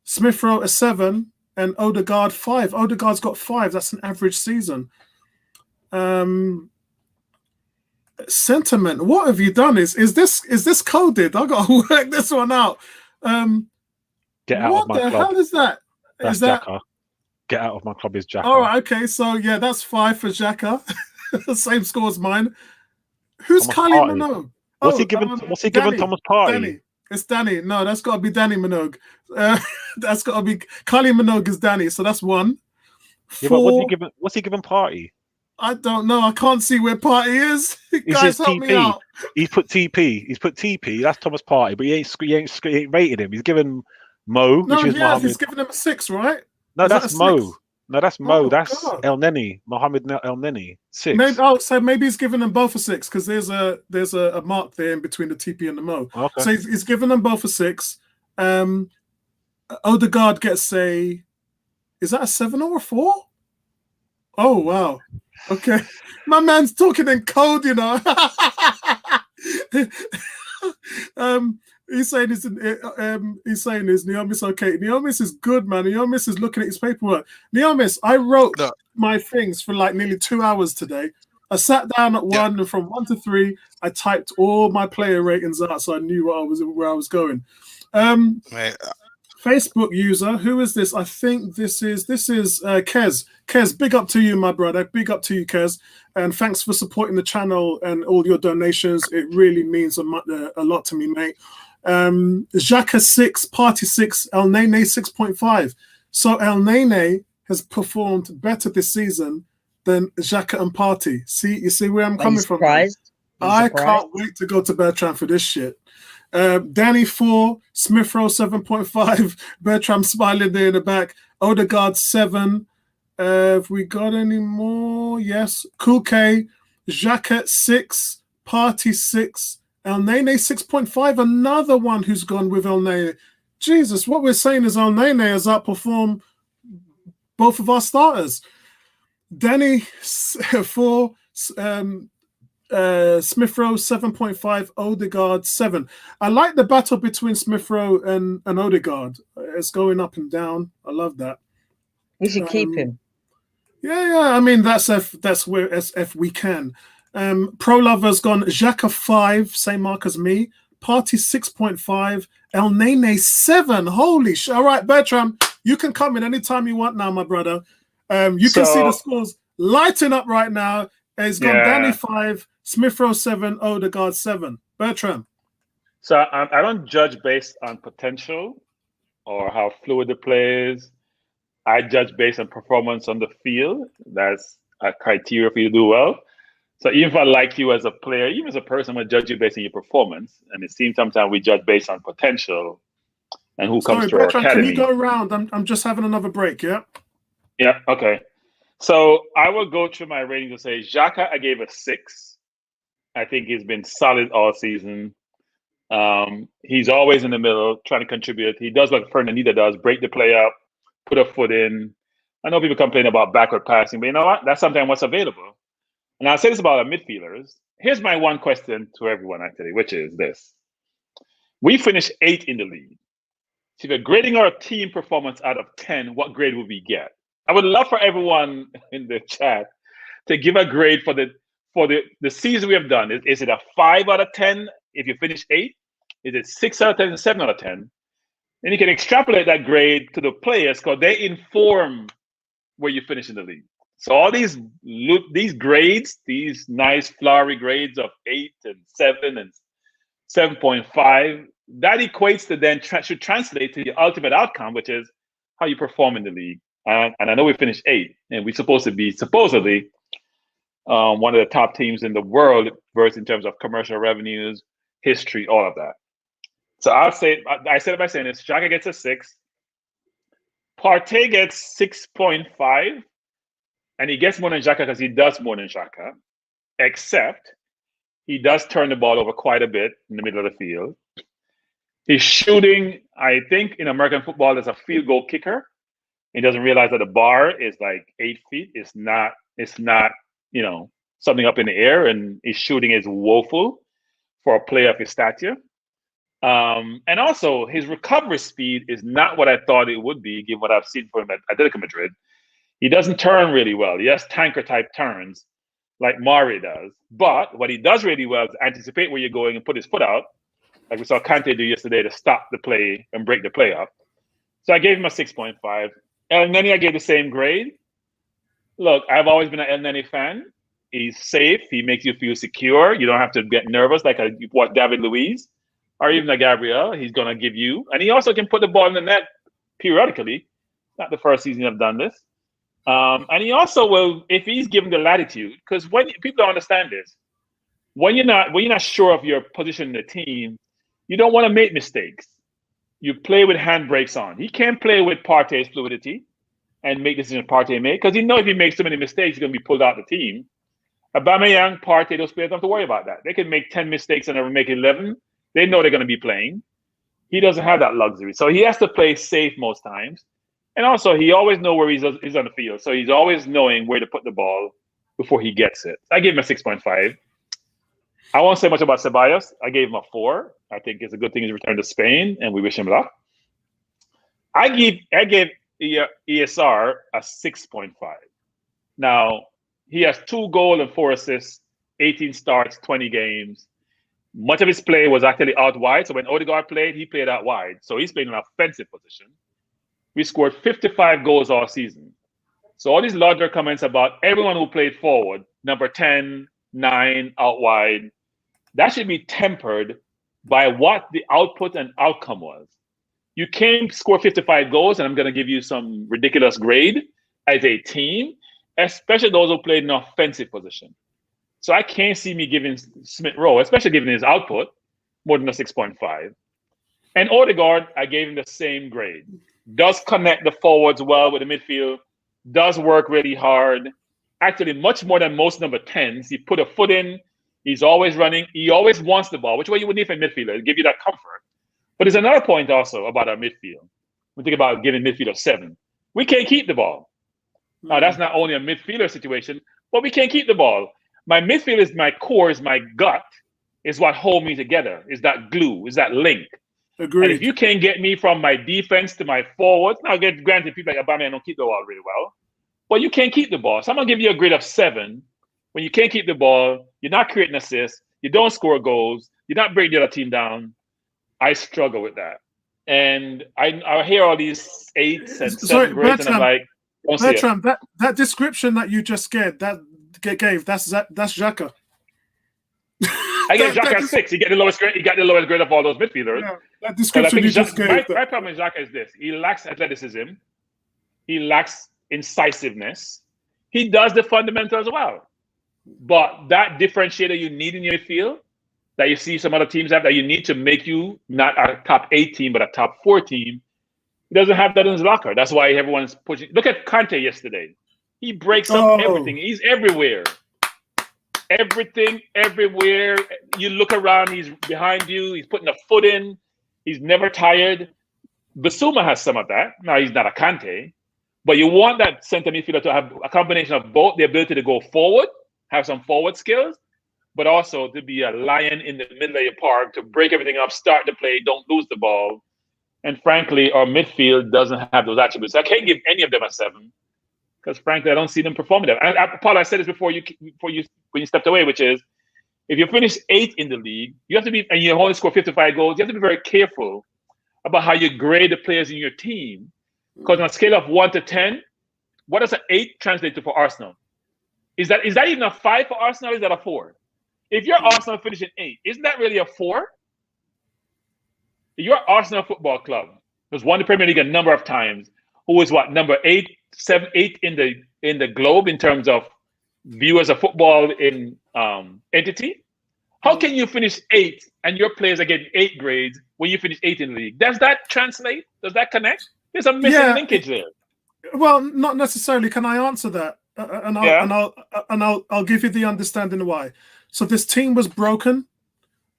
Smith-Rowe a 7, and Odegaard 5. Odegaard's got 5. That's an average season. Sentiment. What have you done? Is this coded? I gotta work this one out. Get out of my club. What the hell is that? That's Xhaka. Get out of my club is Xhaka. All right, okay. So yeah, that's 5 for Xhaka. Same score as mine. Who's Kylie Minogue? What's he given Thomas Partey? Danny. It's Danny. No, that's got to be Danny Minogue. That's got to be Kylie Minogue is Danny. So that's 1. 4, but what's he given Partey? I don't know. I can't see where Partey is. Guys, help me out. He's put TP. That's Thomas Partey, but he ain't rated him. He's given Mo, which is Mohammed. He's given him a 6, right? No, that's Mo. 6? No, that's Mo. Oh, that's God. El Neni, Mohammed El Neni. 6. So maybe he's given them both a 6 because there's a mark there in between the TP and the Mo. Okay. So he's given them both a 6. Odegaard gets is that a 7 or a 4? Oh wow. Okay, my man's talking in code, you know. He's saying this. He's saying this. Neomis, okay. Neomis is good, man. Neomis is looking at his paperwork. Neomis, I wrote my things for like nearly 2 hours today. I sat down at 1, and from 1 to 3, I typed all my player ratings out, so I knew where I was going. Facebook user, who is this? I think this is Kez. Kez, big up to you, my brother. Big up to you, Kez, and thanks for supporting the channel and all your donations. It really means a lot to me, mate. Xhaka 6, Party 6, El Nene 6.5. So El Nene has performed better this season than Xhaka and Party. You see where I'm coming from? I can't wait to go to Bertrand for this shit. Danny 4, Smith Rowe 7.5, Bertram smiling there in the back, Odegaard 7. Have we got any more? Yes. Cool K, Xhaka 6, Party 6, El Nene 6.5, another one who's gone with El Nene. Jesus, what we're saying is El Nene has outperformed both of our starters. Danny 4, Smith Rowe 7.5, Odegaard 7. I like the battle between Smith Rowe and Odegaard. It's going up and down. I love that. We should keep him. Yeah. I mean, that's where SF we can. Pro Lover's gone Xhaka 5, same mark as me. Party 6.5, El Nene 7. Holy shit! All right, Bertram, you can come in anytime you want now, my brother. You can see the scores lighting up right now. It's gone Danny 5, Smith Rowe 7, Odegaard 7. Bertram. So I don't judge based on potential or how fluid the play is. I judge based on performance on the field. That's a criteria for you to do well. So even if I like you as a player, even as a person, I'm going to judge you based on your performance. And it seems sometimes we judge based on potential and who comes to Bertram, our academy. Can you go around? I'm just having another break, yeah? Yeah, okay. So I will go through my ratings and say Xhaka, I gave a 6. I think he's been solid all season. He's always in the middle, trying to contribute. He does what Fernandinho does, break the play up, put a foot in. I know people complain about backward passing, but you know what? That's sometimes what's available. And I'll say this about our midfielders. Here's my one question to everyone, actually, which is this. We finished 8th in the league. So if you're grading our team performance out of 10, what grade would we get? I would love for everyone in the chat to give a grade for the season we have done. Is it a 5 out of 10 if you finish 8th? Is it 6 out of 10 and 7 out of 10? And you can extrapolate that grade to the players because they inform where you finish in the league. So all these grades, these nice flowery grades of 8 and 7 and 7.5, that equates to then should translate to the ultimate outcome, which is how you perform in the league. And I know we finished 8th, and we're supposed to be supposedly one of the top teams in the world, versus in terms of commercial revenues, history, all of that. So I said it by saying this: Xhaka gets a 6, Partey gets 6.5, and he gets more than Xhaka because he does more than Xhaka, except he does turn the ball over quite a bit in the middle of the field. He's shooting. I think in American football, there's a field goal kicker. He doesn't realize that the bar is like 8 feet. It's not, something up in the air, and his shooting is woeful for a player of his stature. And also his recovery speed is not what I thought it would be, given what I've seen from him at Atletico Madrid. He doesn't turn really well. He has tanker type turns like Mari does. But what he does really well is anticipate where you're going and put his foot out, like we saw Kante do yesterday to stop the play and break the play up. So I gave him a 6.5. El Nene, I gave the same grade. Look, I've always been an El Nene fan. He's safe. He makes you feel secure. You don't have to get nervous like what David Luiz or even a Gabriel. He's going to give you. And he also can put the ball in the net periodically. Not the first season I've done this. And he also will, if he's given the latitude, because when people don't understand this, when you're not sure of your position in the team, you don't want to make mistakes. You play with handbrakes on. He can't play with Partey's fluidity and make decisions Partey make, because if he makes so many mistakes, he's going to be pulled out of the team. Aubameyang, Partey, those players don't have to worry about that. They can make 10 mistakes and never make 11. They know they're going to be playing. He doesn't have that luxury. So he has to play safe most times. And also, he always knows where he's on the field. So he's always knowing where to put the ball before he gets it. I gave him a 6.5. I won't say much about Ceballos. I gave him a 4. I think it's a good thing he's returned to Spain, and we wish him luck. I gave ESR a 6.5. Now, he has 2 goals and 4 assists, 18 starts, 20 games. Much of his play was actually out wide. So when Odegaard played, he played out wide. So he's playing an offensive position. We scored 55 goals all season. So all these larger comments about everyone who played forward, number 10, 9, out wide, that should be tempered by what the output and outcome was. You can't score 55 goals, and I'm going to give you some ridiculous grade as a team, especially those who played in an offensive position. So I can't see me giving Smith Rowe, especially given his output, more than a 6.5. And Odegaard, I gave him the same grade. Does connect the forwards well with the midfield, does work really hard, actually much more than most number 10s. He put a foot in, he's always running, he always wants the ball, which way you would need for a midfielder, to give you that comfort. But there's another point also about our midfield. We think about giving midfield a 7. We can't keep the ball. Now, that's not only a midfielder situation, but we can't keep the ball. My midfield is my core, is my gut, is what hold me together, is that glue, is that link. Agreed. And if you can't get me from my defense to my forwards, now granted, people like Aubameyang don't keep the ball really well, but you can't keep the ball. So I'm going to give you a grade of 7. When you can't keep the ball, you're not creating assists, you don't score goals, you're not breaking the other team down. I struggle with that. And I hear all these 8s and 7 grades, and I'm like, don't see Bertrand, that description that you just gave, that's Xhaka. I gave Xhaka a 6. He got the lowest grade. He got the lowest grade of all those midfielders. Yeah, that description you just gave. My problem with Xhaka is this: he lacks athleticism. He lacks incisiveness. He does the fundamentals well, but that differentiator you need in your field, that you see some other teams have, that you need to make you not a top 8 team but a top 4 team, he doesn't have that in his locker. That's why everyone's pushing. Look at Kante yesterday. He breaks up everything. He's everywhere. Everything, everywhere. You look around, he's behind you. He's putting a foot in. He's never tired. Basuma has some of that. Now, he's not a Kante. But you want that center midfielder to have a combination of both the ability to go forward, have some forward skills, but also to be a lion in the middle of your park, to break everything up, start the play, don't lose the ball. And frankly, our midfield doesn't have those attributes. I can't give any of them a 7. Because frankly, I don't see them performing them. Paul, I said this before you when you stepped away, which is, if you finish 8th in the league, you have to be, and you only score 55 goals, you have to be very careful about how you grade the players in your team. Because on a scale of 1 to 10, what does an 8 translate to for Arsenal? Is that even a 5 for Arsenal? Or is that a 4? If you're Arsenal finishing 8, isn't that really a 4? You're Arsenal Football Club, who's won the Premier League a number of times, who is what, number 8, 7, 8 in the globe in terms of viewers of football in entity. How can you finish 8 and your players are getting 8 grades when you finish 8 in the league? Does that translate? Does that connect? There's a missing linkage there. Well, not necessarily. Can I answer that? I'll give you the understanding why. So this team was broken.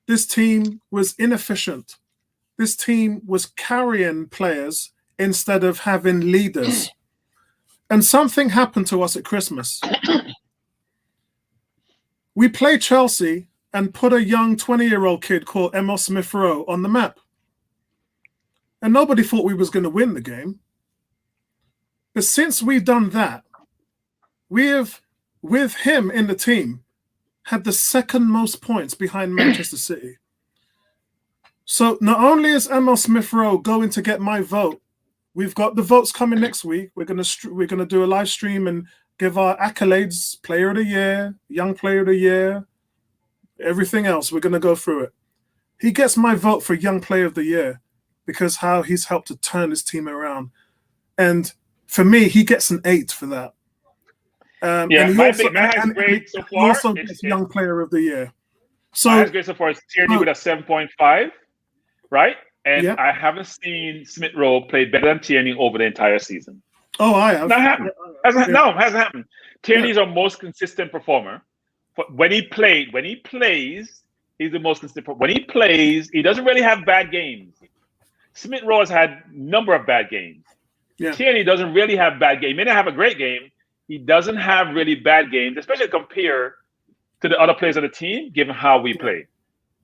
This team was inefficient. This team was carrying players instead of having leaders. And something happened to us at Christmas. We played Chelsea and put a young 20-year-old kid called Emil Smith Rowe on the map. And nobody thought we was going to win the game. But since we've done that, we have, with him in the team, had the 2nd most points behind Manchester City. So not only is Emil Smith Rowe going to get my vote, we've got the votes coming next week. We're gonna do a live stream and give our accolades: Player of the Year, Young Player of the Year, everything else. We're gonna go through it. He gets my vote for Young Player of the Year because how he's helped to turn his team around. And for me, he gets an 8 for that. And he also gets Young Player of the Year. So my grade so far is Tierney with a 7.5, right? And I haven't seen Smith Rowe play better than Tierney over the entire season. Oh, I have. That happened. No, it hasn't happened. Tierney's our most consistent performer. But when he plays, he's the most consistent. When he plays, he doesn't really have bad games. Smith Rowe has had a number of bad games. Yeah. Tierney doesn't really have bad games. He may not have a great game. He doesn't have really bad games, especially compare to the other players of the team, given how we play.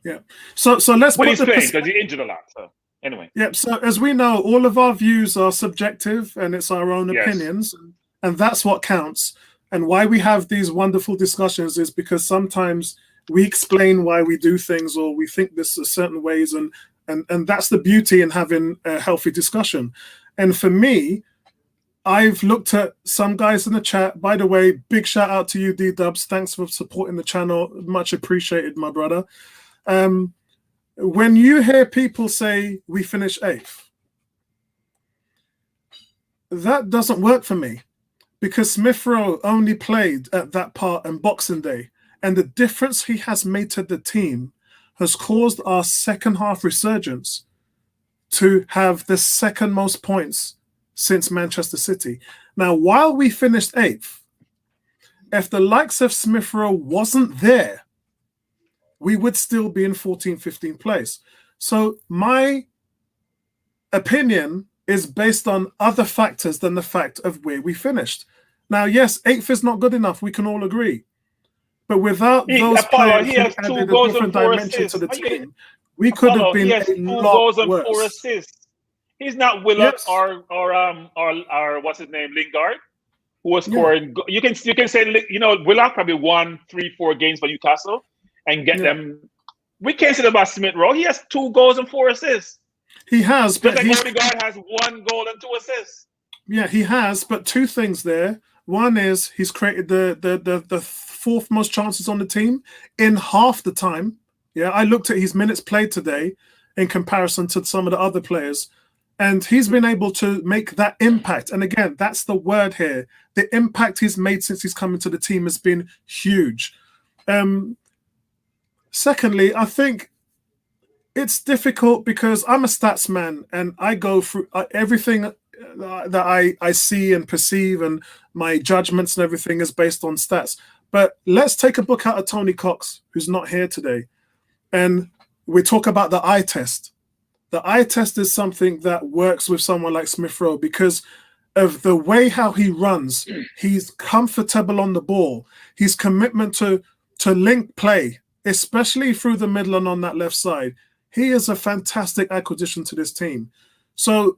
Yeah. So let's But put he's the playing because he injured a lot. So anyway. Yeah. So as we know, all of our views are subjective and it's our own Yes. opinions, and that's what counts. And why we have these wonderful discussions is because sometimes we explain why we do things or we think this a certain ways, and that's the beauty in having a healthy discussion. And for me, I've looked at some guys in the chat. By the way, big shout out to you, D-Dubs. Thanks for supporting the channel. Much appreciated, my brother. When you hear people say we finish 8th, that doesn't work for me, because Smith Rowe only played at that part on Boxing Day, and the difference he has made to the team has caused our second half resurgence to have the second most points since Manchester City. Now, while we finished 8th, if the likes of Smith Rowe wasn't there, we would still be in 14th, 15th place. So my opinion is based on other factors than the fact of where we finished. Now, yes, 8th is not good enough. We can all agree. But without those players who added a different dimension to the team, we could have been a lot worse. 4 assists. He's not Willock or what's his name, Lingard, who was scoring. Yeah. You can say, you know, Willock probably won 3-4 games for Newcastle and get them. We can't say that about Smith Rowe. He has 2 goals and 4 assists. He has, but Odegaard has 1 goal and 2 assists. Yeah, he has, but 2 things there. One is he's created the 4th most chances on the team in half the time. Yeah, I looked at his minutes played today in comparison to some of the other players, and he's been able to make that impact. And again, that's the word here. The impact he's made since he's come into the team has been huge. Secondly, I think it's difficult because I'm a stats man and I go through everything that I see and perceive, and my judgments and everything is based on stats. But let's take a book out of Tony Cox, who's not here today, and we talk about the eye test. The eye test is something that works with someone like Smith Rowe because of the way how he runs. He's comfortable on the ball. His commitment to link play, especially through the middle and on that left side. He is a fantastic acquisition to this team. So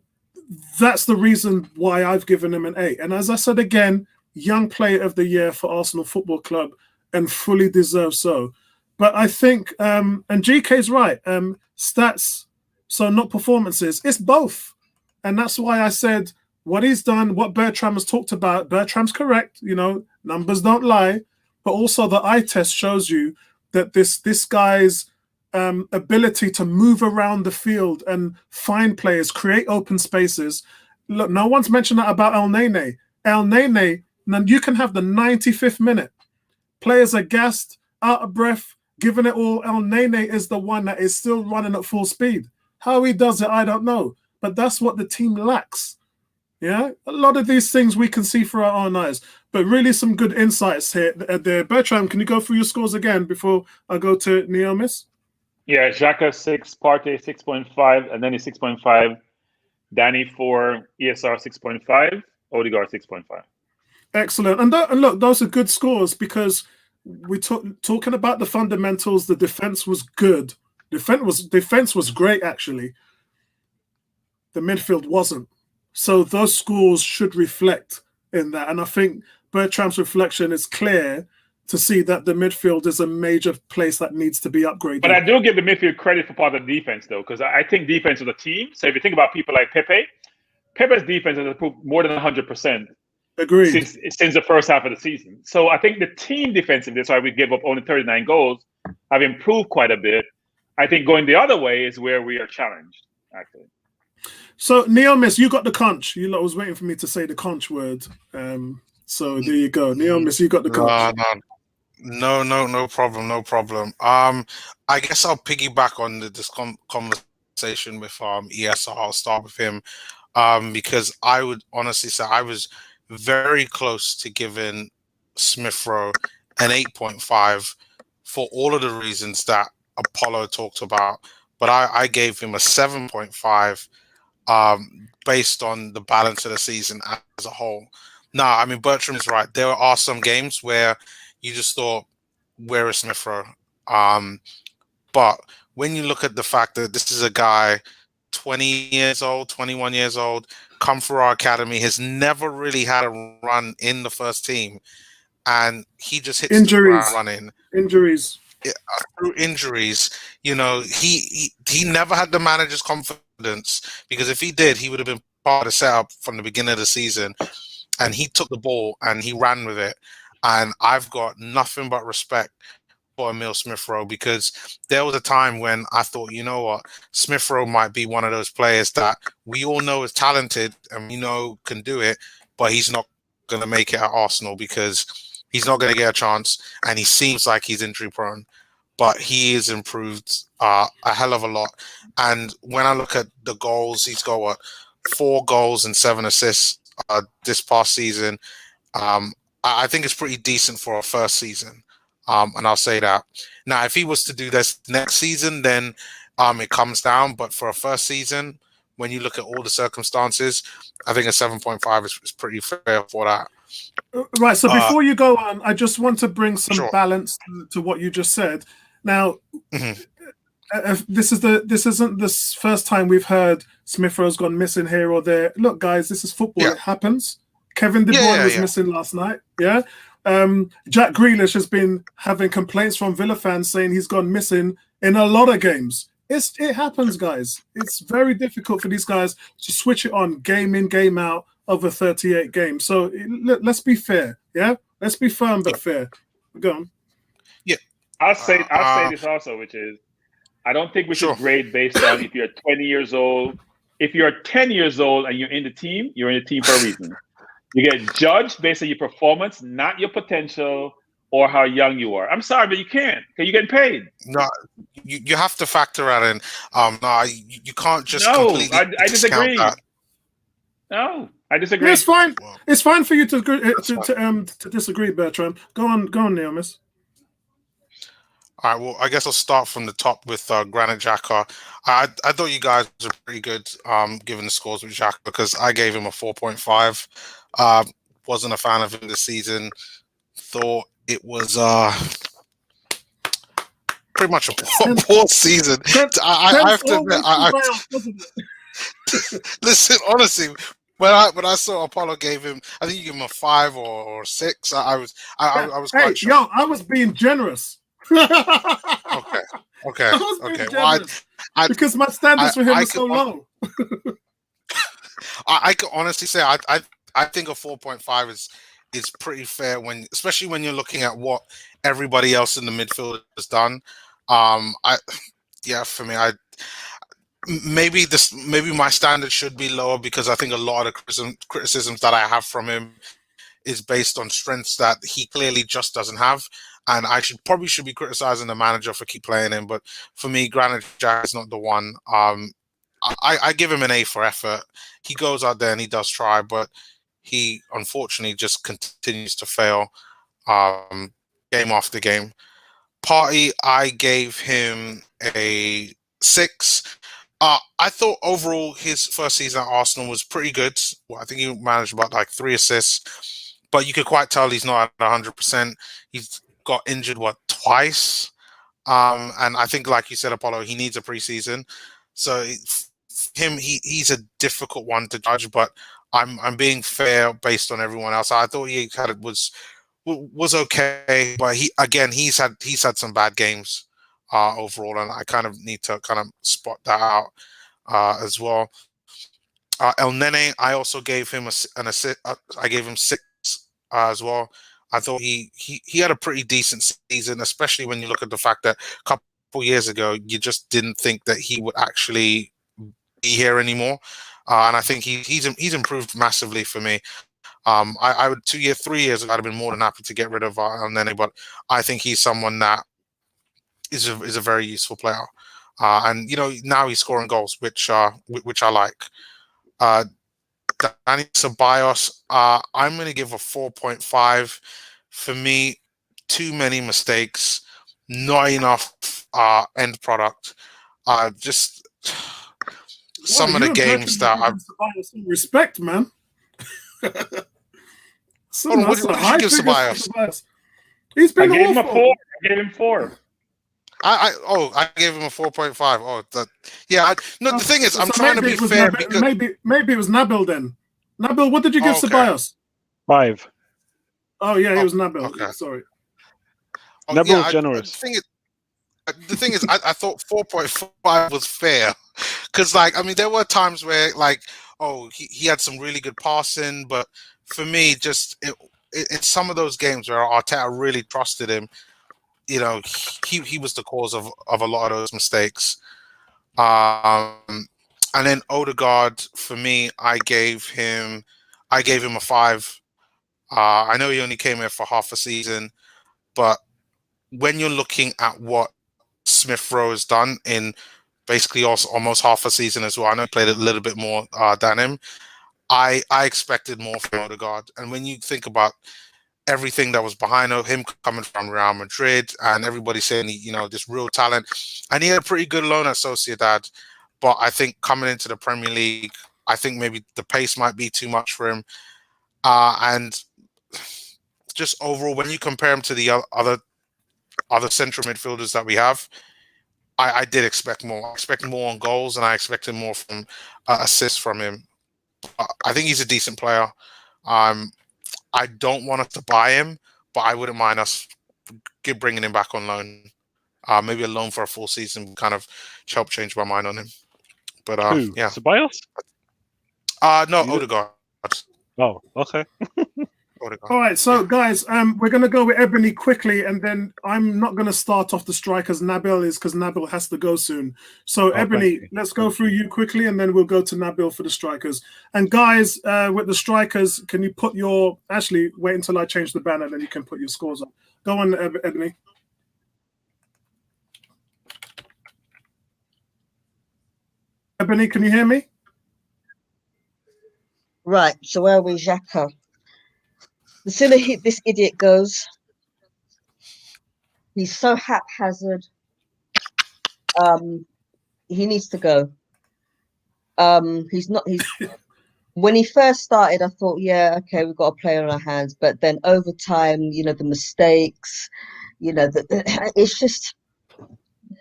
that's the reason why I've given him an 8. And as I said again, young player of the year for Arsenal Football Club, and fully deserved so. But I think, and GK's right, stats, so not performances, it's both. And that's why I said what he's done, what Bertram has talked about, Bertram's correct, you know, numbers don't lie, but also the eye test shows you that this guy's ability to move around the field and find players, create open spaces. Look, no one's mentioned that about El Nene. El Nene, now you can have the 95th minute. Players are gassed, out of breath, giving it all. El Nene is the one that is still running at full speed. How he does it, I don't know. But that's what the team lacks. Yeah, a lot of these things we can see through our own eyes. But really some good insights here. There. Bertram, can you go through your scores again before I go to Neomis? Yeah, Xhaka 6, Partey 6.5, and then he's 6.5. Danny 4, ESR 6.5, Odegaard 6.5. Excellent. And look, those are good scores because we're talking about the fundamentals. The defense was good. Defense was great, actually. The midfield wasn't. So those scores should reflect in that. And I think Bertram's reflection is clear to see that the midfield is a major place that needs to be upgraded. But I do give the midfield credit for part of the defense, though, because I think defense is a team. So if you think about people like Pepe's defense has improved more than 100%. Agreed. Since the first half of the season. So I think the team defensively, that's why we gave up only 39 goals, have improved quite a bit. I think going the other way is where we are challenged, actually. So, Neomis, you got the conch. You lot was waiting for me to say the conch word. So there you go. Neomis, you got the conch. No problem. I guess I'll piggyback on this conversation with ESR. I'll start with him because I would honestly say I was very close to giving Smith Rowe an 8.5 for all of the reasons that Apollo talked about, but I gave him a 7.5 based on the balance of the season as a whole. Now, I mean, Bertram is right. There are some games where you just thought where is Smith Rowe? But when you look at the fact that this is a guy 20 years old, 21 years old, come through our academy, has never really had a run in the first team, and he just hits the ground running. Injuries. Through injuries, you know, he never had the manager's confidence, because if he did, he would have been part of the setup from the beginning of the season, and he took the ball and he ran with it. And I've got nothing but respect for Emil Smith Rowe, because there was a time when I thought, you know what, Smith Rowe might be one of those players that we all know is talented and we know can do it, but he's not going to make it at Arsenal because he's not going to get a chance, and he seems like he's injury prone. But he has improved a hell of a lot. And when I look at the goals, he's got 4 goals and 7 assists this past season. I think it's pretty decent for a first season. And I'll say that. Now, if he was to do this next season, then it comes down. But for a first season, when you look at all the circumstances, I think a 7.5 is pretty fair for that. Right. So before you go on, I just want to bring some balance to what you just said. Now, this isn't the first time we've heard Smith Rowe's gone missing here or there. Look, guys, this is football. It happens. Kevin De Bruyne was missing last night. Yeah. Jack Grealish has been having complaints from Villa fans saying he's gone missing in a lot of games. It happens, guys. It's very difficult for these guys to switch it on game in, game out over 38 games. So let's be fair. Yeah. Let's be firm but fair. Go on. Yeah. I'll say this also, which is, I don't think we should grade based on if you're 20 years old. If you're 10 years old and you're in the team, you're in the team for a reason. You get judged based on your performance, not your potential or how young you are. I'm sorry, but you can't, because you're getting paid. No, you have to factor that in. No, you can't just completely I disagree. That. No, I disagree. Yeah, it's fine. It's fine for you to disagree, Bertrand. Go on, Neomis. All right, well, I guess I'll start from the top with Granit Xhaka. I thought you guys were pretty good given the scores with Xhaka, because I gave him a 4.5. Wasn't a fan of him this season. Thought it was pretty much a poor season. I have to admit, listen, honestly, when I saw Apollo gave him, I think you gave him a 5 or 6. I was quite shocked. Yo, I was being generous. Okay. Well, because my standards for him are so low. I could honestly say I think a 4.5 is pretty fair, especially when you're looking at what everybody else in the midfield has done. For me, maybe my standard should be lower, because I think a lot of the criticisms that I have from him is based on strengths that he clearly just doesn't have. And I should be criticizing the manager for keep playing him. But for me, Granit Xhaka is not the one. I give him an A for effort. He goes out there and he does try, but he unfortunately just continues to fail game after game. Partey, I gave him a 6. I thought overall his first season at Arsenal was pretty good. Well, I think he managed about 3 assists, but you could quite tell he's not at 100%. He's got injured twice, and I think, like you said, Apollo, he needs a preseason. So he's a difficult one to judge, but I'm being fair based on everyone else. I thought he was okay, but he's had some bad games overall, and I kind of need to spot that out as well. El Nene, I also gave him an assist. I gave him 6 as well. I thought he had a pretty decent season, especially when you look at the fact that a couple years ago you just didn't think that he would actually be here anymore. And I think he's improved massively for me. I would 3 years ago I'd have been more than happy to get rid of El Nene, but I think he's someone that is a very useful player. And now he's scoring goals, which I like. Dani Ceballos, I'm going to give a 4.5. For me, too many mistakes, not enough end product. Just some of the games that I've... Some respect, man. What did you give Ceballos? He's been I gave him a 4. gave him 4. I gave him a 4.5. Oh, no. The thing is, I'm trying to be it was fair Nabil, because maybe it was Nabil then. Nabil, what did you give Okay. Ceballos? 5. Oh yeah, it was Nabil. okay. Sorry. Nabil's generous. The thing is, I thought 4.5 was fair because, like, I mean, there were times where, like, he had some really good passing, but for me, just it's some of those games where Arteta really trusted him. You know, he was the cause of a lot of those mistakes. And then Odegaard, for me, I gave him a 5. I know he only came here for half a season, but when you're looking at what Smith Rowe has done in basically also almost half a season as well, I know he played a little bit more than him. I expected more from Odegaard, and when you think about everything that was behind him coming from Real Madrid and everybody saying this real talent, and he had a pretty good loan at Sociedad, but I think coming into the Premier League, I think maybe the pace might be too much for him, and just overall when you compare him to the other central midfielders that we have, I did expect more. I expect more on goals, and I expected more from assists from him. I think he's a decent player. I don't want us to buy him, but I wouldn't mind us bringing him back on loan. Maybe a loan for a full season kind of help change my mind on him. But Who? yeah. Ceballos? No, Odegaard. Oh, okay. All right, so guys, we're going to go with Ebony quickly, and then I'm not going to start off the strikers. Nabil is because Nabil has to go soon. So Ebony, let's go through you quickly, and then we'll go to Nabil for the strikers. And guys, with the strikers, can you put your actually wait until I change the banner, then you can put your scores on. Go on, Ebony. Ebony, can you hear me? Right. So where are we, Xhaka? The sooner this idiot goes, he's so haphazard. He needs to go. He's when he first started, I thought, yeah, okay, we've got a player on our hands. But then over time, the mistakes, it's just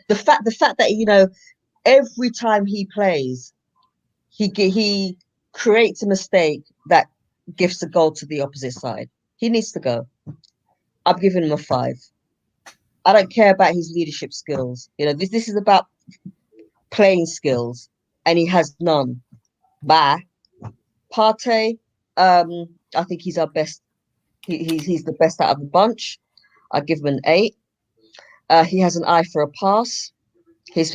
the fact that, every time he plays, he creates a mistake that gives a goal to the opposite side. He needs to go. I'm giving him a 5. I don't care about his leadership skills. This is about playing skills, and he has none. Bye. Partey, I think he's our best. He's the best out of the bunch. I give him an 8. He has an eye for a pass. His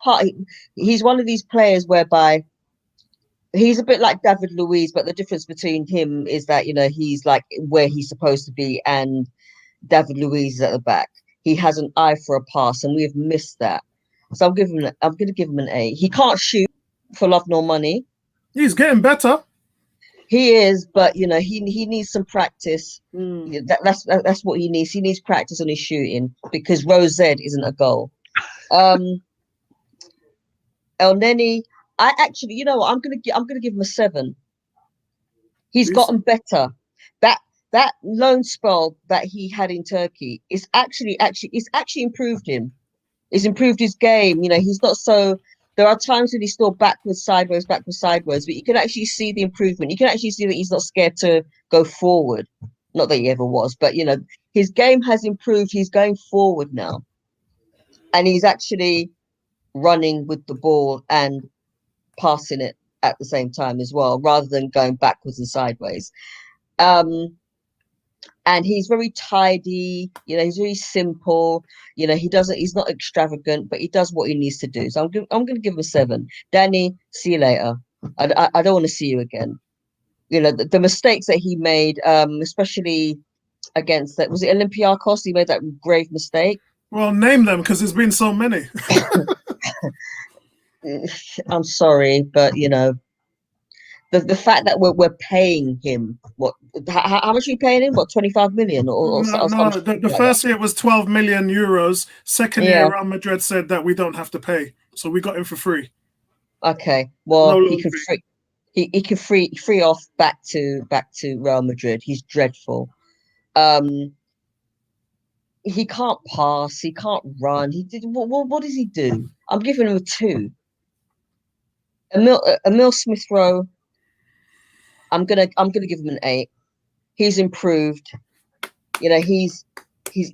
part. He's one of these players whereby he's a bit like David Louise, but the difference between him is that he's like where he's supposed to be, and David Louise is at the back. He has an eye for a pass, and we have missed that. So I'm going to give him an 8. He can't shoot for love nor money. He's getting better. He is, but he needs some practice. That's what he needs. He needs practice on his shooting because Rose Z isn't a goal. El Neni, I actually, I'm gonna give him a 7. He's gotten better. That loan spell that he had in Turkey is actually improved him. It's improved his game. He's not so. There are times when he's still backwards, sideways, but you can actually see the improvement. You can actually see that he's not scared to go forward. Not that he ever was, but his game has improved. He's going forward now, and he's actually running with the ball and passing it at the same time as well, rather than going backwards and sideways. And he's very tidy, he's very simple, he's not extravagant, but he does what he needs to do. So I'm going to give him a 7. Danny, see you later. I don't want to see you again. The mistakes that he made, especially against that, was it Olympiacos? He made that grave mistake. Well, name them because there's been so many. I'm sorry, but the fact that we're paying him how much are we paying him? 25 million or no, the first year was 12 million euros. Second year, Real Madrid said that we don't have to pay, so we got him for free. Okay, well, he can free off back to Real Madrid. He's dreadful. he can't pass, he can't run. He did what does he do? I'm giving him a 2. Emil Smith Rowe, I'm gonna give him an 8. He's improved. You know, he's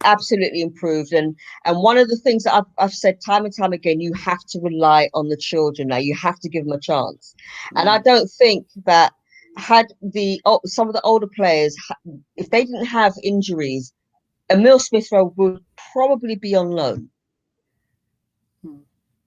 absolutely improved. And one of the things that I've said time and time again, you have to rely on the children now. You have to give them a chance. And I don't think that had some of the older players, if they didn't have injuries, Emil Smith Rowe would probably be on loan.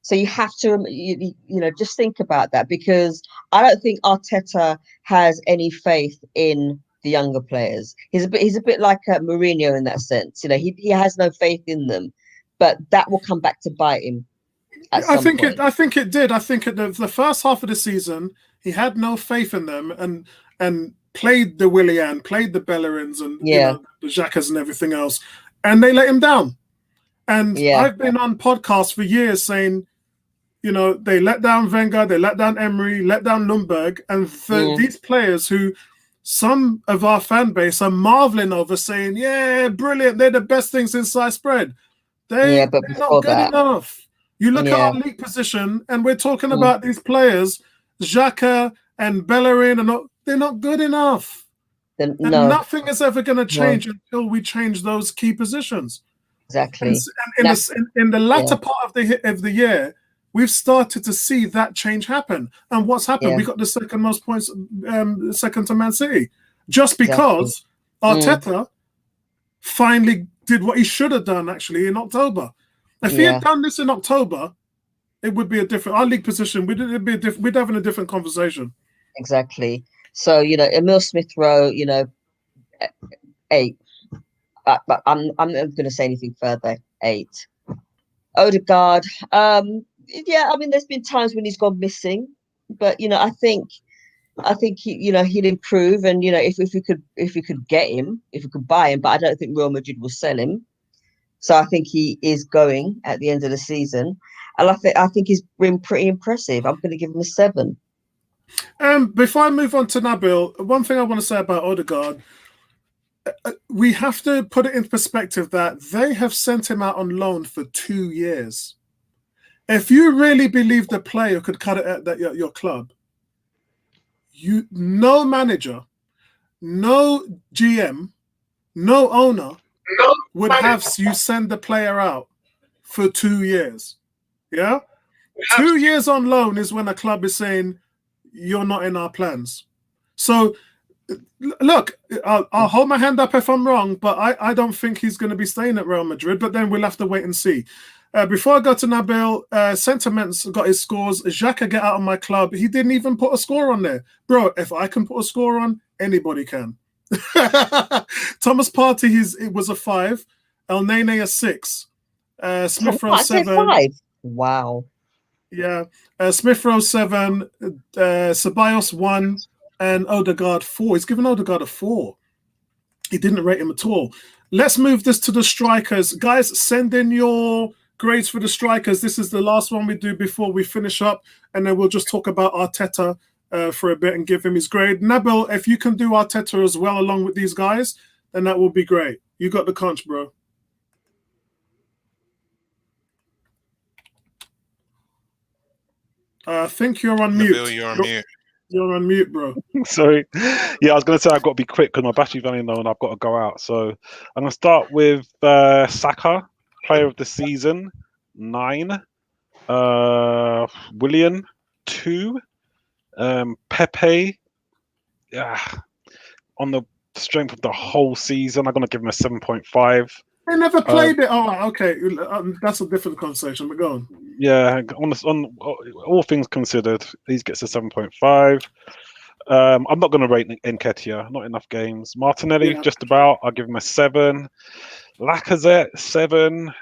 So you have to, you know, just think about that, because I don't think Arteta has any faith in the younger players. He's a bit like Mourinho in that sense. You know, he has no faith in them, but that will come back to bite him. I think it did. I think the first half of the season he had no faith in them and played the Willian, played the Bellerins and you know, the Xhakas and everything else, and they let him down. And I've been on podcasts for years saying, you know, they let down Wenger, they let down Emery, let down Lundberg, and these players who some of our fan base are marveling over, saying, yeah, brilliant, they're the best thing since sliced bread. They're not good enough. You look at our league position, and we're talking about these players, Xhaka and Bellerin, and they're not good enough. And nothing is ever going to change until we change those key positions. Exactly. And in the latter part of the year, we've started to see that change happen. And what's happened? We got the second most points, second to Man City, just because Arteta finally did what he should have done actually in October. If he had done this in October, it would be a different. Our league position, we'd having a different conversation. Exactly. So you know, Emil Smith Rowe, you know, 8. But I'm not going to say anything further. 8. Odegaard. Yeah, I mean, there's been times when he's gone missing, but you know, I think he, you know, he'd improve, and you know, if we could get him, if we could buy him, but I don't think Real Madrid will sell him. So I think he is going at the end of the season, and I think he's been pretty impressive. I'm going to give him a 7. Before I move on to Nabil, one thing I want to say about Odegaard, we have to put it in perspective that they have sent him out on loan for 2 years. If you really believe the player could cut it at your club, no manager, no GM, no owner would have you send the player out for 2 years. Yeah? 2 years on loan is when a club is saying, you're not in our plans. So, look, I'll hold my hand up if I'm wrong, but I don't think he's going to be staying at Real Madrid, but then we'll have to wait and see. Before I go to Nabil, Sentiments got his scores. Xhaka, get out of my club. He didn't even put a score on there. Bro, if I can put a score on, anybody can. Thomas Partey, it was a 5. El Nene a 6. Smith Rowe 7. 5? Wow. Yeah. Smith Rowe 7. Ceballos 1. And Odegaard 4. He's given Odegaard a 4. He didn't rate him at all. Let's move this to the strikers. Guys, send in your grades for the strikers. This is the last one we do before we finish up, and then we'll just talk about Arteta for a bit and give him his grade. Nabil, if you can do Arteta as well along with these guys, then that will be great. You got the conch, bro. I think you're on mute. Nabil, you're on mute. You're on mute, bro. Sorry. Yeah, I was going to say I've got to be quick because my battery's running low and I've got to go out. So I'm going to start with Saka, player of the season, 9. Willian, 2. Pepe, on the strength of the whole season, I'm going to give him a 7.5. They never played it. Oh, okay. That's a different conversation, but go on. Yeah, on all things considered, he gets a 7.5. I'm not going to rate Nketiah, not enough games. Martinelli, just about. I'll give him a 7. Lacazette, 7.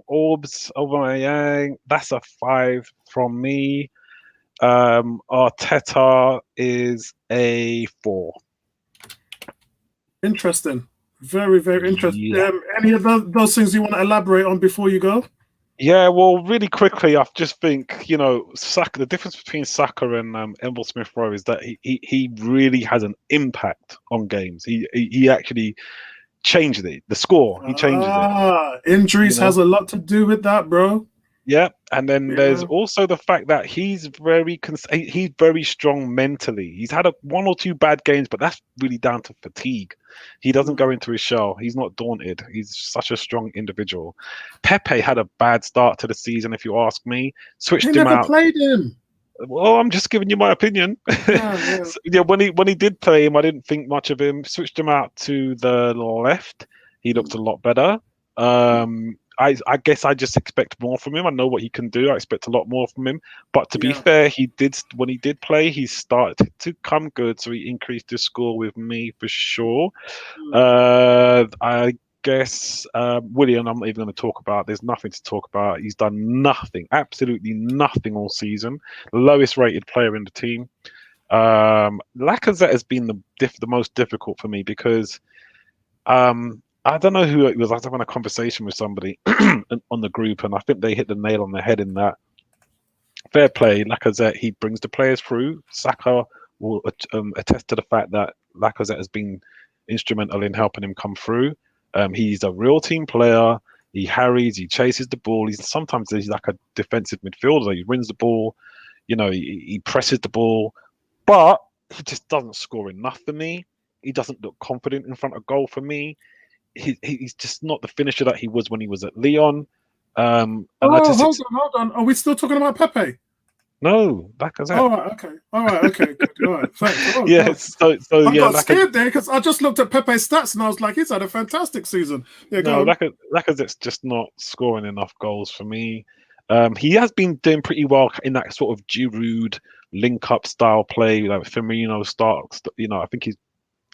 Orbs, Aubameyang, that's a 5 from me. Arteta is a 4. Interesting. Very, very interesting. Yeah. Any of those things you want to elaborate on before you go? Yeah, well, really quickly, I just think, you know, Saka, the difference between Saka and Emil Smith Rowe is that he really has an impact on games. He actually changed it. The score, he changes it. Injuries has a lot to do with that, bro. Yeah, and then there's also the fact that he's very strong mentally. He's had one or two bad games, but that's really down to fatigue. He doesn't go into his shell. He's not daunted. He's such a strong individual. Pepe had a bad start to the season, if you ask me. Switched him out. Never played him. Well, I'm just giving you my opinion. So, when he did play him, I didn't think much of him. Switched him out to the left. He looked a lot better. I guess I just expect more from him. I know what he can do. I expect a lot more from him. But to be fair, when he did play, he started to come good. So he increased his score with me for sure. I guess William, I'm not even going to talk about. There's nothing to talk about. He's done nothing, absolutely nothing all season. Lowest rated player in the team. Lacazette has been the most difficult for me because I don't know who it was. I was having a conversation with somebody on the group, and I think they hit the nail on the head in that. Fair play, Lacazette, he brings the players through. Saka will attest to the fact that Lacazette has been instrumental in helping him come through. He's a real team player. He harries, he chases the ball. Sometimes he's like a defensive midfielder. He wins the ball, he presses the ball, but he just doesn't score enough for me. He doesn't look confident in front of goal for me. He's just not the finisher that he was when he was at Lyon. Hold on. Are we still talking about Pepe? No, Lacazette. All right, okay, good. All right, thanks. Yes, so I got scared there because I just looked at Pepe's stats and I was like, he's had a fantastic season. Lacazette's just not scoring enough goals for me. He has been doing pretty well in that sort of Giroud link-up style play, like Firmino style. I think he's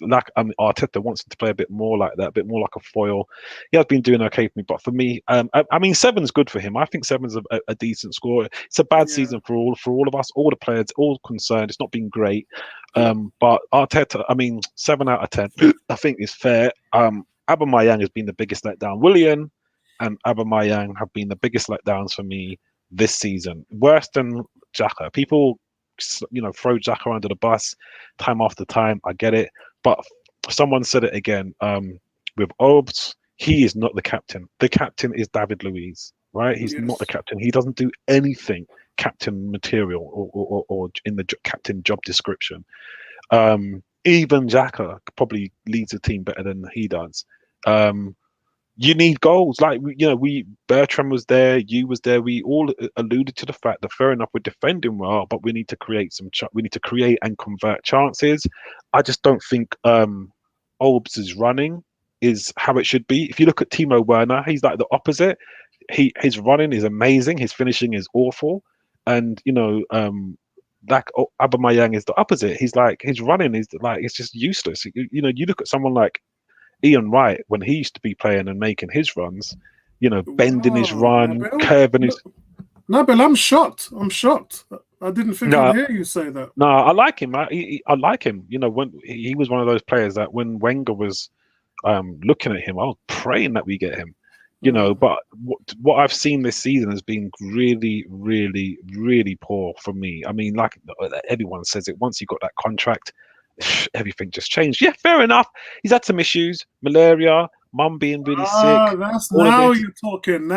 Arteta wants him to play a bit more like that, a bit more like a foil. He has been doing okay for me, but for me, I mean, 7's good for him. I think 7's a decent score. It's a bad season for all of us, all the players, all concerned. It's not been great, but Arteta, I mean, 7 out of 10, I think is fair. Aubameyang has been the biggest letdown. Willian and Aubameyang have been the biggest letdowns for me this season, worse than Xhaka. People, throw Xhaka under the bus time after time. I get it. But someone said it again, with Obs, he is not the captain. The captain is David Luiz, right? He's not the captain. He doesn't do anything captain material or in the captain job description. Even Xhaka probably leads the team better than he does. You need goals. Bertrand was there, you was there. We all alluded to the fact that fair enough, we're defending well, but we need to create we need to create and convert chances. I just don't think Olbs' running is how it should be. If you look at Timo Werner, he's like the opposite. His running is amazing, his finishing is awful, and Aubameyang is the opposite. He's like, his running is like, it's just useless. You look at someone like Ian Wright when he used to be playing and making his runs, bending his run, curving his. No, Bill, I'm shocked. I didn't think I'd hear you say that. No, I like him. I like him. When he was one of those players that when Wenger was looking at him, I was praying that we get him. But what I've seen this season has been really, really, really poor for me. I mean, like everyone says it, once he got that contract, everything just changed. Yeah, fair enough. He's had some issues, malaria, mum being really sick. Now you're talking.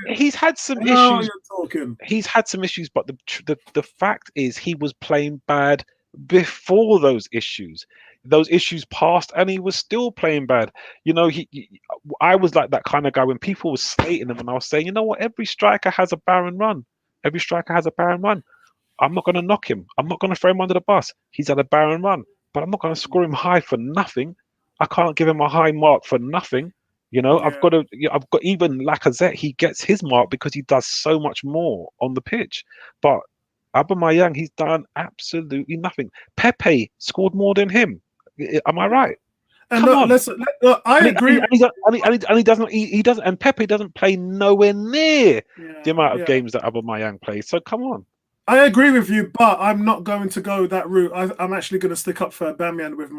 He's had some issues. Now you're talking. He's had some issues, but the fact is he was playing bad before those issues. Those issues passed, and he was still playing bad. I was like that kind of guy when people were slating him, and I was saying, what? Every striker has a barren run. I'm not going to knock him. I'm not going to throw him under the bus. He's had a barren run, but I'm not going to score him high for nothing. I can't give him a high mark for nothing. I've got even Lacazette. He gets his mark because he does so much more on the pitch. But Aubameyang, he's done absolutely nothing. Pepe scored more than him. Am I right? And I agree. And he doesn't. He doesn't. And Pepe doesn't play nowhere near the amount of games that Aubameyang plays. So come on. I agree with you, but I'm not going to go that route. I'm actually going to stick up for Aubameyang with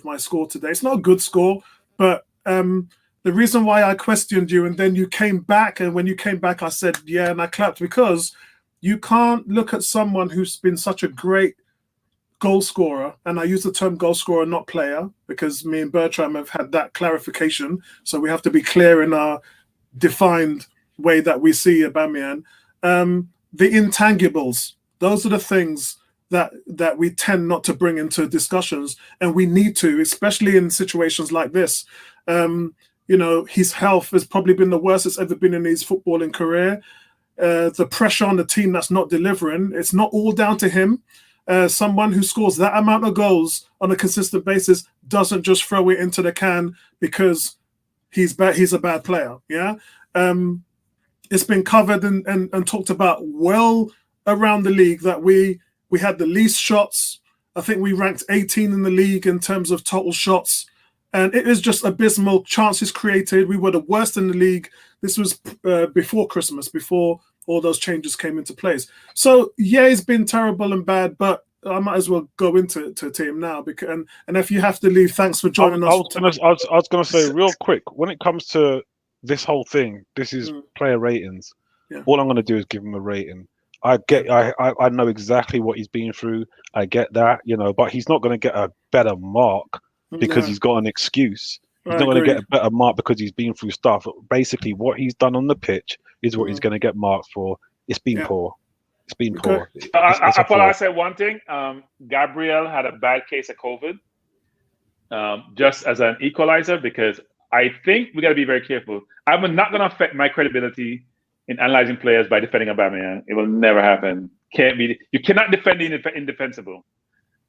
my score today. It's not a good score, but the reason why I questioned you and then you came back, and when you came back, I said and I clapped, because you can't look at someone who's been such a great goal scorer, and I use the term goal scorer, not player, because me and Bertram have had that clarification. So we have to be clear in our defined way that we see Aubameyang. The intangibles, those are the things that we tend not to bring into discussions, and we need to, especially in situations like this. His health has probably been the worst it's ever been in his footballing career. The pressure on the team that's not delivering, it's not all down to him. Someone who scores that amount of goals on a consistent basis doesn't just throw it into the can because he's a bad player. Yeah. It's been covered and talked about well around the league that we had the least shots. I think we ranked 18 in the league in terms of total shots. And it is just abysmal. Chances created. We were the worst in the league. This was before Christmas, before all those changes came into place. So, yeah, it's been terrible and bad, but I might as well go into team now. Because and if you have to leave, thanks for joining us. I was going to say real quick, when it comes to this whole thing, this is player ratings. Yeah. All I'm going to do is give him a rating. I know exactly what he's been through. I get that, but he's not going to get a better mark because he's got an excuse. He's not going to get a better mark because he's been through stuff. Basically, what he's done on the pitch is what he's going to get marked for. It's been poor. It's been poor. I thought I said one thing. Gabriel had a bad case of COVID, just as an equalizer, because I think we got to be very careful. I'm not going to affect my credibility in analyzing players by defending Aubameyang. It will never happen. Can't be. You cannot defend the indefensible.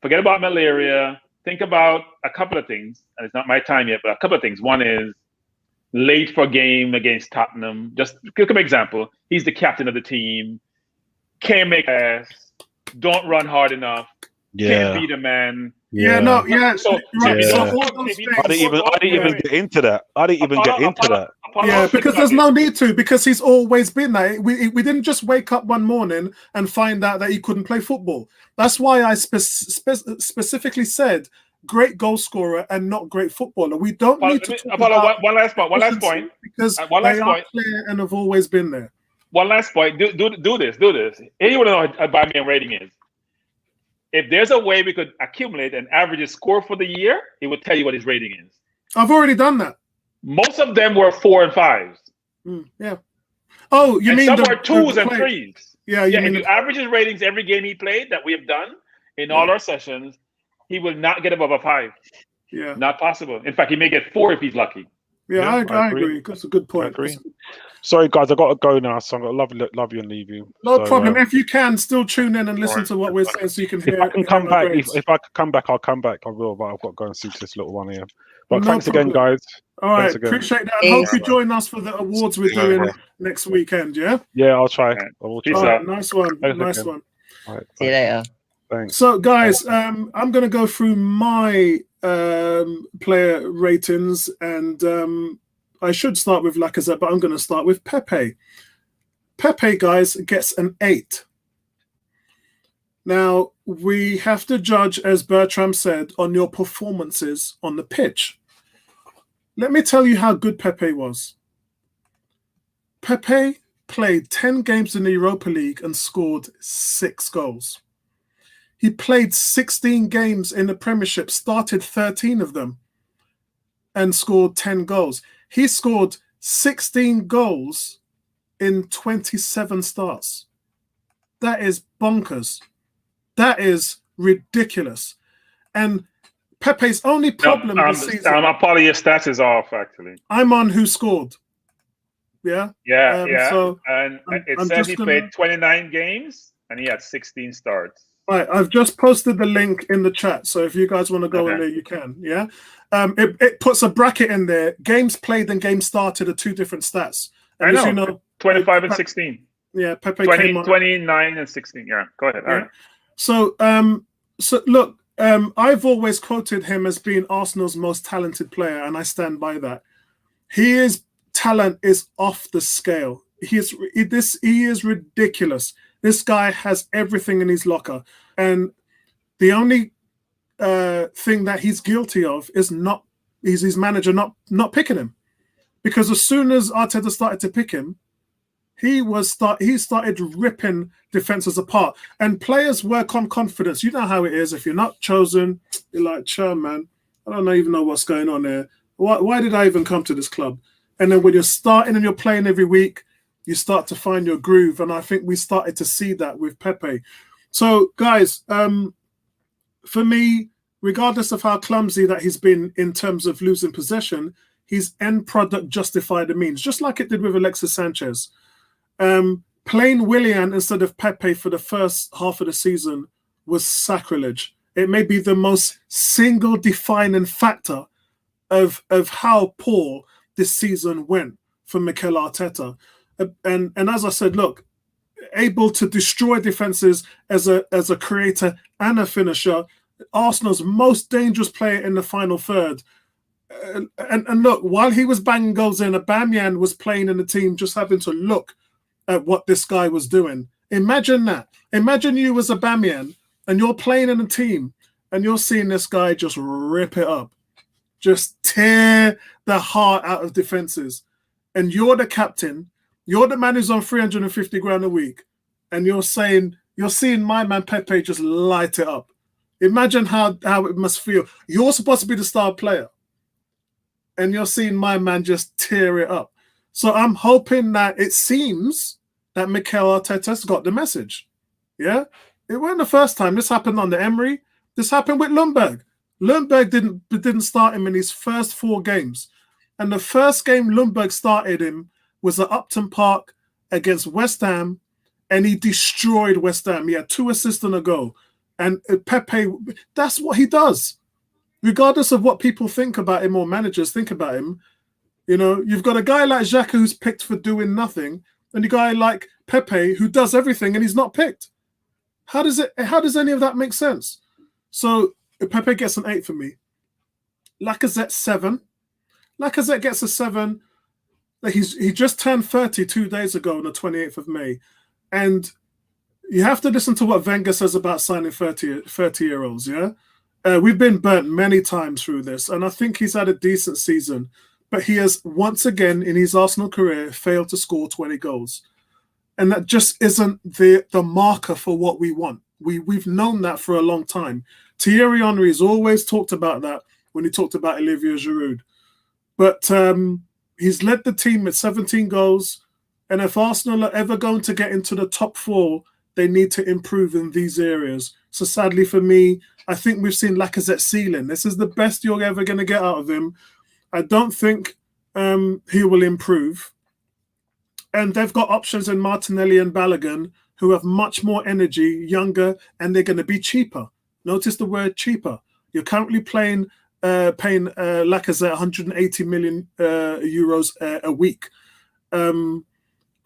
Forget about malaria. Think about a couple of things, and it's not my time yet, but a couple of things. One is late for a game against Tottenham. Just give an example. He's the captain of the team. Can't make a pass. Don't run hard enough. Can't beat a man. I didn't even get into that. Yeah, because there's no need to, because he's always been there. We didn't just wake up one morning and find out that he couldn't play football. That's why I specifically said great goal scorer and not great footballer. We don't need to talk about one last point. Because they are clear and have always been there. One last point. Do this. Anyone know what Aubameyang rating is? If there's a way we could accumulate an average score for the year, it would tell you what his rating is. I've already done that. Most of them were 4 and 5s. Yeah. Oh, you mean some were 2s and 3s. Yeah. If you average his ratings every game he played that we have done in all our sessions, he will not get above a 5. Yeah. Not possible. In fact, he may get 4 if he's lucky. Yeah, I agree. That's a good point. Sorry, guys, I got to go now, so I'm going to love you and leave you. No problem. If you can, still tune in and listen to what we're saying so you can hear. If I can come back, if I could come back, I'll come back. I will, but I've got to go and see this little one here. But thanks again, guys. All right, appreciate that. I hope you join us for the awards we're doing next weekend, yeah? Yeah, I'll try. I will try. All right, nice one. Nice one. All right, see you later. Thanks. So, guys, I'm going to go through my player ratings, and I should start with Lacazette, but I'm going to start with Pepe. Pepe, guys, gets an 8. Now, we have to judge, as Bertram said, on your performances on the pitch. Let me tell you how good Pepe was. Pepe played 10 games in the Europa League and scored 6 goals. He played 16 games in the Premiership, started 13 of them, and scored 10 goals. He scored 16 goals in 27 starts. That is bonkers. That is ridiculous. And Pepe's only problem this season... part of your stats is off, actually. I'm on who scored. Yeah? Yeah. So and it says he played 29 games, and he had 16 starts. Right, I've just posted the link in the chat, so if you guys want to go in there, you can. Yeah, it puts a bracket in there. Games played and games started are 2 different stats. And I know. 25 and 16. Yeah, Pepe came on 29 and 16. Yeah, go ahead. All right. So, look, I've always quoted him as being Arsenal's most talented player, and I stand by that. His talent is off the scale. He is ridiculous. This guy has everything in his locker. And the only thing that he's guilty of is his manager not picking him. Because as soon as Arteta started to pick him, he started ripping defenses apart, and players work on confidence. You know how it is. If you're not chosen, you're like, "Chum, man, I don't even know what's going on here. Why did I even come to this club?" And then when you're starting and you're playing every week, you start to find your groove. And I think we started to see that with Pepe. So, guys, for me, regardless of how clumsy that he's been in terms of losing possession, his end product justified the means, just like it did with Alexis Sanchez. Playing Willian instead of Pepe for the first half of the season was sacrilege. It may be the most single defining factor of how poor this season went for Mikel Arteta. And as I said, look, able to destroy defenses as a creator and a finisher, Arsenal's most dangerous player in the final third. And look, while he was banging goals in, Aubameyang was playing in the team, just having to look at what this guy was doing. Imagine that. Imagine you was Aubameyang and you're playing in a team and you're seeing this guy just rip it up, just tear the heart out of defenses. And you're the captain, you're the man who's on 350 grand a week, and you're seeing my man Pepe just light it up. Imagine how it must feel. You're supposed to be the star player, and you're seeing my man just tear it up. So I'm hoping that it seems that Mikel Arteta's got the message. Yeah? It wasn't the first time. This happened under Emery. This happened with Ljungberg. Ljungberg didn't start him in his first 4 games. And the first game Ljungberg started him was at Upton Park against West Ham, and he destroyed West Ham. He had 2 assists and a goal. And Pepe, that's what he does. Regardless of what people think about him or managers think about him, you know, you've got a guy like Xhaka who's picked for doing nothing, and a guy like Pepe who does everything and he's not picked. How does any of that make sense? So Pepe gets an 8 for me. Lacazette 7. Lacazette gets a 7. He just turned 30 2 days ago on the 28th of May. And you have to listen to what Wenger says about signing 30-year-olds, yeah? We've been burnt many times through this, and I think he's had a decent season. But he has, once again, in his Arsenal career, failed to score 20 goals. And that just isn't the marker for what we want. We've known that for a long time. Thierry Henry has always talked about that when he talked about Olivier Giroud. But he's led the team with 17 goals. And if Arsenal are ever going to get into the top 4, they need to improve in these areas. So sadly for me, I think we've seen Lacazette's ceiling. This is the best you're ever going to get out of him. I don't think he will improve. And they've got options in Martinelli and Balogun who have much more energy, younger, and they're going to be cheaper. Notice the word cheaper. You're currently paying Lacazette 180 million euros a week.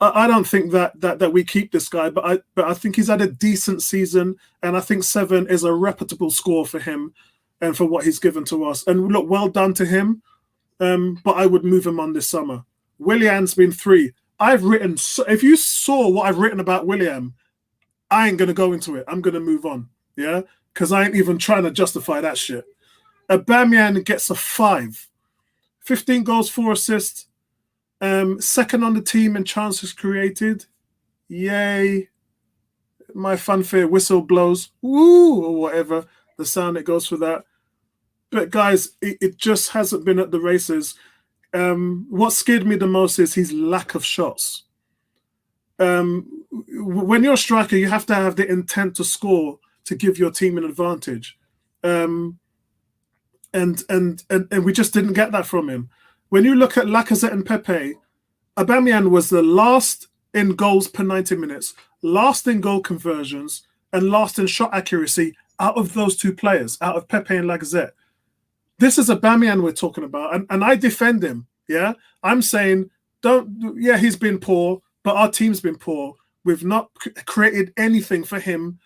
I don't think that we keep this guy, but I think he's had a decent season, and I think 7 is a reputable score for him and for what he's given to us. And look, well done to him, but I would move him on this summer. Willian's been 3. If you saw what I've written about Willian, I ain't going to go into it. I'm going to move on, yeah? Because I ain't even trying to justify that shit. Aubameyang gets a 5. 15 goals, 4 assists. Second on the team in chances created. Yay. My fanfare whistle blows. Woo! Or whatever. The sound that goes for that. But guys, it just hasn't been at the races. What scared me the most is his lack of shots. When you're a striker, you have to have the intent to score to give your team an advantage. And we just didn't get that from him. When you look at Lacazette and Pepe, Aubameyang was the last in goals per 90 minutes, last in goal conversions, and last in shot accuracy out of those 2 players, out of Pepe and Lacazette. This is Aubameyang we're talking about, and I defend him, yeah? I'm saying, he's been poor, but our team's been poor. We've not created anything for him,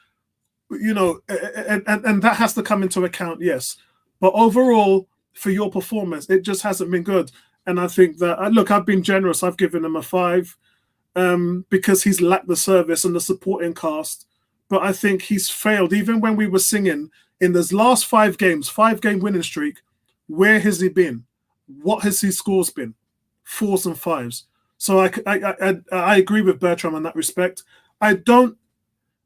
you know, and that has to come into account, yes. But overall, for your performance, it just hasn't been good. And I think that, look, I've been generous. I've given him a 5 because he's lacked the service and the supporting cast. But I think he's failed. Even when we were singing in those last 5 games, 5-game winning streak, where has he been? What has his scores been? 4s and 5s. So I agree with Bertram in that respect. I'm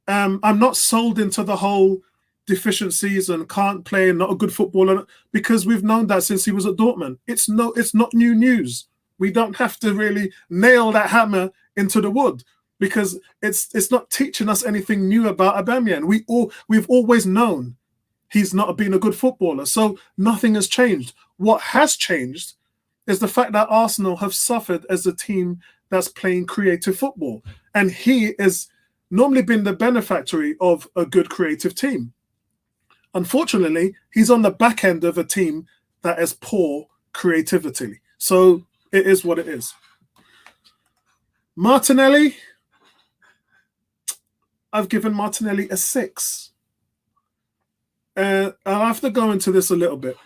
not sold into the whole deficiencies and can't play and not a good footballer, because we've known that since he was at Dortmund. It's not new news. We don't have to really nail that hammer into the wood, because it's not teaching us anything new about Aubameyang. We've always known he's not been a good footballer, so nothing has changed. What has changed is the fact that Arsenal have suffered as a team that's playing creative football, and he has normally been the benefactor of a good creative team. Unfortunately, he's on the back end of a team that has poor creativity. So it is what it is. Martinelli, I've given Martinelli a 6. I'll have to go into this a little bit.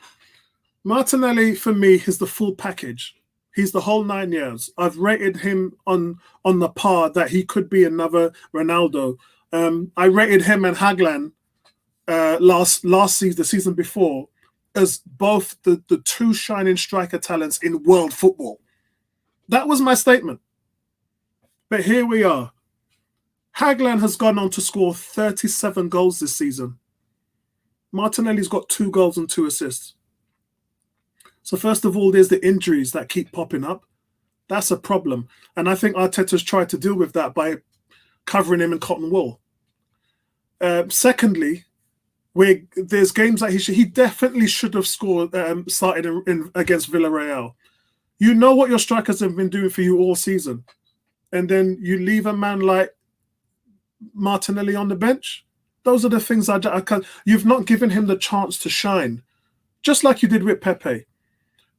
Martinelli, for me, is the full package. He's the whole 9 years. I've rated him on the par that he could be another Ronaldo. I rated him and Hagland last season, the season before, as both the two shining striker talents in world football. That was my statement. But here we are. Hagland has gone on to score 37 goals this season. Martinelli's got 2 goals and 2 assists. So first of all, there's the injuries that keep popping up. That's a problem. And I think Arteta's tried to deal with that by covering him in cotton wool. Secondly, there's games that he definitely should have scored, started in against Villarreal. You know what your strikers have been doing for you all season. And then you leave a man like Martinelli on the bench. Those are the things I can't. You've not given him the chance to shine, just like you did with Pepe.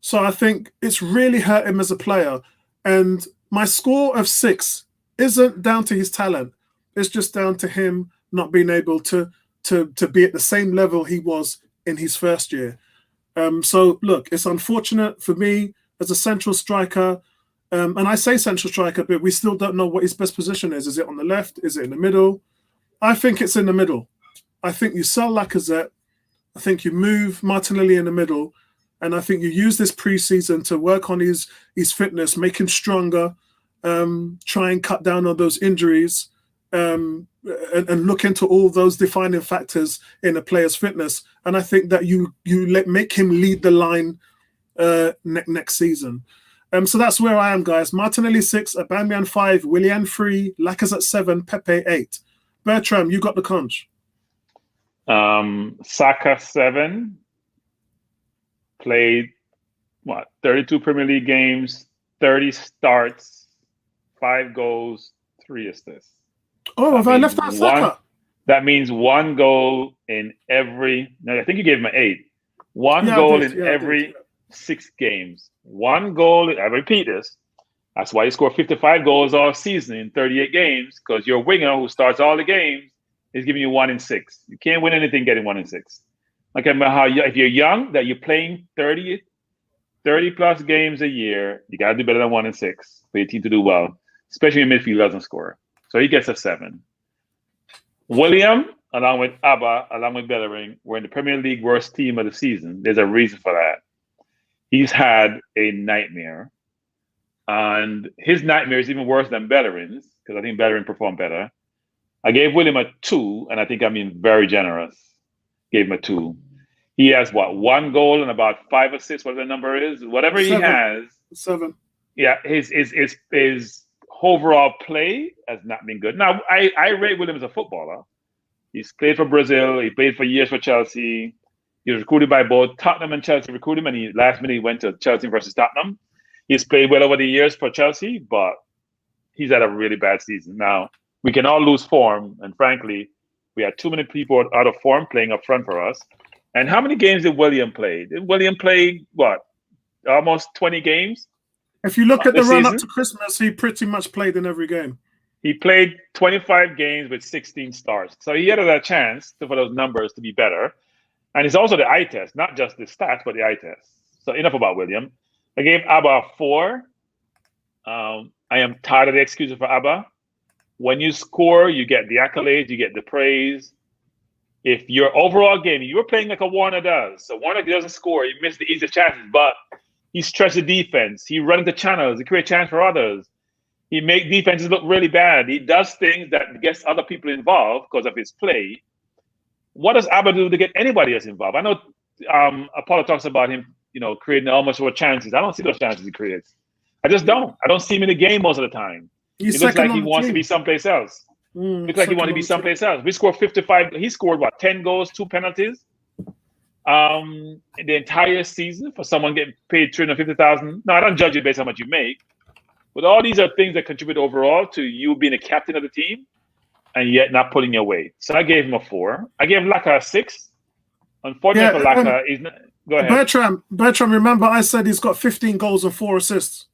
So I think it's really hurt him as a player. And my score of 6 isn't down to his talent. It's just down to him not being able to be at the same level he was in his first year. So look, it's unfortunate for me as a central striker. And I say central striker, but we still don't know what his best position is. Is it on the left? Is it in the middle? I think it's in the middle. I think you sell Lacazette. I think you move Martinelli in the middle. And I think you use this preseason to work on his fitness, make him stronger, try and cut down on those injuries, and look into all those defining factors in a player's fitness. And I think that you make him lead the line next season. So that's where I am, guys. Martinelli 6, Aubameyang 5, Willian 3, Lacazette 7, Pepe 8. Bertram, you got the conch. Saka 7. Played 32 Premier League games, 30 starts, 5 goals, 3 assists. Oh, have I left out Saka? That means 1 goal in every. No, I think you gave him an 8. 1 goal in every 6 games. 1 goal. I repeat this. That's why you score 55 goals all season in 38 games, because your winger who starts all the games is giving you 1 in 6. You can't win anything getting 1 in 6. Like if you're young, that you're playing 30 plus games a year, you got to do better than 1 in 6 for your team to do well, especially if midfield doesn't score. So he gets a 7. William, along with Abba, along with Bellerin, were in the Premier League worst team of the season. There's a reason for that. He's had a nightmare. And his nightmare is even worse than Bellerin's, because I think Bellerin performed better. I gave William a 2, and I think I'm being very generous. Gave him a 2. He has 1 goal and about 5 assists, whatever the number is. Whatever 7. He has. 7. Yeah, his overall play has not been good. Now, I rate William as a footballer. He's played for Brazil. He played for years for Chelsea. He was recruited by both Tottenham and Chelsea. Recruited him, and last minute he went to Chelsea versus Tottenham. He's played well over the years for Chelsea, but he's had a really bad season. Now, we can all lose form, and frankly, we had too many people out of form playing up front for us. And how many games did William play? Did William play, almost 20 games? If you look at the run-up to Christmas, he pretty much played in every game. He played 25 games with 16 starts. So he had a chance for those numbers to be better. And it's also the eye test, not just the stats, but the eye test. So enough about William. I gave Abba a 4. I am tired of the excuses for Abba. When you score, you get the accolades, you get the praise. If your overall game, you were playing like a Warner does. So Warner doesn't score, he missed the easiest chances, but he stretched the defense. He run into channels, he creates chance for others. He makes defenses look really bad. He does things that gets other people involved because of his play. What does Abba do to get anybody else involved? I know Apollo talks about him, creating almost more chances. I don't see those chances he creates. I just don't. I don't see him in the game most of the time. He looks like he wants to be someplace else. Looks like he wants to be someplace else. We scored 55. He scored, 10 goals, 2 penalties in the entire season for someone getting paid $350,000. No, I don't judge you based on how much you make. But all these are things that contribute overall to you being a captain of the team and yet not pulling your weight. So I gave him a 4. I gave Laka a 6. Unfortunately for Laka, he's not. Go ahead. Bertram, remember I said he's got 15 goals and 4 assists.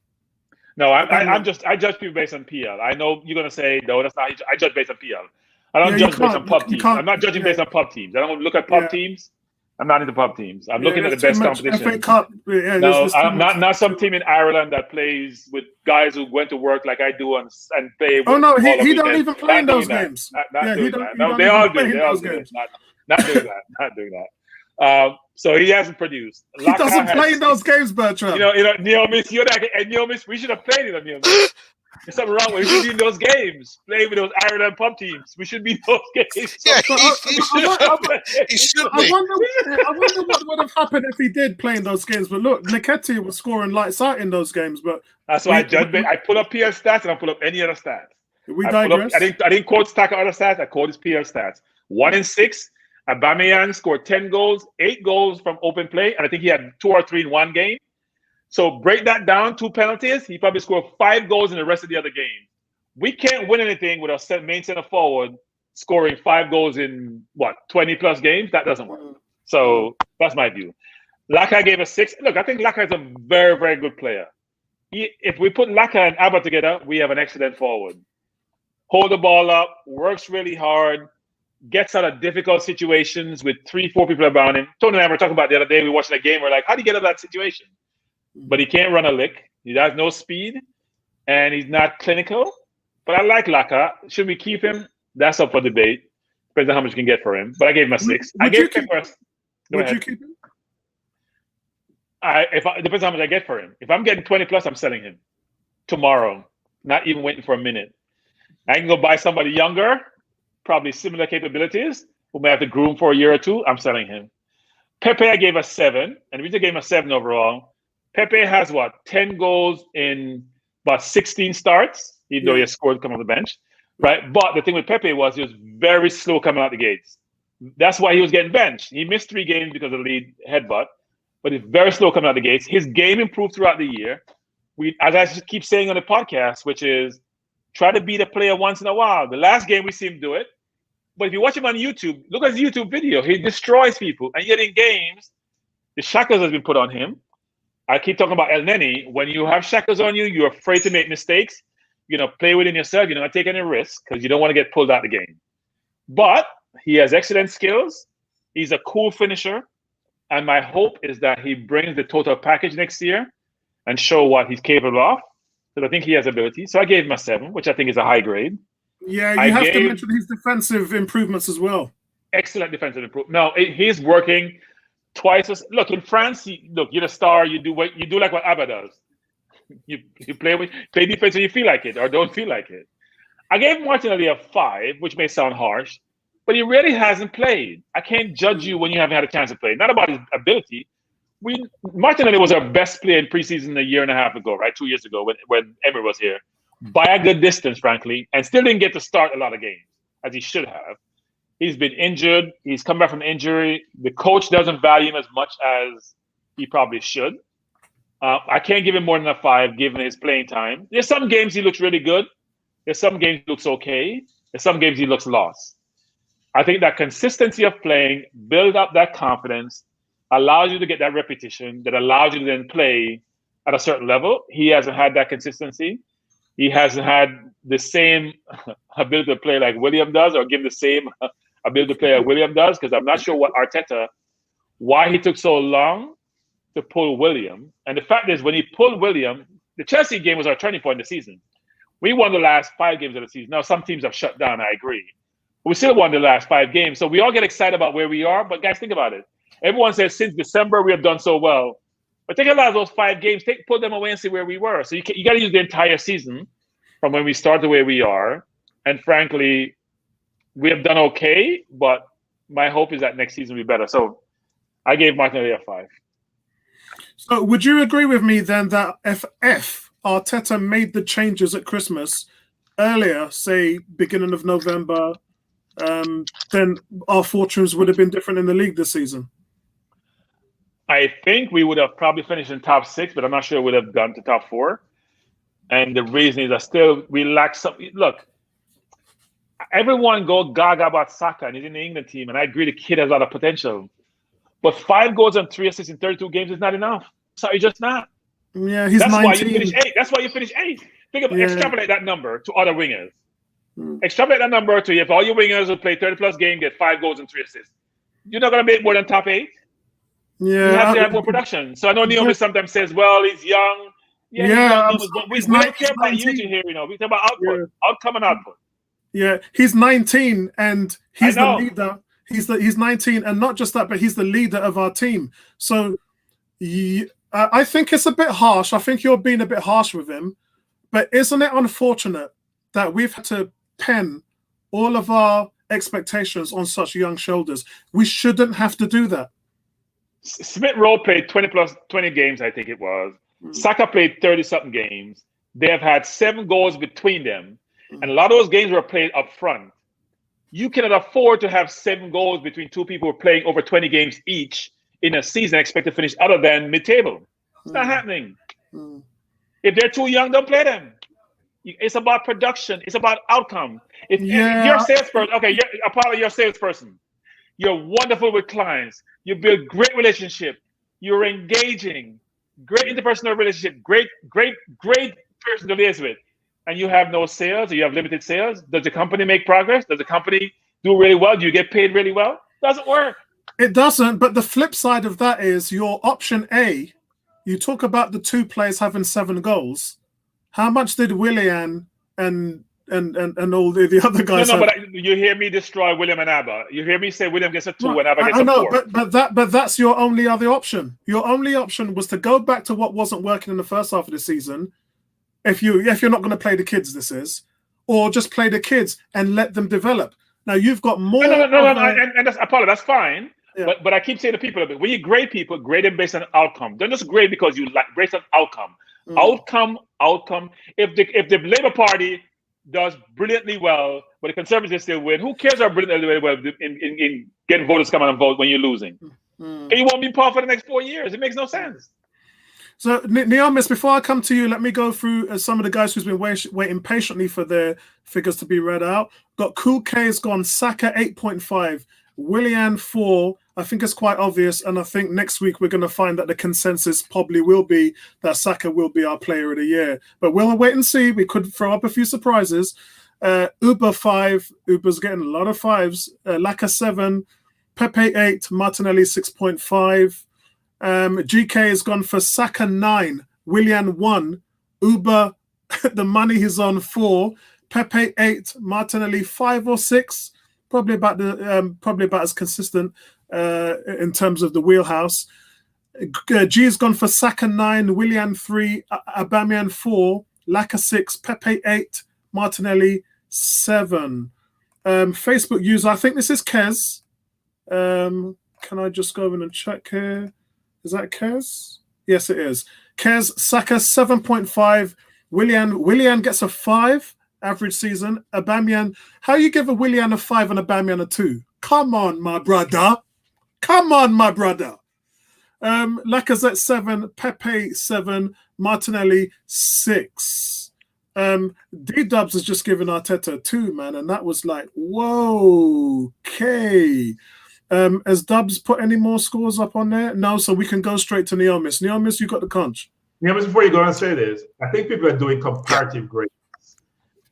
No, I judge people based on PL. I know you're gonna say no, that's not. I judge based on PL. I don't judge based on pub teams. I'm not judging based on pub teams. I don't look at pub teams. I'm not into pub teams. I'm looking at the best competition. FA Cup. No, I'm not some team in Ireland that plays with guys who went to work like I do and play. Oh no, he don't even play in those games. Not doing that. No, they all do. They all do. Not doing that. Not doing that. So he hasn't produced. He doesn't play in those games, Bertram. Neil Miss, Neil Miss, we should have played in them, Neil Miss. There's something wrong with it. We should be in those games, playing with those Ireland pub teams. We should be in those games. Yeah, he should be. I wonder what would have happened if he did play in those games. But look, Nketiah was scoring lights out in those games. But that's why I pull up PL stats and I pull up any other stats. We digress. I didn't quote Stack other stats. I quoted his PL stats. 1 in 6. Aubameyang scored 10 goals, 8 goals from open play, and I think he had 2 or 3 in one game. So break that down, 2 penalties. He probably scored 5 goals in the rest of the other game. We can't win anything with our main center forward scoring 5 goals in 20 plus games. That doesn't work. So that's my view. Laka gave a 6. Look, I think Laka is a very, very good player. If we put Laka and Abba together, we have an excellent forward. Hold the ball up, works really hard, gets out of difficult situations with 3-4 people around him. Tony and I were talking about the other day. We were watching a game. We're like, how do you get out of that situation? But he can't run a lick. He has no speed, and he's not clinical. But I like Laka. Should we keep him? That's up for debate. Depends on how much you can get for him. But I gave him a 6. Would you keep him? It depends on how much I get for him. If I'm getting 20 plus, I'm selling him tomorrow. Not even waiting for a minute. I can go buy somebody younger, probably similar capabilities, who may have to groom for a year or 2. I'm selling him. Pepe, I gave a 7, and the reason I gave him a 7 overall. Pepe has 10 goals in about 16 starts, even though he has scored coming off the bench, right? But the thing with Pepe was he was very slow coming out the gates. That's why he was getting benched. He missed 3 games because of the lead headbutt, but he's very slow coming out the gates. His game improved throughout the year. As I keep saying on the podcast, which is try to beat a player once in a while. The last game we see him do it, but if you watch him on YouTube, look at his YouTube video. He destroys people, and yet in games, the shackles has been put on him. I keep talking about El Neni. When you have shackles on you, you're afraid to make mistakes. Play within yourself. You're not taking any risks because you don't want to get pulled out of the game. But he has excellent skills. He's a cool finisher. And my hope is that he brings the total package next year and show what he's capable of. Because I think he has ability. So I gave him a 7, which I think is a high grade. Yeah, you have to mention his defensive improvements as well. Excellent defensive improvement. No, he's working twice as look in France. You're the star. You do like what Abba does. You play defense when you feel like it or don't feel like it. I gave Martinelli a 5, which may sound harsh, but he really hasn't played. I can't judge you when you haven't had a chance to play. Not about his ability. Martinelli was our best player in preseason a year and a half ago, right? 2 years ago when Emery was here, by a good distance, frankly, and still didn't get to start a lot of games as he should have. He's been injured. He's come back from injury. The coach doesn't value him as much as he probably should. I can't give him more than a 5 given his playing time. There's some games he looks really good. There's some games he looks okay. There's some games he looks lost. I think that consistency of playing, build up that confidence, allows you to get that repetition that allows you to then play at a certain level. He hasn't had that consistency. He hasn't had the same ability to play like William does or give the same ability to play like William does, because I'm not sure why he took so long to pull William. And the fact is, when he pulled William, the Chelsea game was our turning point in the season. We won the last 5 games of the season. Now, some teams have shut down, I agree. But we still won the last 5 games. So we all get excited about where we are. But guys, think about it. Everyone says since December we have done so well. But take a lot of those 5 games, pull them away and see where we were. So you got to use the entire season from when we start the way we are. And frankly, we have done okay, but my hope is that next season will be better. So I gave Martinelli a 5. So would you agree with me then that if Arteta made the changes at Christmas earlier, say beginning of November, then our fortunes would have been different in the league this season? I think we would have probably finished in top 6, but I'm not sure we would have gone to top 4. And the reason is that we lack some. Look, everyone go gaga about Saka, and he's in the England team, and I agree the kid has a lot of potential. But 5 goals and 3 assists in 32 games is not enough. Sorry, just not. Yeah, he's That's 19. why you finish 8. That's why you finish 8. Think about extrapolate that number to other wingers. Extrapolate that number to if all your wingers who play 30-plus games get 5 goals and 3 assists. You're not going to make more than top 8. Yeah, you have to have more production. So I know Neomis sometimes says, "Well, he's young." Yeah, he's young, but we don't care about usage here. You know, we talk about output, outcome, and output. Yeah, he's 19 and he's the leader. He's 19, and not just that, but he's the leader of our team. So I think it's a bit harsh. I think you're being a bit harsh with him. But isn't it unfortunate that we've had to pen all of our expectations on such young shoulders? We shouldn't have to do that. Smith Rowe played 20 games, I think it was. Saka played 30-something games. They have had 7 goals between them. And a lot of those games were played up front. You cannot afford to have 7 goals between 2 people who are playing over 20 games each in a season and expect to finish other than mid-table. It's not happening. If they're too young, don't play them. It's about production. It's about outcome. If you're a salesperson, okay, you're a part of your salesperson. You're wonderful with clients. You build great relationship. You're engaging. Great interpersonal relationship. Great person to liaise with. And you have no sales, or you have limited sales. Does the company make progress? Does the company do really well? Do you get paid really well? Doesn't work. It doesn't. But the flip side of that is your option A. You talk about the 2 players having 7 goals. How much did Willian and all the other guys? No, but you hear me destroy William and Abba. You hear me say William gets a 2 and Abba gets a 4. I know, but that's your only other option. Your only option was to go back to what wasn't working in the first half of the season. If you're not going to play the kids, this is, or just play the kids and let them develop. Now you've got more. No, and that's Apollo. That's fine. Yeah. But I keep saying to people, when you grade people, grade them based on outcome. Don't just grade because you like based on outcome. Outcome. If the Labour Party does brilliantly well, but the Conservatives still win, who cares how brilliantly well in getting voters come out and vote when you're losing? And you won't be part for the next 4 years. It makes no sense. So, Neomis, before I come to you, let me go through some of the guys who's been waiting patiently for their figures to be read out. Got Cool K has gone Saka 8.5, Willian 4. I think it's quite obvious, and I think next week we're going to find that the consensus probably will be that Saka will be our player of the year. But we'll wait and see. We could throw up a few surprises. Uber 5. Uber's getting a lot of 5s. Laka 7. Pepe 8. Martinelli 6.5. GK has gone for Saka 9, Willian 1, Uber, the money he's on 4, Pepe 8, Martinelli 5 or 6, probably about as consistent in terms of the wheelhouse. G has gone for Saka 9, Willian 3, Aubameyang 4, Laka 6, Pepe 8, Martinelli 7. Facebook user, I think this is Kez. Can I just go in and check here? Is that Kez? Yes, it is. Kez, Saka 7.5. Willian gets a 5 average season. Aubameyang, how you give a Willian a 5 and Aubameyang a 2? Come on, my brother. Lacazette 7, Pepe 7, Martinelli 6. D-Dubs has just given Arteta 2, man, and that was like, whoa, okay. Has Dubs put any more scores up on there? No, so we can go straight to Neomis. Neomis, you got the conch. Neomis, before you go and say this, I think people are doing comparative grades.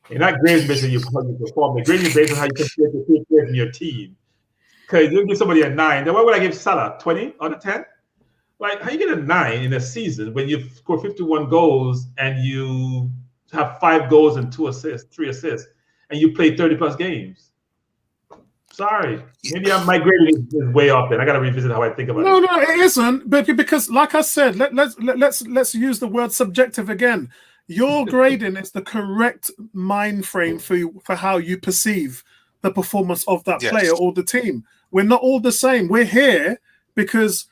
You're not grading based on your perform. You're grading based on how you compare the two players in your team. Because you give somebody a 9, then why would I give Salah 20 out of 10? Like, how you get a 9 in a season when you score 51 goals and you have 5 goals and 2 assists, 3 assists, and you play 30-plus games? Sorry, maybe my grading is way off. Then I got to revisit how I think about it. No, it isn't. But because, like I said, let's use the word subjective again. Your grading is the correct mind frame for how you perceive the performance of that player or the team. We're not all the same. We're here because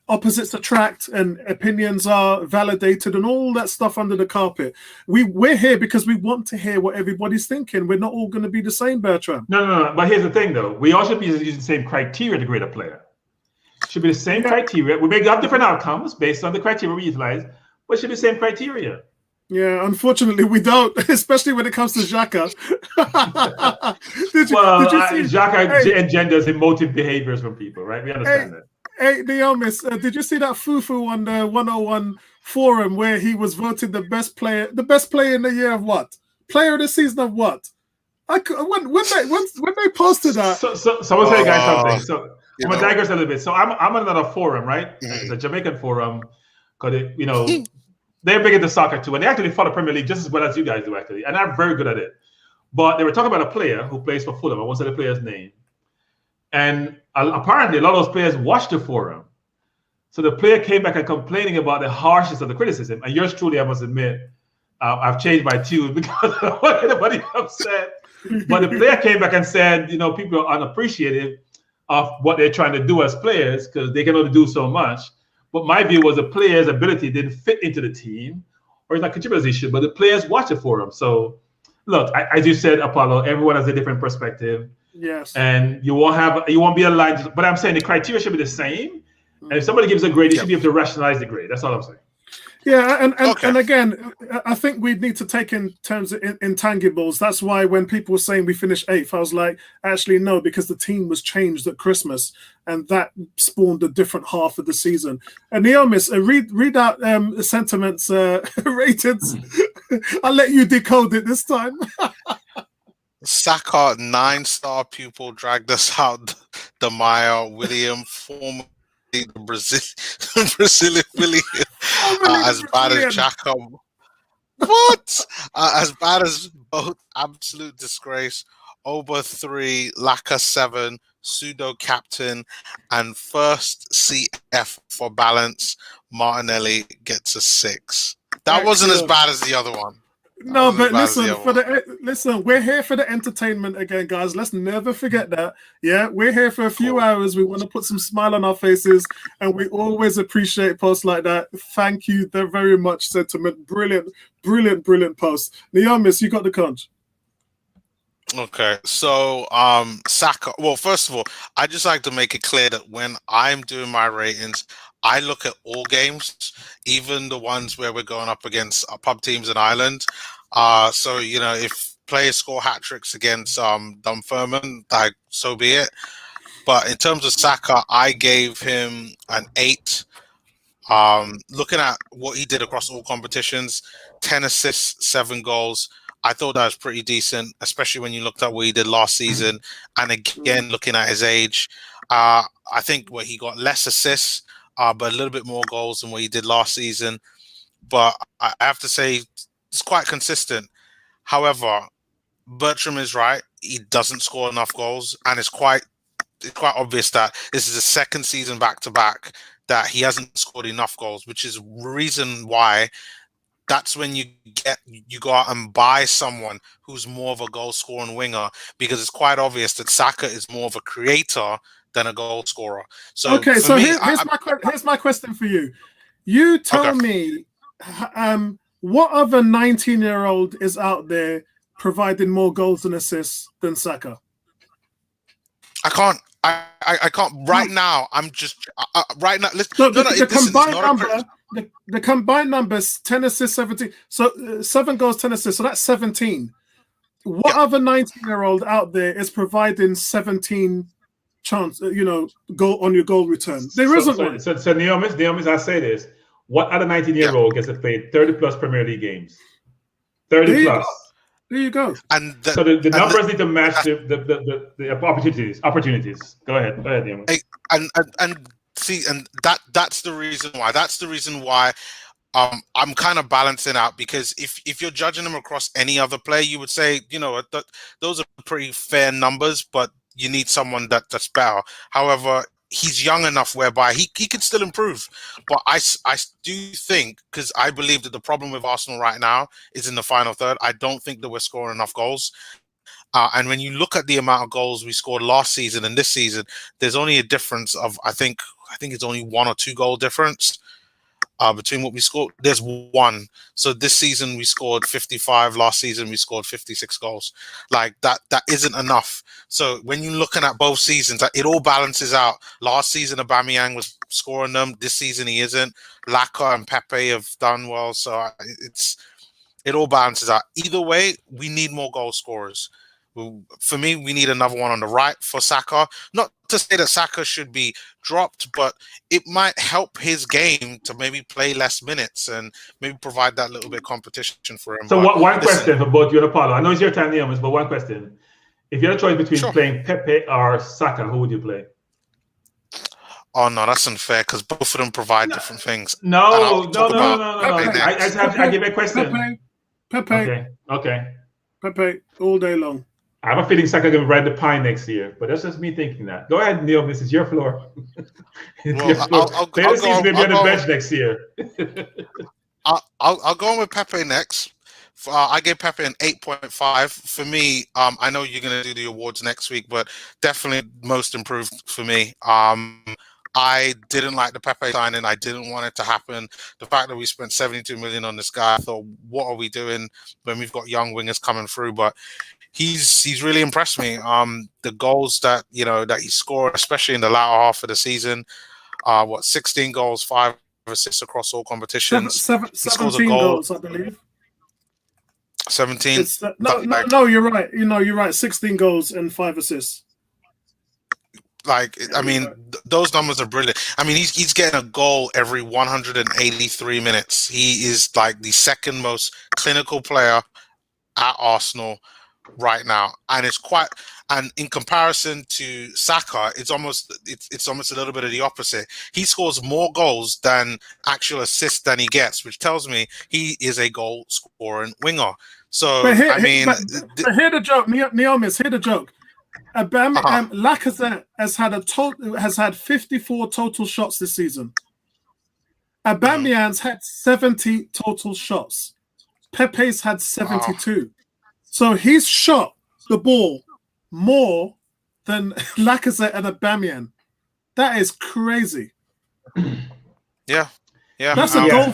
opposites attract and opinions are validated and all that stuff under the carpet. We're here because we want to hear what everybody's thinking. We're not all going to be the same, Bertram. No. But here's the thing, though. We all should be using the same criteria to grade a player. Should be the same criteria. We may have different outcomes based on the criteria we utilize, but it should be the same criteria. Yeah, unfortunately, we don't, especially when it comes to Xhaka. did you see Xhaka engenders emotive behaviors from people, right? We understand that. Hey, Diomis, did you see that Fufu on the 101 forum where he was voted the best player in the year of what? Player of the season of what? When they posted that. So I will tell you guys something. So I'm gonna digress a little bit. So I'm on another forum, right? It's a Jamaican forum, because they're big into soccer too, and they actually follow Premier League just as well as you guys do, actually, and I'm very good at it. But they were talking about a player who plays for Fulham. I won't say the player's name. And apparently, a lot of those players watched the forum. So the player came back and complaining about the harshness of the criticism. And yours truly, I must admit, I've changed my tune because I don't want anybody upset. But the player came back and said, people are unappreciative of what they're trying to do as players because they can only do so much. But my view was the player's ability didn't fit into the team, or it's not contributors he should, but the players watch it for him. So, look, as you said, Apollo, everyone has a different perspective. Yes. And you won't be aligned. But I'm saying the criteria should be the same. And if somebody gives a grade, you should be able to rationalize the grade. That's all I'm saying. Yeah, and again, I think we need to take in terms of intangibles. That's why when people were saying we finished 8th, I was like, actually, no, because the team was changed at Christmas, and that spawned a different half of the season. And Neomis, read out sentiments, ratings. I'll let you decode it this time. Saka, 9-star pupil, dragged us out the mire. William, former the Brazilian William, as bad as Xhaka. What? As bad as both, absolute disgrace. Oba 3, Laka 7, pseudo captain, and first CF for balance. Martinelli gets a 6. That wasn't as bad as the other one. No, but listen, we're here for the entertainment again, guys. Let's never forget that. Yeah, we're here for a few hours. We want to put some smile on our faces, and we always appreciate posts like that. Thank you very much, sentiment. Brilliant post. Neomis, you got the conch. Okay, so Saka. Well, first of all, I just like to make it clear that when I'm doing my ratings, I look at all games, even the ones where we're going up against pub teams in Ireland. So if players score hat tricks against Dunfermline, so be it. But in terms of Saka, I gave him an 8. Looking at what he did across all competitions, 10 assists, 7 goals. I thought that was pretty decent, especially when you looked at what he did last season. And again, looking at his age, I think where he got less assists, but a little bit more goals than what he did last season. But I have to say, it's quite consistent. However, Bertram is right. He doesn't score enough goals. And it's quite obvious that this is the second season back-to-back that he hasn't scored enough goals, which is reason why that's when you go out and buy someone who's more of a goal-scoring winger, because it's quite obvious that Saka is more of a creator than a goal scorer. So okay, so here's my question for you. You tell me, what other 19-year-old is out there providing more goals and assists than Saka? I can't. I can't right now. I'm just right now. The combined numbers 10 assists, 17. So 7 goals, 10 assists. So that's 17. What other 19-year-old out there is providing 17 chance? Goal on your goal return. There isn't one. So Neomis, I say this: what other 19-year-old gets to play 30+ Premier League games? 30+. There you go. And so the numbers need to match the opportunities. Go ahead, Neomis. And that's the reason why. That's the reason why I'm kind of balancing out, because if you're judging them across any other player, you would say, those are pretty fair numbers, but you need someone that's better. However, he's young enough whereby he can still improve. But I do think, because I believe that the problem with Arsenal right now is in the final third. I don't think that we're scoring enough goals. And when you look at the amount of goals we scored last season and this season, there's only a difference of, I think it's only 1 or 2 goal difference between what we scored. There's 1. So this season we scored 55. Last season we scored 56 goals. Like that isn't enough. So when you're looking at both seasons, it all balances out. Last season Aubameyang was scoring them. This season he isn't. Laka and Pepe have done well. So it all balances out. Either way, we need more goal scorers. For me, we need another one on the right for Saka. Not to say that Saka should be dropped, but it might help his game to maybe play less minutes and maybe provide that little bit of competition for him. So one question for both you and Apollo. I know it's your time, Neomis, but one question. If you had a choice between playing Pepe or Saka, who would you play? Oh, no, that's unfair because both of them provide different things. No. I give a question. Pepe. Okay. Pepe all day long. I have a feeling Saka going to ride the pine next year, but that's just me thinking that. Go ahead, Neil. This is your floor. I'll Play the season maybe on the bench next year. I'll go on with Pepe next. I gave Pepe an 8.5. For me, I know you're going to do the awards next week, but definitely most improved for me. I didn't like the Pepe signing. I didn't want it to happen. The fact that we spent 72 million on this guy, I thought, what are we doing when we've got young wingers coming through? But he's really impressed me. The goals that he scored, especially in the latter half of the season, 16 goals, 5 assists across all competitions. 17 goals, I believe. 17. No, you're right. You're right. 16 goals and 5 assists. Those numbers are brilliant. He's getting a goal every 183 minutes. He is like the second most clinical player at Arsenal right now, and in comparison to Saka, it's almost a little bit of the opposite. He scores more goals than actual assists than he gets, which tells me he is a goal scoring winger. So but hear the joke, Neomis. Hear the joke. Lacazette has had 54 total shots this season. Aubameyang's had 70 total shots. Pepe's had 72. So he's shot the ball more than Lacazette and Aubameyang. That is crazy. Yeah. That's a goal.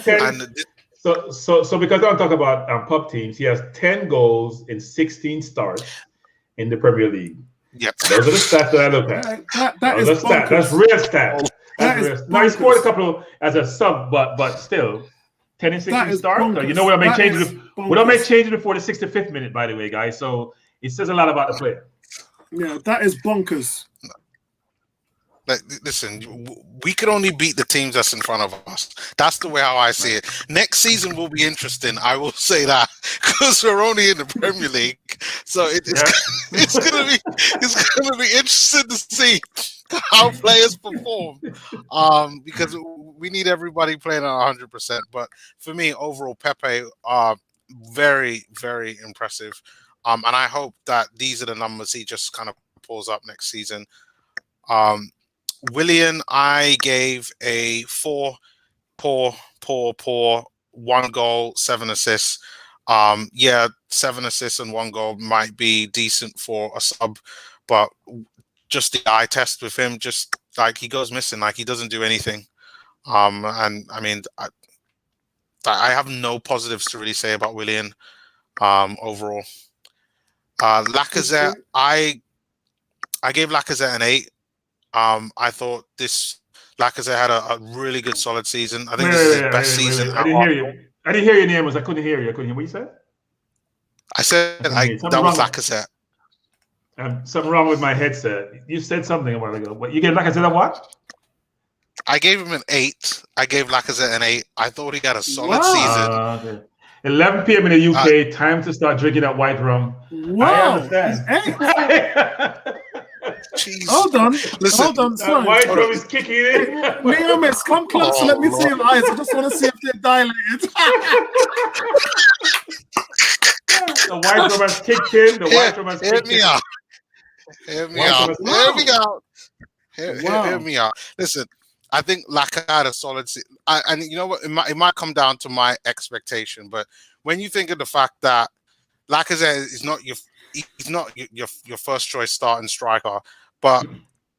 So because I don't talk about pub teams, he has 10 goals in 16 starts in the Premier League. Yep. Those are the stats that I look at. That's real stats. Now he scored a couple as a sub, but still 10 and 16 starts. We don't make changes. We don't make changes before the 65th minute, by the way, guys. So it says a lot about the player. Yeah, that is bonkers. Listen, we could only beat the teams that's in front of us. That's the way how I see it. Next season will be interesting. I will say that because we're only in the Premier League, so it's gonna be interesting to see how players perform. Because we need everybody playing at 100%. But for me, overall, Pepe very, very impressive. And I hope that these are the numbers he just kind of pulls up next season. Willian, I gave a 4, poor, 1 goal, 7 assists. 7 assists and 1 goal might be decent for a sub, but just the eye test with him, just like he goes missing, like he doesn't do anything. I have no positives to really say about Willian overall. Lacazette, I gave Lacazette an 8. I thought this Lacazette had a really good, solid season. I think this is his best season. I didn't hear you. I didn't hear your name. I couldn't hear you. I couldn't hear what you said. I said that was Lacazette. Something wrong with my headset. You said something a while ago. What you gave Lacazette a what? I gave him an 8. I gave Lacazette an 8. I thought he had a solid season. Okay. 11 p.m. in the UK. Time to start drinking that white rum. Wow. Jeez. Hold on. That white rum is kicking in. Neomis, come closer. Let me see your eyes. I just want to see if they're dilated. The white rum has kicked in. The white rum has kicked in. Hear me out. Hear me out. Listen, I think Laka had a solid and you know what? It might come down to my expectation, but when you think of the fact that Lacazette is not your first choice starting striker, but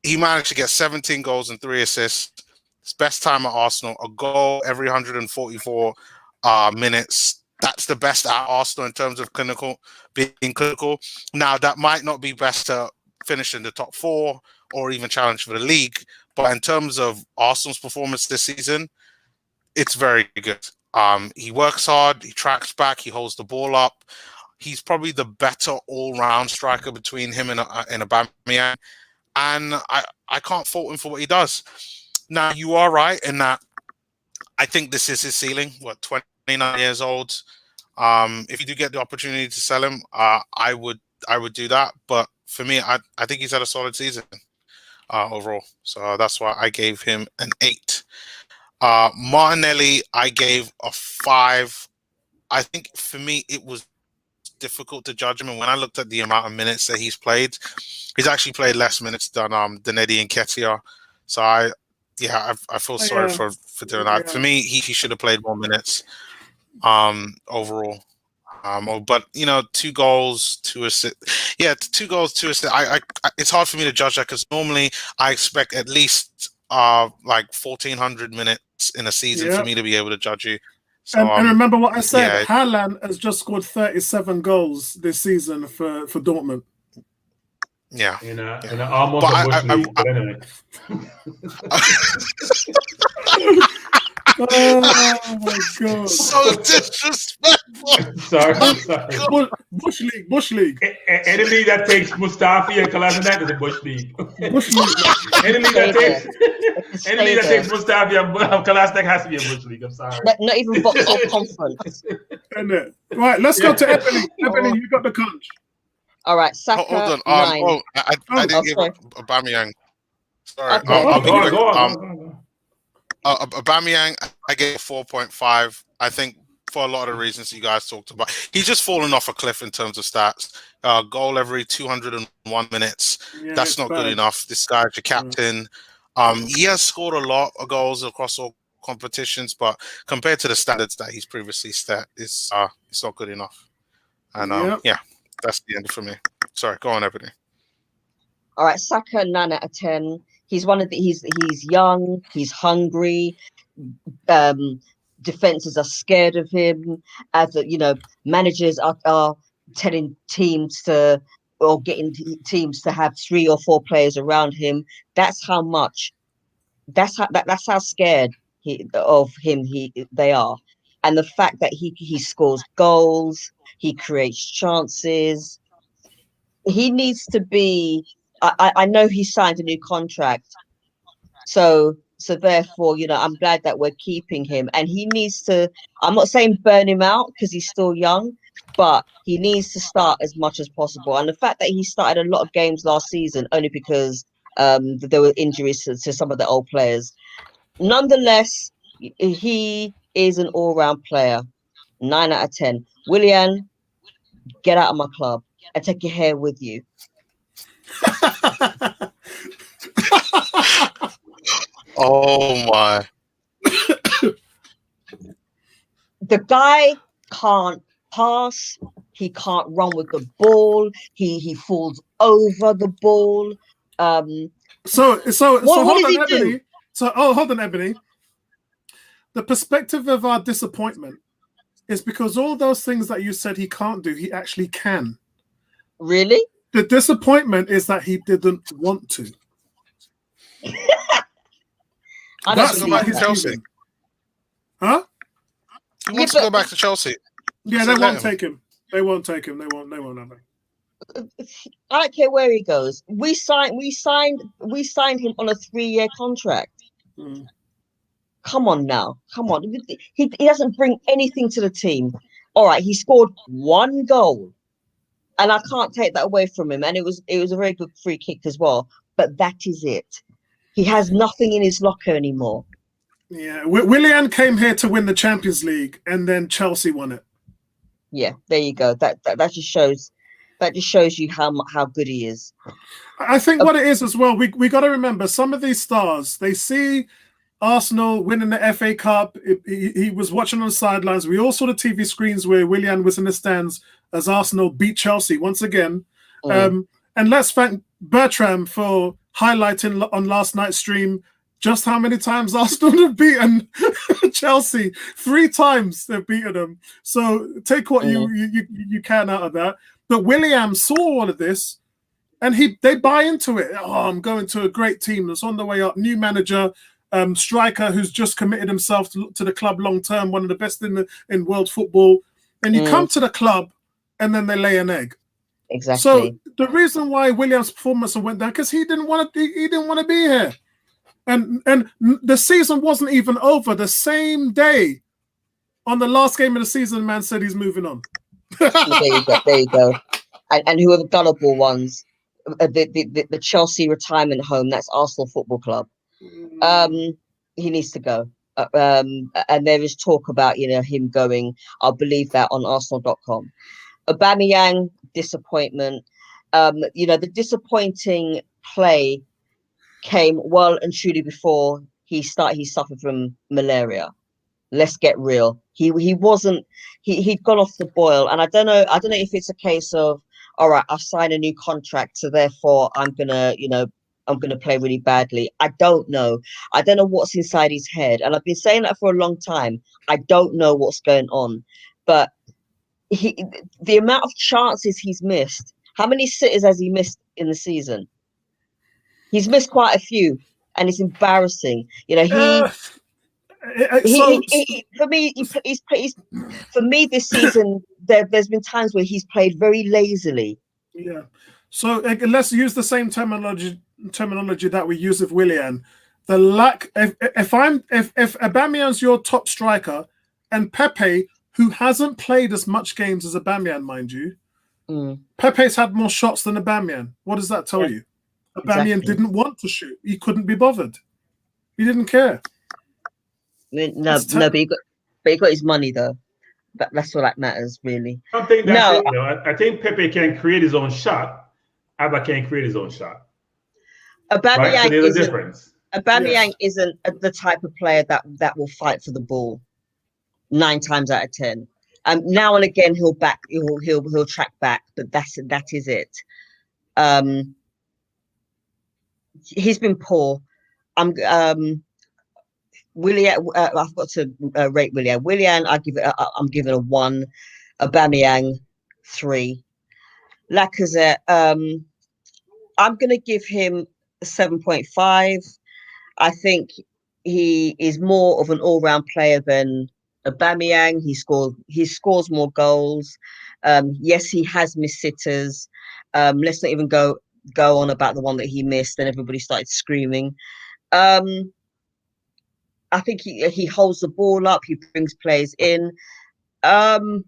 he managed to get 17 goals and 3 assists. His best time at Arsenal, a goal every 144 minutes. That's the best at Arsenal in terms of being clinical. Now, that might not be best to finish in the top 4 or even challenge for the league, but in terms of Arsenal's performance this season, it's very good. He works hard, he tracks back, he holds the ball up. He's probably the better all-round striker between him and Aubameyang, and I can't fault him for what he does. Now, you are right in that I think this is his ceiling. 29 years old. If you do get the opportunity to sell him, I would do that. But for me, I think he's had a solid season overall. So that's why I gave him an 8. Martinelli, I gave a 5. I think for me, it was difficult to judge him. And when I looked at the amount of minutes that he's actually played less minutes than Eddie Nketiah. So I feel sorry for doing that. For me, he should have played more minutes overall. But 2 goals, 2 assists. Yeah, 2 goals, 2 assists. I it's hard for me to judge that because normally I expect at least like 1,400 minutes in a season for me to be able to judge you. So, and remember what I said. Haaland has just scored 37 goals this season for Dortmund. Yeah, in a almost a bush league, but anyway. Oh my god! So disrespectful. Sorry. Bush league. Any league that takes Mustafi and Kolasinac is a bush league. Bush league. Any league that takes Mustafi and Kolasinac has to be a bush league. I'm sorry. Not even box or conference. Right, let's go to Ebony. Ebony, you got the conch. All right, Saka, Hold on. 9. I didn't give Aubameyang. Sorry. Okay. I'll be quick. Go on. Aubameyang, I gave 4.5. I think for a lot of reasons you guys talked about. He's just fallen off a cliff in terms of stats. Goal every 201 minutes. That's not good enough. This guy's your captain. He has scored a lot of goals across all competitions, but compared to the standards that he's previously set, it's not good enough. And that's the end for me. Sorry, go on, Ebony. All right, Saka, 9 out of 10. He's he's young, he's hungry. Defenses are scared of him. As managers are telling teams getting teams to have 3 or 4 players around him. That's how scared they are. And the fact that he scores goals, he creates chances. He needs to be. I know he signed a new contract, so therefore, I'm glad that we're keeping him. And he needs to. I'm not saying burn him out because he's still young, but he needs to start as much as possible. And the fact that he started a lot of games last season only because there were injuries to some of the old players. Nonetheless, he is an all-round player. 9 out of 10. Willian, get out of my club and take your hair with you. Oh my. The guy can't pass, he can't run with the ball, he falls over the ball. So hold on, Ebony. do? Hold on, Ebony. The perspective of our disappointment is because all those things that you said he can't do, he actually can. Really? The disappointment is that he didn't want to. That's go back to Chelsea. Huh? He wants to go back to Chelsea. Yeah, they won't take him. They won't take him. They won't have him. I don't care where he goes. We signed him on a 3-year contract. Come on now. Come on. He doesn't bring anything to the team. All right, he scored 1 goal. And I can't take that away from him. And it was a very good free kick as well. But that is it. He has nothing in his locker anymore. Yeah, Willian came here to win the Champions League, and then Chelsea won it. Yeah, there you go. That just shows That just shows you how good he is. I think what it is as well, we got to remember some of these stars, they see Arsenal winning the FA Cup. He was watching on the sidelines. We all saw the TV screens where Willian was in the stands as Arsenal beat Chelsea once again. And let's thank Bertram for highlighting on last night's stream just how many times Arsenal have beaten Chelsea. 3 times they've beaten them. So take what you can out of that. But Willian saw all of this, and they buy into it. Oh, I'm going to a great team that's on the way up. New manager, striker who's just committed himself to the club long term, one of the best in world football. And you come to the club, and then they lay an egg. Exactly. So the reason why William's performance went down because he didn't want to be here, and the season wasn't even over. The same day, on the last game of the season, man said he's moving on. There you go. And who are the gullible ones? The Chelsea retirement home. That's Arsenal Football Club. He needs to go. And there is talk about him going. I'll believe that on Arsenal.com. Aubameyang, disappointment. The disappointing play came well and truly before he suffered from malaria. Let's get real. He'd gone off the boil, and I don't know if it's a case of, all right, I've signed a new contract, so therefore I'm gonna play really badly. I don't know what's inside his head, and I've been saying that for a long time. I don't know what's going on, but the amount of chances he's missed. How many sitters has he missed in the season? He's missed quite a few, and it's embarrassing. For me this season, there's been times where he's played very lazily. Yeah. So let's use the same terminology that we use with Willian. The lack. If Aubameyang's your top striker, and Pepe, who hasn't played as much games as Aubameyang, mind you, Pepe's had more shots than Aubameyang. What does that tell you? Aubameyang didn't want to shoot. He couldn't be bothered. He didn't care. But he got his money though. That's what that matters, really. I don't think that's it, though. I think Pepe can create his own shot. Abba can't create his own shot. Aubameyang so there's a difference. Aubameyang isn't the type of player that will fight for the ball 9 times out of 10. Now and again he'll track back, but that is it. He's been poor. Willian, I've got to rate Willian. Willian, I'm giving a 1. Aubameyang 3. Lacazette, I'm going to give him a 7.5. I think he is more of an all-round player than Aubameyang. He scores more goals. Yes, he has missed sitters. Let's not even go on about the one that he missed and everybody started screaming. I think he holds the ball up. He brings players in. I'm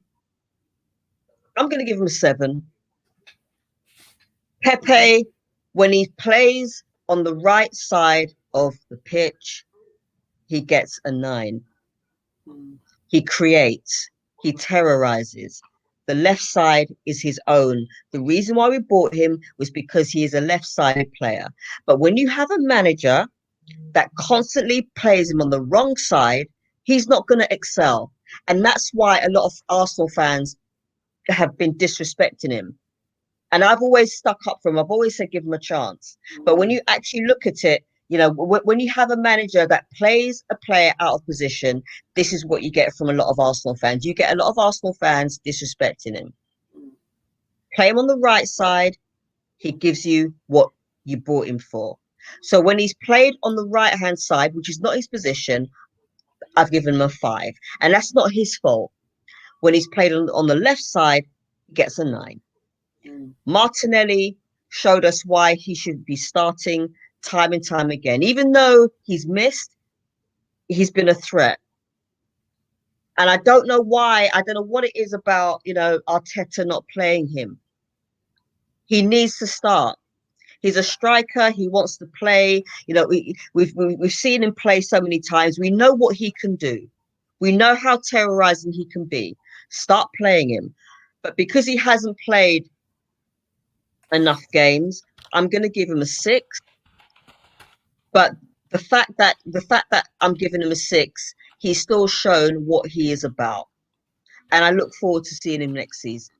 going to give him a 7. Pepe, when he plays on the right side of the pitch, he gets a 9. He creates. He terrorizes. The left side is his own. The reason why we bought him was because he is a left-sided player. But when you have a manager that constantly plays him on the wrong side, he's not going to excel. And that's why a lot of Arsenal fans have been disrespecting him. And I've always stuck up for him. I've always said give him a chance. But when you actually look at it, when you have a manager that plays a player out of position, this is what you get from a lot of Arsenal fans. You get a lot of Arsenal fans disrespecting him. Play him on the right side, he gives you what you bought him for. So when he's played on the right-hand side, which is not his position, I've given him a 5. And that's not his fault. When he's played on the left side, he gets a 9. Martinelli showed us why he should be starting time and time again. Even though he's missed, he's been a threat. And I don't know why. I don't know what it is about, Arteta not playing him. He needs to start. He's a striker. He wants to play. We've seen him play so many times. We know what he can do. We know how terrorizing he can be. Start playing him. But because he hasn't played enough games. I'm going to give him a 6. But the fact that I'm giving him a 6, he's still shown what he is about, and I look forward to seeing him next season.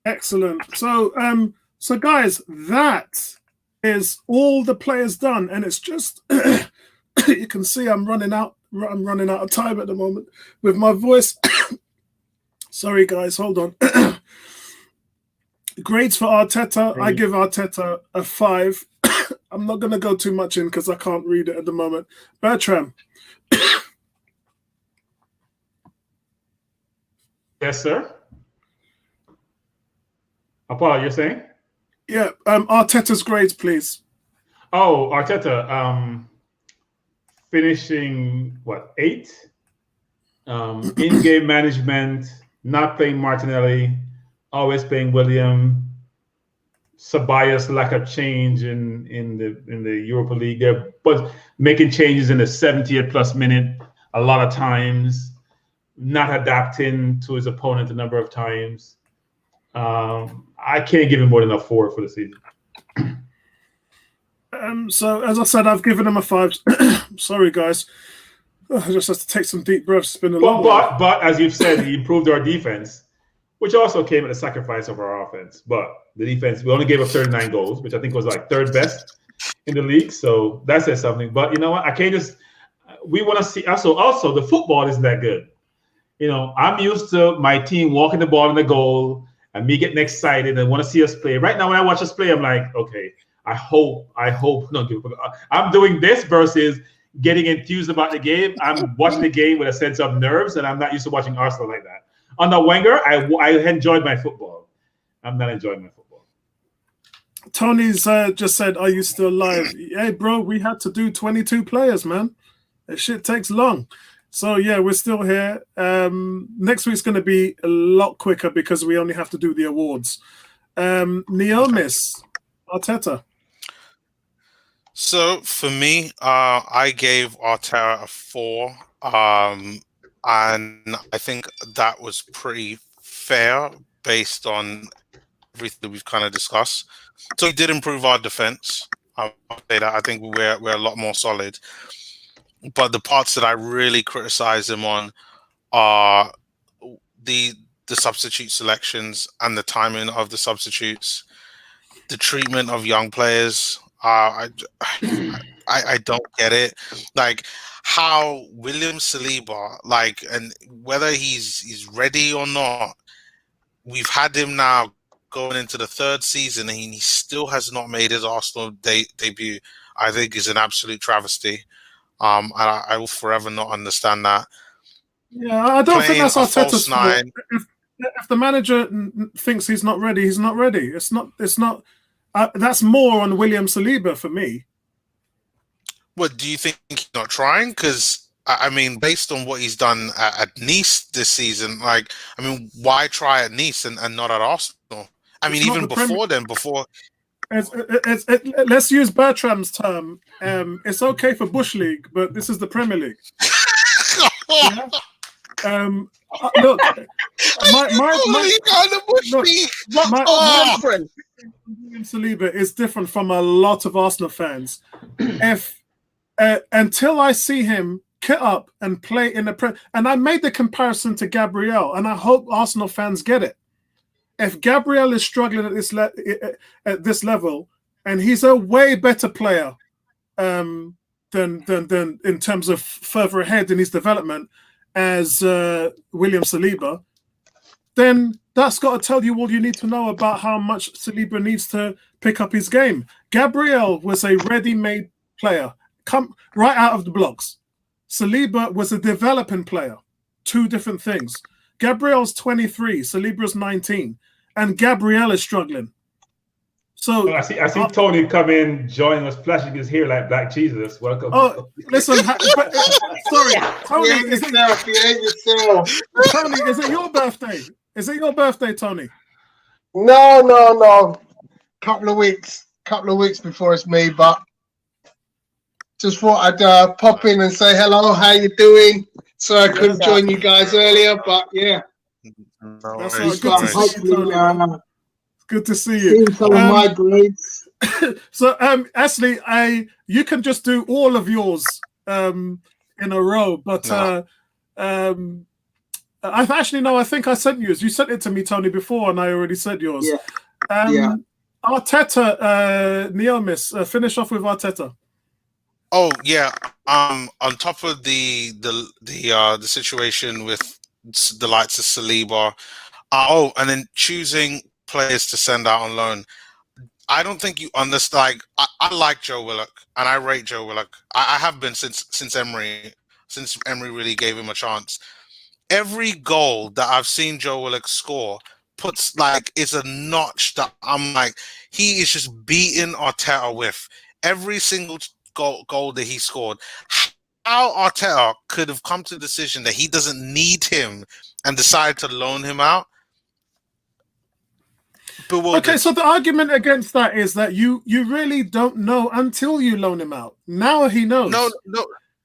Excellent. So, guys, that is all the players done, and it's just you can see I'm running out of time at the moment with my voice. Sorry, guys, hold on. Grades for Arteta, I give Arteta a 5. I'm not going to go too much in because I can't read it at the moment. Bertram. Yes, sir. Apollo, you're saying? Yeah, Arteta's grades, please. Oh, Arteta, finishing, 8? In-game management, not playing Martinelli, always playing William. Sabias lack of change in the Europa League there, but making changes in the 70th plus minute a lot of times, not adapting to his opponent a number of times. I can't give him more than a 4 for the season. So as I said, I've given him a 5. Sorry, guys. I just have to take some deep breaths. It's been a long one. But as you've said, he improved our defense, which also came at the sacrifice of our offense. But the defense, we only gave up 39 goals, which I think was like 3rd best in the league. So that says something. But you know what? I can't just. We want to see. Also, the football isn't that good. You know, I'm used to my team walking the ball in the goal and me getting excited and want to see us play. Right now, when I watch us play, I'm like, okay, I hope. No, I'm doing this versus getting enthused about the game. I'm watching the game with a sense of nerves, and I'm not used to watching Arsenal like that. Under Wenger, I enjoyed my football. I'm not enjoying my football. Tony's just said, are you still live? Hey, bro, we had to do 22 players, man. That shit takes long. So, yeah, we're still here. Next week's going to be a lot quicker because we only have to do the awards. Neomis, Arteta. So, for me, I gave Arteta a 4. And I think that was pretty fair based on everything we've kind of discussed. So he did improve our defense. I'll say that. I think we're a lot more solid. But the parts that I really criticize him on are the substitute selections and the timing of the substitutes, the treatment of young players. I don't get it. Like how William Saliba, and whether he's ready or not, we've had him now going into the 3rd season and he still has not made his Arsenal debut. I think is an absolute travesty. And I will forever not understand that. Yeah, I don't think that's Arteta's fault. If the manager thinks he's not ready, he's not ready. It's not. That's more on William Saliba for me. What do you think he's not trying? Because I mean, based on what he's done at Nice this season, why try at Nice and not at Arsenal? I mean, even before then, let's use Bertram's term. It's okay for Bush League, but this is the Premier League. Yeah? Look, William Saliba is different from a lot of Arsenal fans. Until I see him kit up and play in the and I made the comparison to Gabriel, and I hope Arsenal fans get it. If Gabriel is struggling at this level, and he's a way better player than in terms of further ahead in his development as William Saliba, then that's got to tell you all you need to know about how much Saliba needs to pick up his game. Gabriel was a ready-made player, come right out of the blocks. Saliba was a developing player. 2 different things. Gabriel's 23, Saliba's 19, and Gabriel is struggling. So I see Tony come in, join us, flashing his hair like Black Jesus. Welcome. Oh, listen, sorry, Tony. Tony, is it your birthday? Is it your birthday, Tony? No. Couple of weeks before it's me, but just thought I'd pop in and say hello. How you doing? So I couldn't join you guys earlier, but yeah. That's good to see you, Tony. Good to see you. Seeing some of my grades. So, Ashley, you can just do all of yours in a row, but I've actually I think I sent yours. You sent it to me, Tony, before, and I already said yours. Yeah. Arteta, Neomis, finish off with Arteta. Oh yeah. On top of the situation with the likes of Saliba, and then choosing players to send out on loan. I don't think you understand. Like, I like Joe Willock and I rate Joe Willock. I have been since Emery really gave him a chance. Every goal that I've seen Joe Willock score is a notch that I'm like, he is just beating Arteta with every single goal that he scored. How Arteta could have come to the decision that he doesn't need him and decided to loan him out. Bewildered. Okay, so the argument against that is that you really don't know until you loan him out. Now he knows.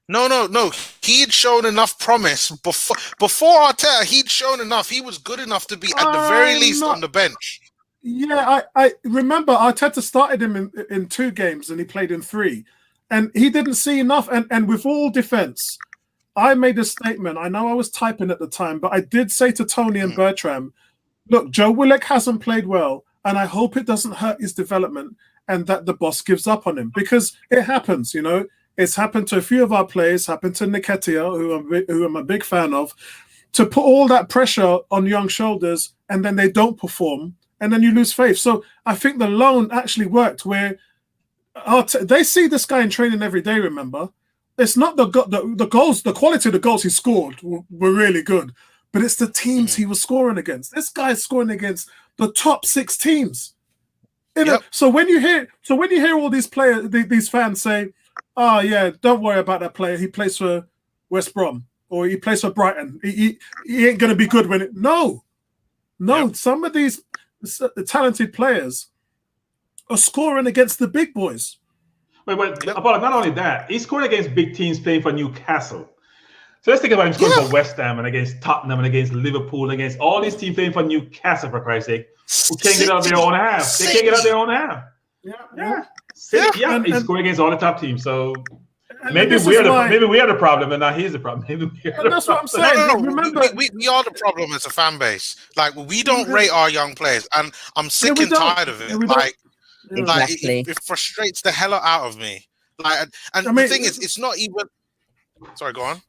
No. He had shown enough promise before Arteta. He'd shown enough. He was good enough to be at the very least on the bench. Yeah, I remember Arteta started him in 2 games and he played in 3, and he didn't see enough. And with all defense, I made a statement. I know I was typing at the time, but I did say to Tony and Bertram, look, Joe Willock hasn't played well, and I hope it doesn't hurt his development and that the boss gives up on him, because it happens, you know. It's happened to a few of our players, happened to Nketiah, who I'm a big fan of, to put all that pressure on young shoulders, and then they don't perform, and then you lose faith. So I think the loan actually worked, where they see this guy in training every day, remember. It's not the goals, the quality of the goals he scored were really good, but it's the teams he was scoring against. This guy's scoring against the top 6 teams. So when you hear all these players, these fans say, "Oh yeah, don't worry about that player. He plays for West Brom or he plays for Brighton. He ain't gonna be good when it." No. Some of these talented players are scoring against the big boys. But not only that, he's scoring against big teams playing for Newcastle. So let's think about him scoring for West Ham and against Tottenham and against Liverpool and against all these teams playing for Newcastle, for Christ's sake, who can't get out of their own half. They can't get out of their own half. He's scoring against all the top teams. So maybe we are the problem and not he's the problem. That's what I'm saying. No. Remember, we are the problem as a fan base. Like, we don't rate our young players, and I'm sick and tired of it. It frustrates the hell out of me. The thing is, it's not even. Sorry, go on.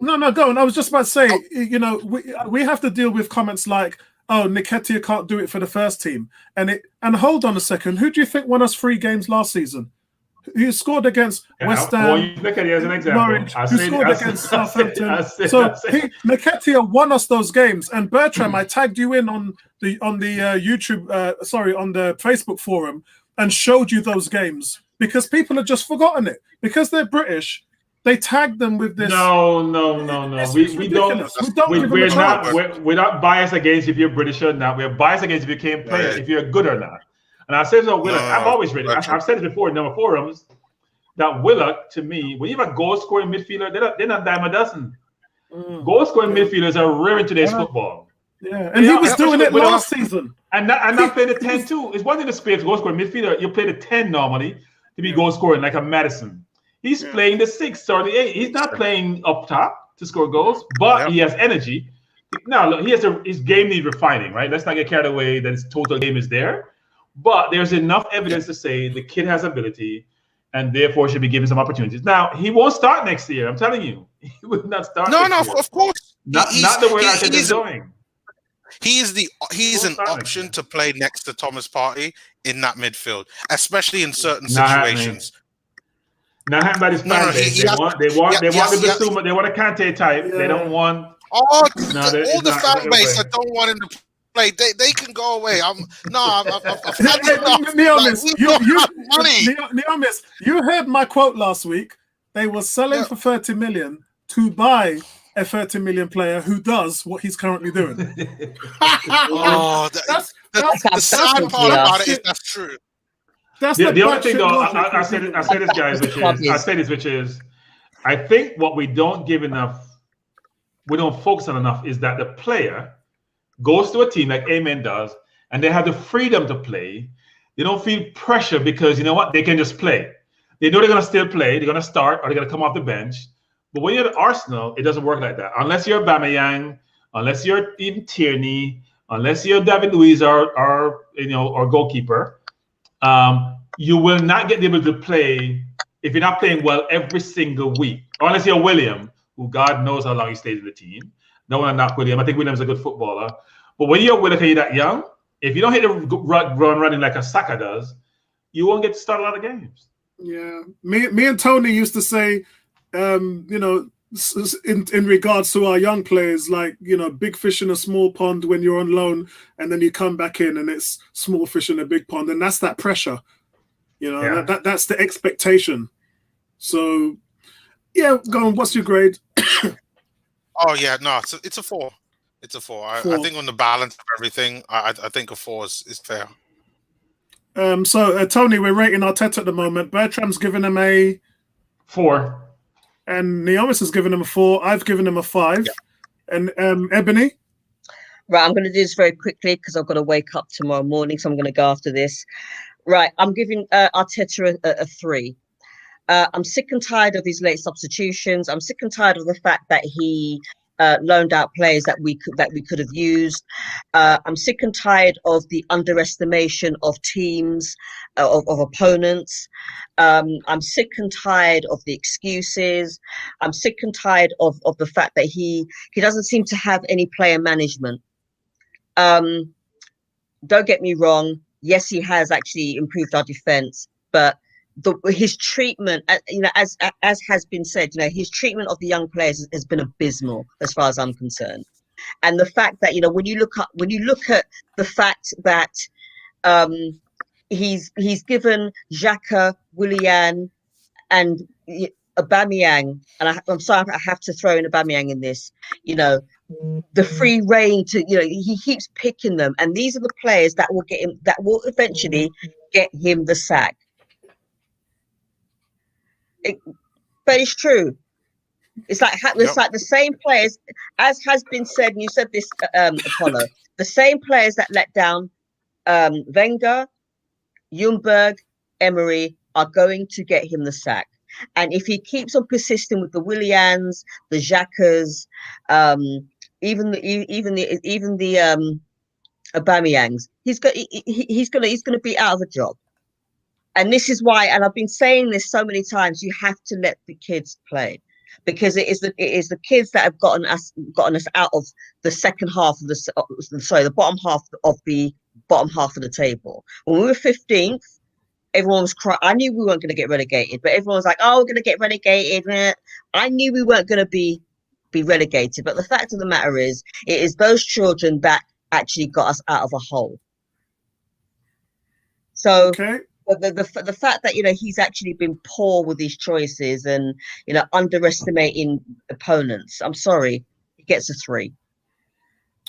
No, go on. I was just about to say, you know, we have to deal with comments like, "Oh, Nketiah can't do it for the first team," and hold on a second. Who do you think won us 3 games last season? Who scored against West Ham? Nketiah as an example. Norwich, who scored against Southampton? Nketiah won us those games. And Bertram, I tagged you in on the YouTube, on the Facebook forum, and showed you those games because people have just forgotten it because they're British. They tagged them with this. No. We don't. We're not biased against if you're British or not. We're biased against if you can't play, if you're good or not. And I said so, Willock. I've always read it. I've said it before in our forums that Willock, to me, when you have a goal-scoring midfielder, they're not dime a dozen. Goal-scoring midfielders are rare in today's football. Yeah, and he was doing it last season. And not playing the 10 too. It's one thing to play goal-scoring midfielder. You play the 10 normally to be goal-scoring, like a Madison. He's playing the 6 or the 8. He's not playing up top to score goals, but he has energy. Now, look, his game needs refining, right? Let's not get carried away that his total game is there. But there's enough evidence to say the kid has ability and therefore should be given some opportunities. Now, he won't start next year. I'm telling you. He will not start next year. Of course. Not the way I think he's doing. He's an option to play next to Thomas Partey in that midfield, especially in certain situations. Not happening by this fan base. They want the Basuma, they want a Kante type. They don't want all the fan base that don't want him to play. They can go away. I've had enough. Neomis, you heard my quote last week. They were selling for 30 million to buy a 30 million player who does what he's currently doing. That's the sad part about it is that's true. That's the other thing, though. I say this, guys, which is, I think what we don't focus on enough is that the player goes to a team like Amen does and they have the freedom to play, they don't feel pressure because you know what? They can just play. They know they're going to still play. They're going to start or they're going to come off the bench. But when you're at Arsenal, it doesn't work like that. Unless you're Aubameyang, unless you're even Tierney, unless you're David Luiz or Goalkeeper, you will not get able to play if you're not playing well every single week. Or unless you're William, who God knows how long he stays in the team. Don't want to knock William. I think William's a good footballer. But when you're William and you're that young, if you don't hit the run running like a Saka does, you won't get to start a lot of games. Yeah, me and Tony used to say, in regards to our young players, like, big fish in a small pond when you're on loan, and then you come back in and it's small fish in a big pond, and that's that pressure. That's the expectation. So, yeah, go on. What's your grade? Oh yeah, no, it's a 4. It's a 4. I think on the balance of everything, I think a 4 is fair. So Tony, we're rating Arteta at the moment. Bertram's given him a 4. And Neomis has given him a 4. I've given him a 5. Yeah. And Ebony? Right, I'm going to do this very quickly because I've got to wake up tomorrow morning, so I'm going to go after this. Right, I'm giving Arteta a 3. I'm sick and tired of his late substitutions. I'm sick and tired of the fact that he loaned out players that we could have used. I'm sick and tired of the underestimation of teams, of opponents. I'm sick and tired of the excuses. I'm sick and tired of the fact that he doesn't seem to have any player management. Don't get me wrong. Yes, he has actually improved our defense, but his treatment, as has been said, his treatment of the young players has been abysmal as far as I'm concerned. And the fact that when you look at the fact that he's given Xhaka, Willian, and Aubameyang, and I'm sorry I have to throw in Aubameyang in this, the free reign to he keeps picking them, and these are the players that will eventually get him the sack. But it's true. It's like the same players, as has been said, and you said this, Apollo, the same players that let down Wenger, Ljungberg, Emery are going to get him the sack. And if he keeps on persisting with the Willians, the Xhakas, even the Aubameyangs, he's gonna be out of a job. And this is why, and I've been saying this so many times, you have to let the kids play, because it is the kids that have gotten us out of the second half of the bottom half of the table. When we were 15th, everyone was crying. I knew we weren't going to get relegated, but everyone was like, "Oh, we're going to get relegated." I knew we weren't going to be relegated, but the fact of the matter is, it is those children that actually got us out of a hole. So. Okay. The fact that he's actually been poor with his choices and underestimating opponents, I'm sorry, he gets a 3.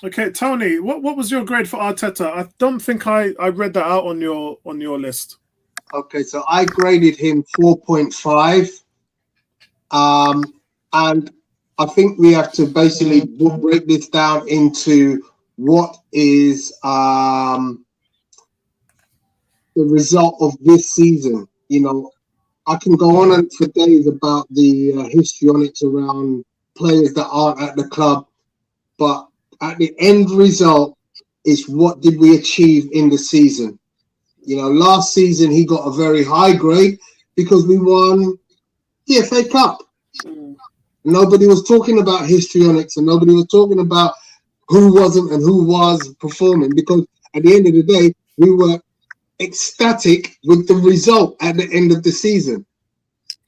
Okay, Tony, what was your grade for Arteta? I don't think I read that out on your list. Okay, so I graded him 4.5, and I think we have to basically break this down into what is the result of this season. I can go on for days about the histrionics around players that aren't at the club, but at the end result is what did we achieve in the season. Last season he got a very high grade because we won the FA Cup. Nobody was talking about histrionics and nobody was talking about who wasn't and who was performing, because at the end of the day, we were ecstatic with the result at the end of the season.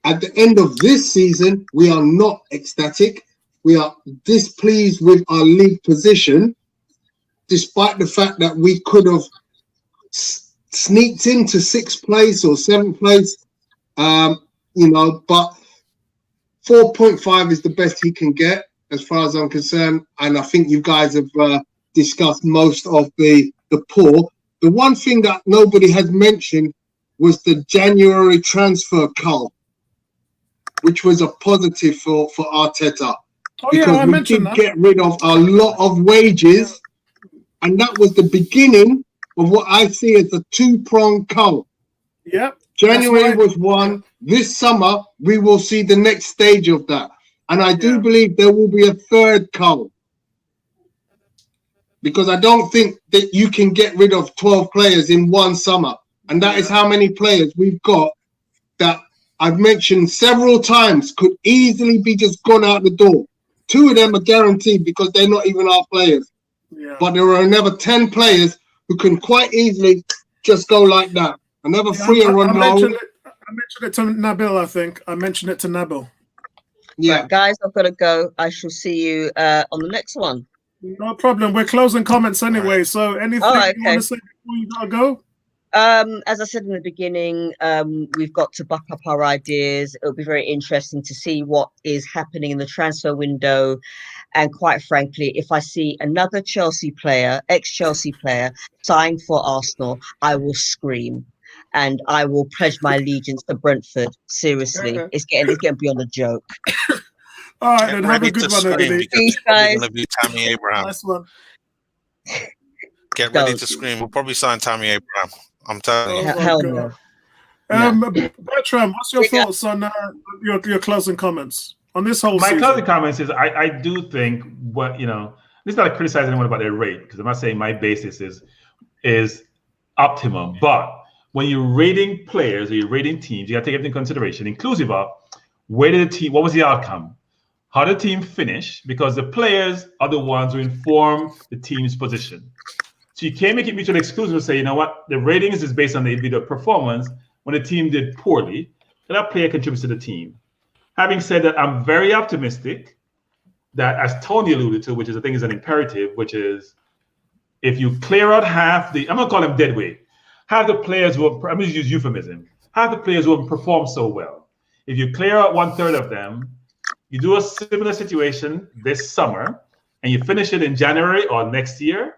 At the end of this season, we are not ecstatic. We are displeased with our league position, despite the fact that we could have sneaked into 6th place or 7th place, but 4.5 is the best he can get as far as I'm concerned. And I think you guys have discussed most of the poor. The one thing that nobody has mentioned was the January transfer cull, which was a positive for Arteta. Oh, yeah, I mentioned that. Get rid of a lot of wages, and that was the beginning of what I see as a two-pronged cull. Yep. January was one. This summer, we will see the next stage of that. And I do believe there will be a third cull. Because I don't think that you can get rid of 12 players in one summer. And that is how many players we've got that I've mentioned several times could easily be just gone out the door. 2 of them are guaranteed because they're not even our players. Yeah. But there are another 10 players who can quite easily just go like that. Another 3 are on I mentioned it to Nabil, I think. I mentioned it to Nabil. Yeah. Right, guys, I've got to go. I shall see you on the next one. No problem. We're closing comments anyway. So anything you want to say before you gotta go? As I said in the beginning, we've got to buck up our ideas. It'll be very interesting to see what is happening in the transfer window. And quite frankly, if I see another Chelsea player, ex-Chelsea player, signed for Arsenal, I will scream. And I will pledge my allegiance to Brentford. Seriously, it's getting beyond a joke. All right, then have a good one, everybody. Peace, guys. Going to be Tammy Abraham. Nice one. Get ready to scream. We'll probably sign Tammy Abraham. I'm telling you. Hell no. Bertram, what's your thoughts on your closing comments on this whole season? My closing comments is I do think this is not to criticize anyone about their rate, because I'm not saying my basis is optimum, but when you're rating players or you're rating teams, you got to take everything into consideration, inclusive of where did the team, what was the outcome? How did the team finish? Because the players are the ones who inform the team's position. So you can't make it mutually exclusive and say, you know what, the ratings is based on the individual performance. When the team did poorly, that player contributes to the team. Having said that, I'm very optimistic that, as Tony alluded to, which is I think is an imperative, which is if you clear out half the, I'm going to call them dead weight, half the players who have, I'm going to use euphemism, half the players who have performed so well. If you clear out 1/3 of them, you do a similar situation this summer, and you finish it in January or next year,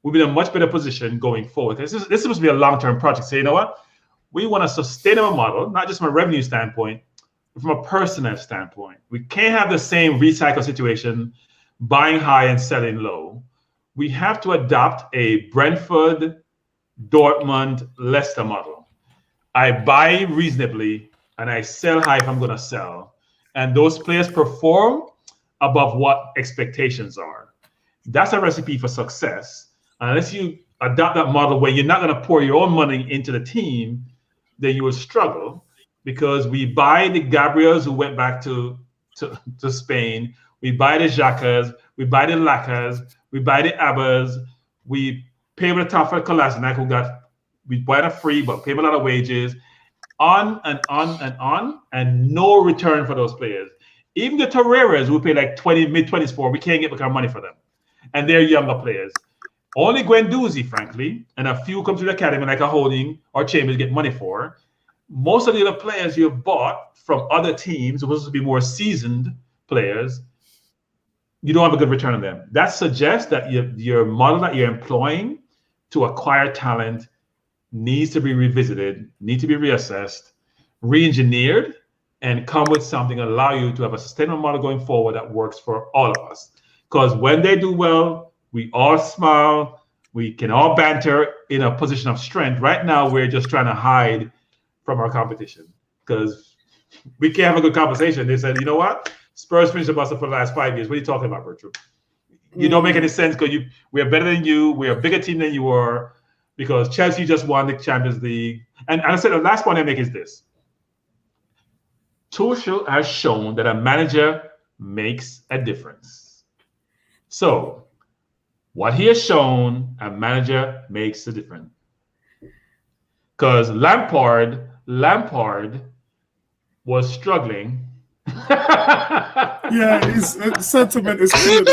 we'll be in a much better position going forward. This is supposed to be a long-term project. So you know what? We want a sustainable model, not just from a revenue standpoint, but from a personnel standpoint. We can't have the same recycle situation, buying high and selling low. We have to adopt a Brentford, Dortmund, Leicester model. I buy reasonably and I sell high if I'm going to sell. And those players perform above what expectations are. That's a recipe for success. Unless you adopt that model where you're not going to pour your own money into the team, then you will struggle, because we buy the Gabriels who went back to Spain, we buy the Xhakas, we buy the Lakas, we buy the Abbas, we pay with a top for Kolasinac, we buy them free but pay him a lot of wages, on and on and on, and no return for those players. Even the Torreiras who pay like mid-20s for, we can't get our money for them. And they're younger players. Only Guendouzi, frankly, and a few come to the academy like a Holden or Chambers get money for. Most of the other players you've bought from other teams, supposed to be more seasoned players, you don't have a good return on them. That suggests that your model that you're employing to acquire talent needs to be revisited, needs to be reassessed, re-engineered, and come with something that allow you to have a sustainable model going forward that works for all of us. Because when they do well, we all smile, we can all banter in a position of strength. Right now, we're just trying to hide from our competition because we can't have a good conversation. They said, you know what? Spurs finished the Buster for the last 5 years. What are you talking about, Bertram? You don't make any sense because we're better than you. We're a bigger team than you are because Chelsea just won the Champions League. And I said the last point I make is this. Tuchel has shown that a manager makes a difference. So what he has shown, a manager makes a difference. Because Lampard was struggling. Yeah, his sentiment is good.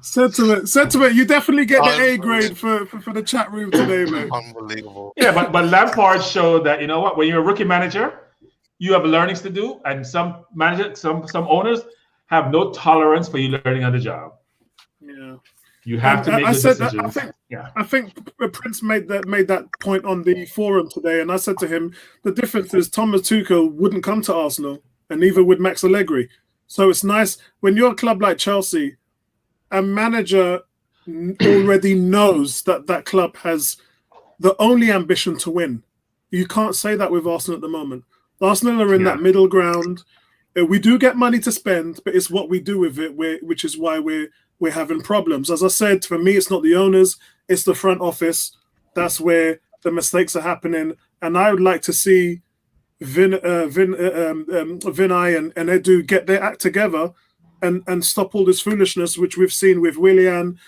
Sentiment. You definitely get the A grade for the chat room today, man. Unbelievable. Yeah, but Lampard showed that, you know what, when you're a rookie manager, you have learnings to do, and some managers, some owners have no tolerance for you learning on the job. Yeah. You have to make those decisions. I think Prince made that point on the forum today, and I said to him, the difference is Thomas Tuchel wouldn't come to Arsenal, and neither would Max Allegri. So it's nice when you're a club like Chelsea, a manager already knows that that club has the only ambition to win. You can't say that with Arsenal at the moment. Arsenal are in that middle ground. We do get money to spend, but it's what we do with it, which is why we're having problems. As I said, for me, it's not the owners, it's the front office. That's where the mistakes are happening. And I would like to see Vinay and Edu get their act together and stop all this foolishness, which we've seen with Willian,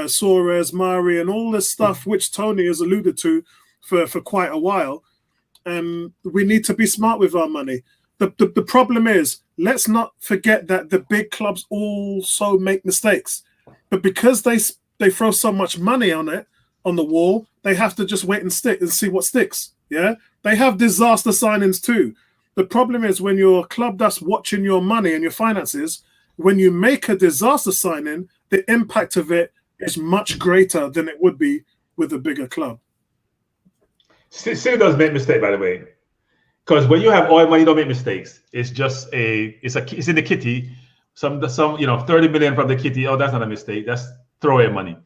Suarez, Mari, and all this stuff, which Tony has alluded to for quite a while. We need to be smart with our money. The problem is, let's not forget that the big clubs also make mistakes. But because they throw so much money on the wall, they have to just wait and see what sticks. Yeah, they have disaster signings too. The problem is when you're a club that's watching your money and your finances, when you make a disaster signing, the impact of it is much greater than it would be with a bigger club. City does make mistakes, by the way, because when you have oil money, you don't make mistakes. It's just it's in the kitty. Some 30 million from the kitty. Oh, that's not a mistake. That's throwaway money.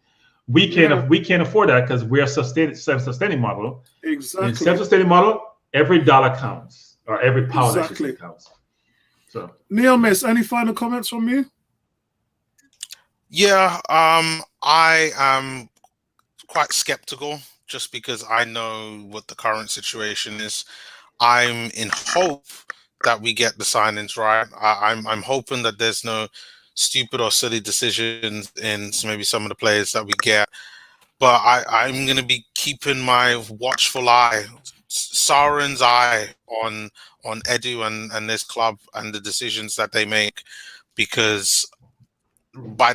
We can't afford that because we're a self-sustaining model. Exactly. In self-sustaining model, every dollar counts, or every pound actually counts. So, Neil, Miss, any final comments from you? Yeah, I am quite skeptical just because I know what the current situation is. I'm in hope that we get the signings right. I'm hoping that there's no stupid or silly decisions in maybe some of the players that we get. But I'm going to be keeping my watchful eye, Sauron's eye on Edu and this club and the decisions that they make, because by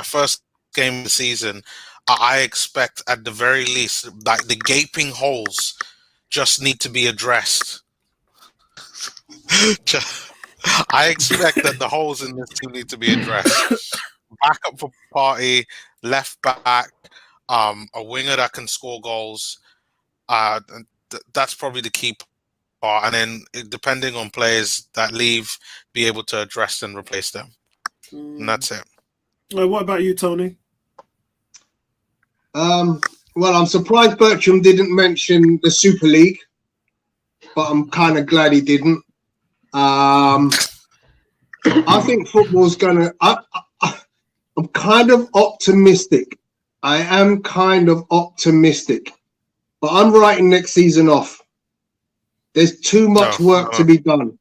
first game of the season, I expect at the very least, like, the gaping holes just need to be addressed. I expect that the holes in this team need to be addressed. Backup for Party, left back, a winger that can score goals. That's probably the key part. And then depending on players that leave, be able to address and replace them. And that's it. What about you, Tony? Well, I'm surprised Bertram didn't mention the Super League, but I'm kind of glad he didn't. I think football's gonna. I'm kind of optimistic. I am kind of optimistic, but I'm writing next season off. There's too much work to be done.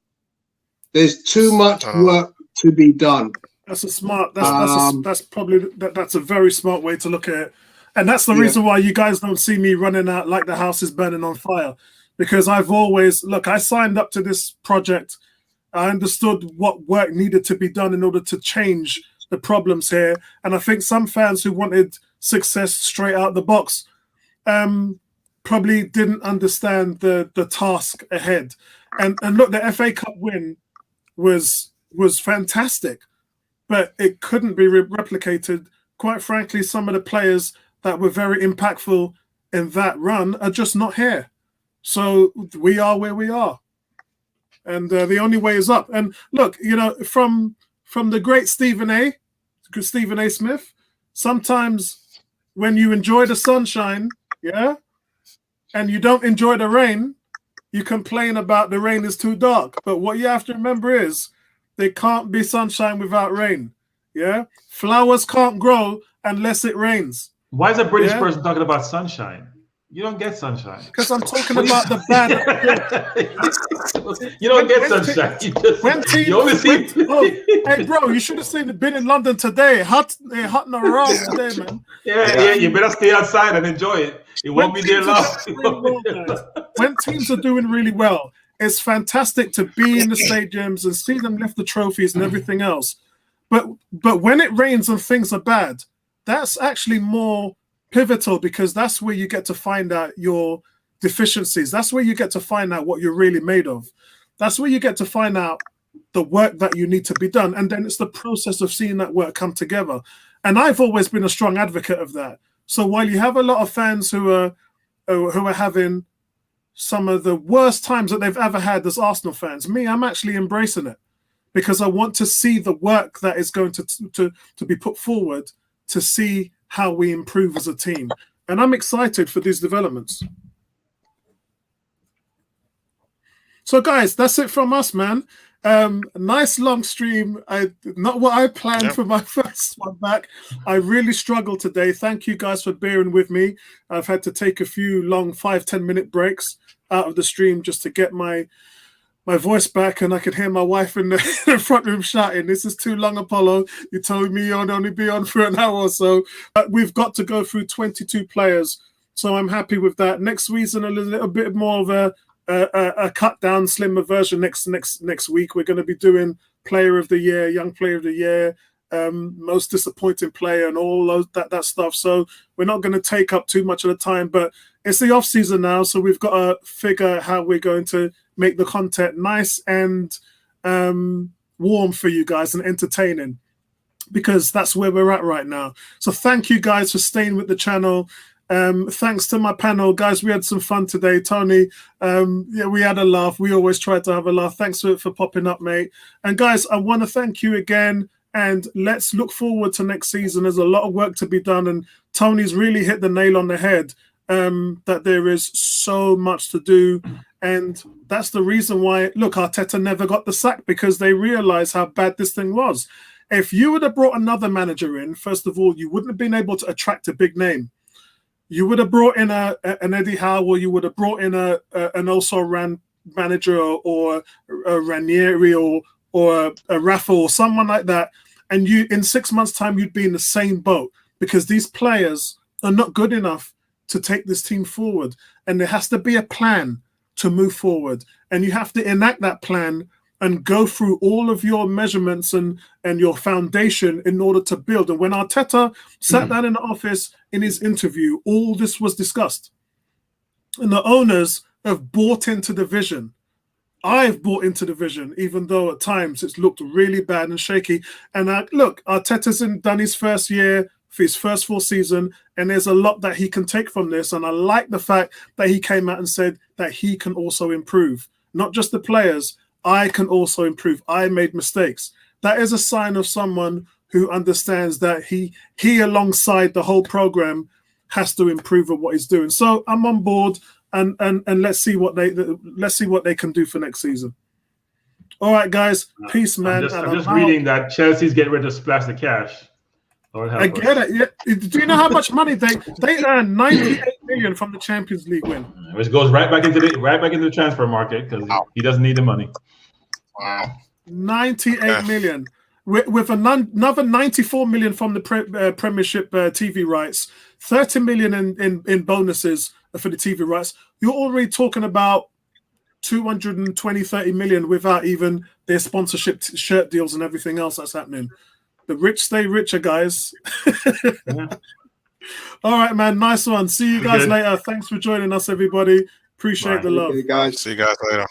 There's too much work to be done. That's a smart. That's a very smart way to look at it, and that's the reason why you guys don't see me running out like the house is burning on fire, because I've always I signed up to this project. I understood what work needed to be done in order to change the problems here, and I think some fans who wanted success straight out the box probably didn't understand the task ahead. And look, the FA Cup win was fantastic, but it couldn't be replicated. Quite frankly, some of the players that were very impactful in that run are just not here. So we are where we are. And the only way is up. And look, from the great Stephen A. Smith, sometimes when you enjoy the sunshine, and you don't enjoy the rain, you complain about the rain is too dark. But what you have to remember is there can't be sunshine without rain. Yeah, flowers can't grow unless it rains. Why is a British person talking about sunshine? You don't get sunshine. Because I'm talking about the bad. You don't get sunshine. Hey, bro, you should have seen it. Been in London today. Hot and around today, man. Yeah. You better stay outside and enjoy it. It won't be there long. When teams are doing really well, it's fantastic to be in the stadiums and see them lift the trophies and everything else. But when it rains and things are bad, that's actually more pivotal, because that's where you get to find out your deficiencies. That's where you get to find out what you're really made of. That's where you get to find out the work that you need to be done. And then it's the process of seeing that work come together. And I've always been a strong advocate of that. So while you have a lot of fans who are having some of the worst times that they've ever had as Arsenal fans, I'm actually embracing it, because I want to see the work that is going to be put forward to see how we improve as a team. And I'm excited for these developments. So, guys, that's it from us, man. Nice long stream. Not what I planned for my first one back. I really struggled today. Thank you guys for bearing with me. I've had to take a few long 5-10 minute breaks out of the stream just to get my voice back, and I could hear my wife in the front room shouting, "This is too long, Apollo. You told me you'd only be on for an hour or so." But we've got to go through 22 players, so I'm happy with that. Next season, a little bit more of a cut down, slimmer version. Next week, we're going to be doing Player of the Year, Young Player of the Year, most disappointing player, and all those that stuff. So we're not going to take up too much of the time, but it's the off season now, so we've got to figure how we're going to make the content nice and warm for you guys and entertaining, because that's where we're at right now. So thank you guys for staying with the channel. Thanks to my panel, guys. We had some fun today. Tony, yeah, we had a laugh. We always try to have a laugh. Thanks for popping up, mate. And guys, I want to thank you again, and let's look forward to next season. There's a lot of work to be done, and Tony's really hit the nail on the head, that there is so much to do. And that's the reason why, look, Arteta never got the sack, because they realized how bad this thing was. If you would have brought another manager in, first of all, you wouldn't have been able to attract a big name. You would have brought in an Eddie Howe, or you would have brought in an also ran manager, or a Ranieri, or a Rafa, or someone like that. And you, in 6 months' time, you'd be in the same boat, because these players are not good enough to take this team forward. And there has to be a plan to move forward. And you have to enact that plan and go through all of your measurements and your foundation in order to build. And when Arteta sat down in the office in his interview, all this was discussed. And the owners have bought into the vision. I've bought into the vision, even though at times it's looked really bad and shaky. And look, Arteta's done his first year, for his first full season, and there's a lot that he can take from this. And I like the fact that he came out and said that he can also improve. Not just the players, I can also improve. I made mistakes. That is a sign of someone who understands that he alongside the whole program has to improve at what he's doing. So I'm on board, and let's see what they can do for next season. All right, guys. Peace, man. I'm just reading that Chelsea's getting ready to splash the cash. I get it. Yeah. Do you know how much money they earned? 98 million from the Champions League win, which goes right back into the transfer market, because he doesn't need the money. Wow, 98 million with another 94 million from the Premiership TV rights, 30 million in bonuses for the TV rights. You're already talking about 220-30 million without even their sponsorship shirt deals and everything else that's happening. The rich stay richer, guys. Yeah. All right, man. Nice one. See you guys later. Thanks for joining us, everybody. Appreciate the love. See you guys later.